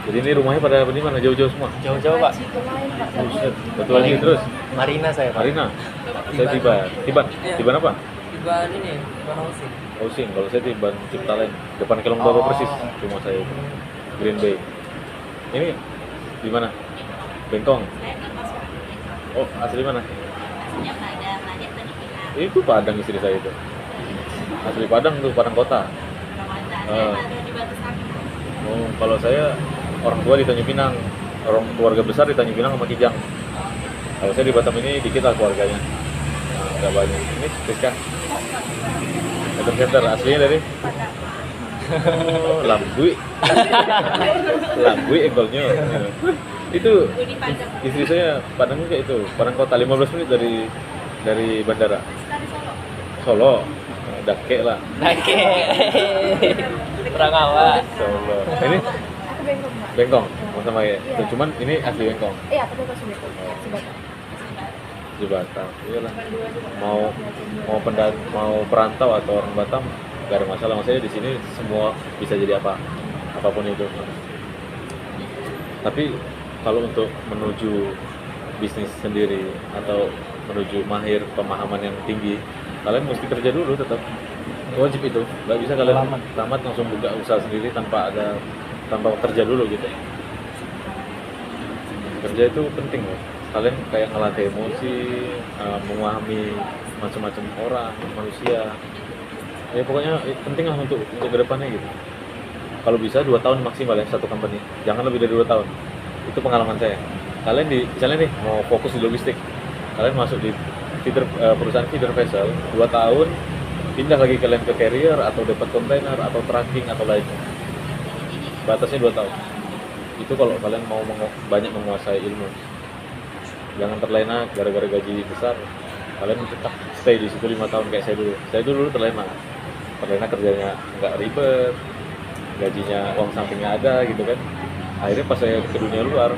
Jadi ini rumahnya pada di mana? Jauh-jauh semua? Jauh-jauh, Pak. Masih kemarin Pak. Buset, betul lagi terus. Marina saya, Pak. Marina, saya Tiban apa? Tiban ini, Tiban housing. Housing, kalau saya Tiban Ciptaland, depan Kelong Baba Oh. persis rumah saya itu. Green Bay. Ini di mana? Bengkong. Oh, asli mana? Itu Padang istri saya itu. Asli Padang tuh, Padang kota. Oh, kalau saya orang tua di Tanjung Pinang, orang keluarga besar di Tanjung Pinang sama Kijang. Kalau saya di Batam ini dikit lah keluarganya, nah, nggak banyak. Ini Rizka, center aslinya dari Lambui, Lambui ekolnya. Itu istri saya Padang juga itu, Padang kota 15 menit dari bandara. Solo, Dake lah. Oke. Kurang awas. Solo. Ini Aku Bengkong Pak. Bengkong, sama ya. Iya. Cuman ini asli Bengkong. Iya, tapi aku Bengkong. Sebagai. Di Batam, iyalah. Mau perantau atau orang Batam gak ada masalah. Maksudnya di sini semua bisa jadi apapun itu. Tapi kalau untuk menuju bisnis sendiri atau menuju mahir pemahaman yang tinggi, kalian mesti kerja dulu tetap. Wajib itu, nggak bisa kalian tamat langsung buka usaha sendiri tanpa kerja dulu gitu. Kerja itu penting loh. Kalian kayak ngelatih emosi, memahami macam-macam orang, manusia. Ya pokoknya penting lah untuk kedepannya gitu. Kalau bisa 2 tahun maksimal ya satu company, jangan lebih dari 2 tahun. Itu pengalaman saya. Kalian misalnya nih mau fokus di logistik, kalian masuk di perusahaan feeder vessel 2 tahun, pindah lagi kalian ke carrier atau dapat kontainer atau tracking atau lainnya. Batasnya 2 tahun. Itu kalau kalian mau banyak menguasai ilmu. jangan terlena gara-gara gaji besar kalian tetap stay di situ 5 tahun kayak saya dulu terlena kerjanya nggak ribet, gajinya uang sampingnya ada gitu kan. Akhirnya pas saya ke dunia luar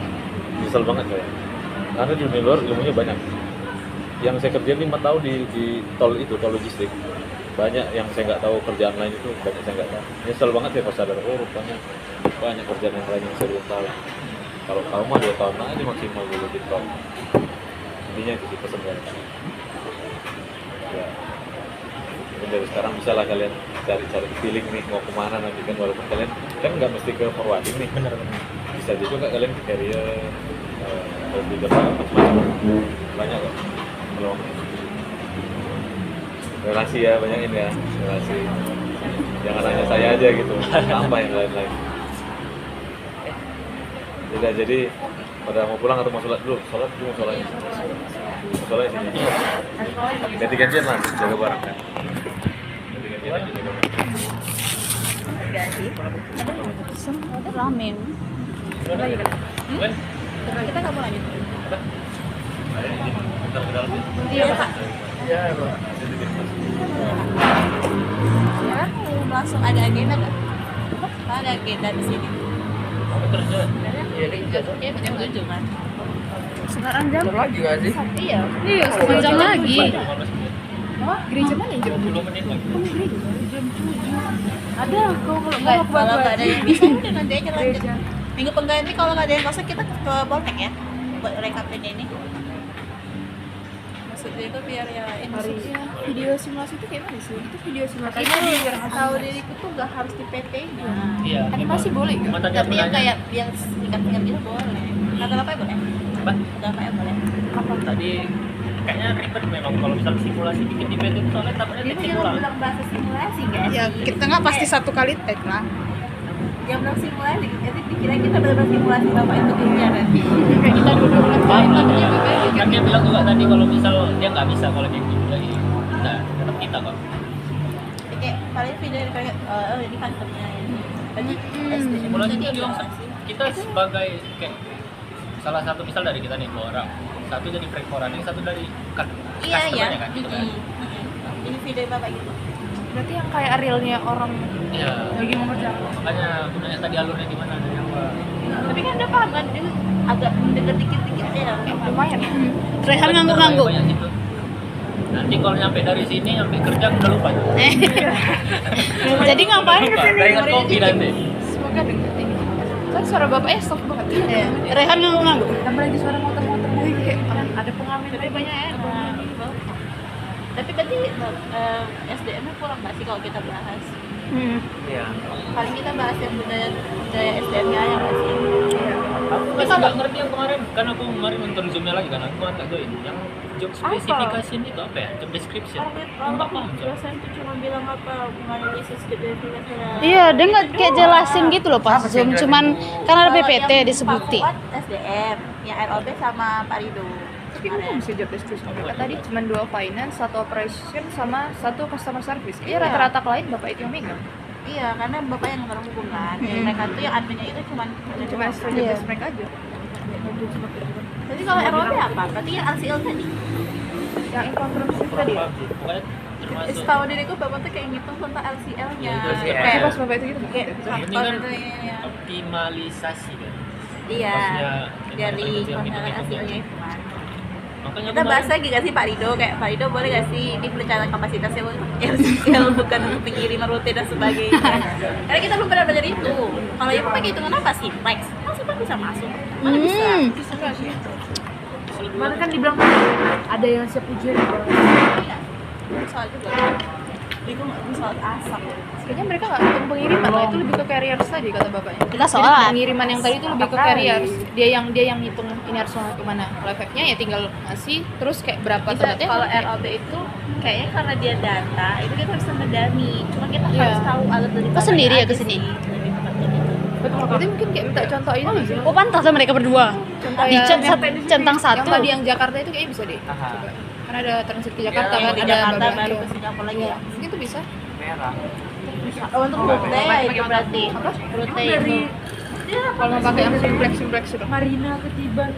nyesel banget saya, karena di dunia luar ilmunya banyak. Yang saya kerjain 5 tahun di tol logistik, banyak yang saya nggak tahu, kerjaan lain itu banyak saya nggak tahu. Nyesel banget saya pas sadar, oh rupanya banyak kerjaan yang lain yang saya belum tahu. Kalau tahu mah 2 tahun aja maksimal dulu di tol. Intinya itu sih pesan saya. Ya, mungkin dari sekarang bisa lah kalian cari feeling nih mau kemana nanti kan, walaupun kalian kan nggak mesti ke forwarding nih, benar-benar. bisa juga kalian ke carrier, di depan macam-macam banyak kok peluang. Relasi ya, banyakin ya relasi, jangan hanya saya aja gitu, tambah yang lain-lain. Jadi pada mau pulang atau mau sholat dulu? Sholat dulu, mau sholat sini. Ganti-gantian lah, jaga barang kan. Ganti-gantian aja jaga barang. Ramen. Kita nggak mau lanjut. Bentar ke dalam ya. Iya Pak. Ya, Bro. Sekarang langsung ada agenda nggak? Ada agenda di sini. Kamu kerja? Iya, kerja. Ya jam 7 kan. Sekarang jam Lagi nggak sih? iya. Iya, setengah jam lagi. Gereja mana yang jam 10 menit lagi. ada? Kalau Nggak, kalau nggak ada yang bisa udah nanti aja lanjut. Minggu pengganti kalau nggak ada yang masuk kita ke Boltek ya buat rekapin ini. Maksudnya itu biar ya ini Maksudnya video simulasi itu kayak mana sih? Itu video simulasi. Makanya tahu diriku tuh nggak harus di PT nya. Iya. Animasi boleh nggak? Cuma tadi Tapi yang nanya, kayak yang singkat-singkat itu boleh. Kata apa ya boleh? apa? Kata apa ya boleh? Tadi kayaknya ribet memang kalau misalnya simulasi bikin di PT itu soalnya takutnya Dia tek jangan simulasi. bilang bahasa simulasi guys. Ya, kita nggak pasti satu kali tag lah. Yang bilang simulasi, jadi dikira kita benar-benar simulasi bapak itu dunia nanti. Kayak kita dulu ngapain takutnya Kan dia bilang juga tadi kalau misal dia nggak bisa kalau dia gitu lagi. Nah, tetap kita kok. Jadi kayak paling video kayak oh ini kantornya ini. Berarti Simulasi itu itu dia bilang kita sebagai kayak salah satu misal dari kita nih 2 orang, satu jadi prekoran, yang satu dari Iya iya. customer-nya kan gitu kan. Ini video bapak gitu. Berarti yang kayak realnya orang Iya. lagi mengerjakan. Makanya gunanya tadi alurnya gimana ada yang apa. Tapi kan udah paham kan dia agak mendekat dikit-dikit ya. Lumayan. Rehan ngangguk-ngangguk. Banyak gitu. Nanti kalau nyampe dari sini sampai kerja udah lupa. Jadi ngapain Lupa. kesini? Udah ingat kopi nanti. Semoga denger ini. Kan suara bapaknya soft banget. Iya. Rehan ngangguk-ngangguk. Tambah lagi suara motor-motor lagi kayak ada pengamen. Tapi banyak enak. Tapi berarti SDM-nya kurang nggak sih kalau kita bahas? Iya. Paling kita bahas yang budaya SDM-nya yang nggak sih? Aku masih nggak ngerti yang kemarin, kan aku kemarin nonton zoomnya lagi kan, aku nggak join. Yang job specification itu apa ya? Job description. Aku nggak paham. Soalnya. Dosen tuh cuma bilang apa menganalisis kedefiniasinya. Iya, dia nggak kayak jelasin gitu loh pas Zoom. Cuman karena ada PPT disebutin. Pak Fuad SDM, yang ROB sama Pak Rido. Tapi kan bisa job description mereka tadi cuma 2 finance, 1 operation sama 1 customer service. Iya, rata-rata klien bapak itu yang megang. Iya, karena bapak yang orang hukum kan. Yang mereka tuh yang adminnya itu cuma Cuma job Iya. desk mereka aja. Jadi kalau ROB apa? Berarti yang RCL tadi. Yang informasi tadi. ya? Pokoknya termasuk. Setahu diriku bapak tuh kayak ngitung tentang LCL-nya. Iya, Tapi pas bapak itu gitu. Kayak Ini faktor kan itu ya. optimalisasi kan. Iya. Maksudnya, Dari yang konten gitu-gitu. hasilnya itu kan. Makanya Kita bahas lagi gak sih Pak Rido? Kayak Pak Rido boleh gak sih ini perencanaan kapasitasnya untuk LCL bukan untuk pengiriman rute dan sebagainya. Karena kita belum pernah belajar itu. Kalau ibu pakai hitungan apa sih? Simplex. Kan Simplex bisa masuk. Mana bisa? Bisa nggak sih? Mana kan dibilang ada yang siap ujian. Iya. Soal juga. Itu nggak soal asap. Kayaknya mereka nggak hitung pengiriman lah, itu lebih ke carriers tadi kata bapaknya. Kita Jadi sholat. pengiriman yang tadi itu lebih ke carriers. Dia yang hitung ini harus ke mana. Kalau efeknya ya tinggal ngasih terus kayak berapa Bisa, tempatnya. kalau ROB itu kayaknya karena dia data itu kita bisa ngedami. Cuma kita Iya. harus tahu alat dari Kok mana sendiri ya aja kesini? sih. Lebih tepatnya gitu. Betul. Berarti mungkin kayak minta contoh ini nggak sih? Oh pantas lah mereka berdua. Contoh Di yang- centang Yang satu. tadi yang Jakarta itu kayaknya bisa deh. Aha. Coba. Karena ada transit ke Jakarta Yang kan, Di ada Jakarta beberapa. baru Iya. ke Singapura lagi Iya, ya. mungkin tuh bisa. merah. Oh, untuk rute itu berarti. Apa? Rute Emang dari itu. Dia Kalau mau pakai yang simplex itu. Yang ketiban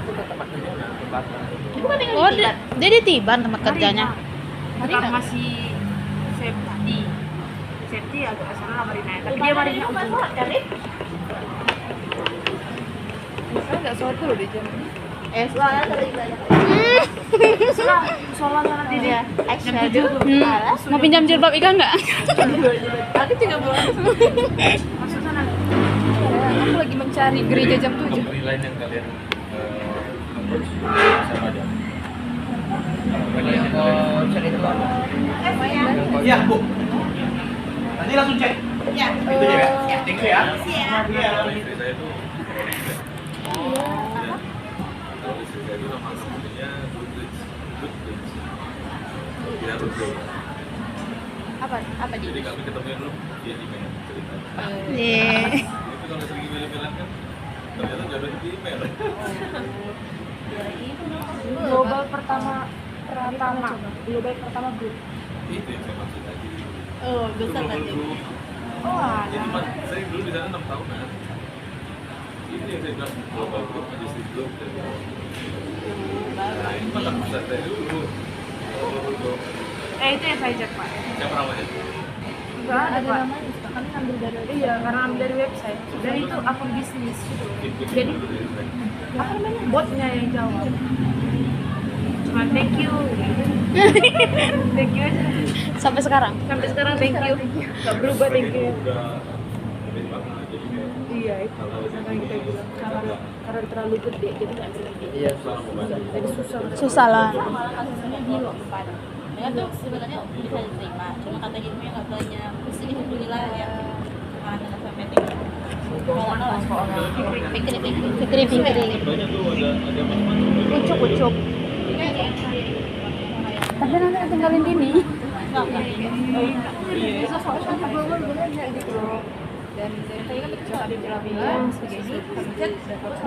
itu ke tempat kerja tempatnya. Bukan yang Oh, di dia di Tiban tempat kerjanya. Bukan masih safety agak sana Marina, tapi dia Marina ujung. Saya nggak sholat dulu di jam. soalnya tadi banyak. Sholat sana di dia. Mau pinjam jilbab Ika nggak? Aku juga belum. Masuk sana. Aku lagi mencari gereja jam 7. Company lain yang kalian approach sama aja. Yang kau cari itu apa? Iya, Bu. Nanti langsung cek. Ya. Itu ya. Thank you ya. Iya. Kalau istri saya itu kalau istri saya itu nama company-nya Goodrich. Ya, Goodrich. Apa Jadi kami ketemunya dulu via email cerita. Iya. Itu kalau sering email-emailan kan ternyata jodohnya di email. Global pertama grup. Itu yang saya maksud tadi. Oh, Itu besar global tadi. group. Itu saya dulu di sana 6 tahunan. Itu yang saya bilang global group, majestic group. Nah, ini mah tak bisa saya dulu. Global group. Itu yang saya cek Pak. Siapa namanya? Enggak ada Pak. Kami ambil dari iya karena ambil dari website. Dan itu akun bisnis. Jadi apa namanya botnya yang jawab. Cuma thank you. Thank you aja. Sampai sekarang. Sampai sekarang thank you. Gak berubah thank you. Udah gede banget, jadi kayak Iya itu sama yang kita bilang karena terlalu gede jadi nggak berhenti. Iya. Jadi susah. Susah lah. Malah kasusnya di depan. Ya tuh sebenarnya bisa diterima, cuma kata gitu yang nggak banyak. Terus dihubungilah ya kemana dengan meeting. Fikri. banyak tuh ada macam-macam. Ucuk. Tapi nanti tinggalin Dini. Bisa soalnya global benernya gitu loh. Dan saya kan kecil ada bilang segini, kami cek dapat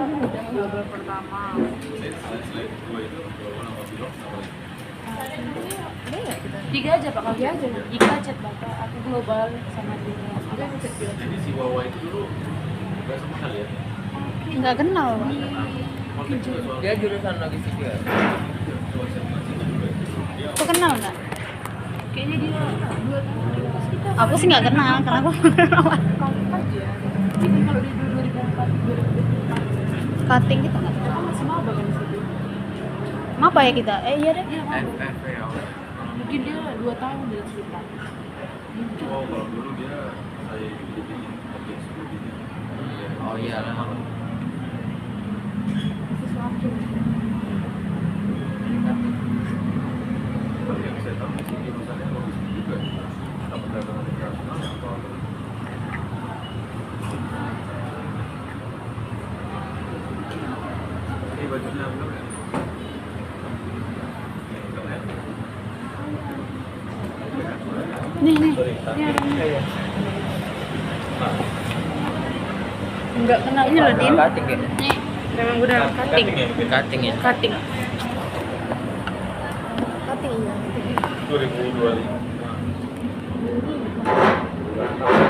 Global pertama. Selain dua itu global sama pilot sama lagi. ada nggak kita? 3 aja Pak, kalau 3 aja. Ika chat Bapak, aku global sama dunia. Udah aku chat bilang. Jadi si Wawa itu dulu nggak sama kalian. Nggak kenal. Kontak juga soal Dia jurusan logistik juga. Aku kenal nggak? Kayaknya dia 2 tahun di atas kita. Aku sih nggak kenal karena aku nggak kenal. Kamu aja. Ini kalau di 2004, 2005 Cutting gitu nggak? kita kan masih maba kan di situ. Apa ya kita? Iya deh. Iya maba. FF ya. Mungkin dia 2 tahun di atas kita. Oh, kalau dulu dia saya jadi objek studinya. Oh iya. Sesuatu. Tapi yang saya tahu di sini misalnya logistik juga. Ada perdagangan internasional atau ini bajunya benar ya? Nih. Nggak kenal. Ini loh Din. Cutting ya. Nih. Memang udah cutting. Cutting ya. Cutting. 2025.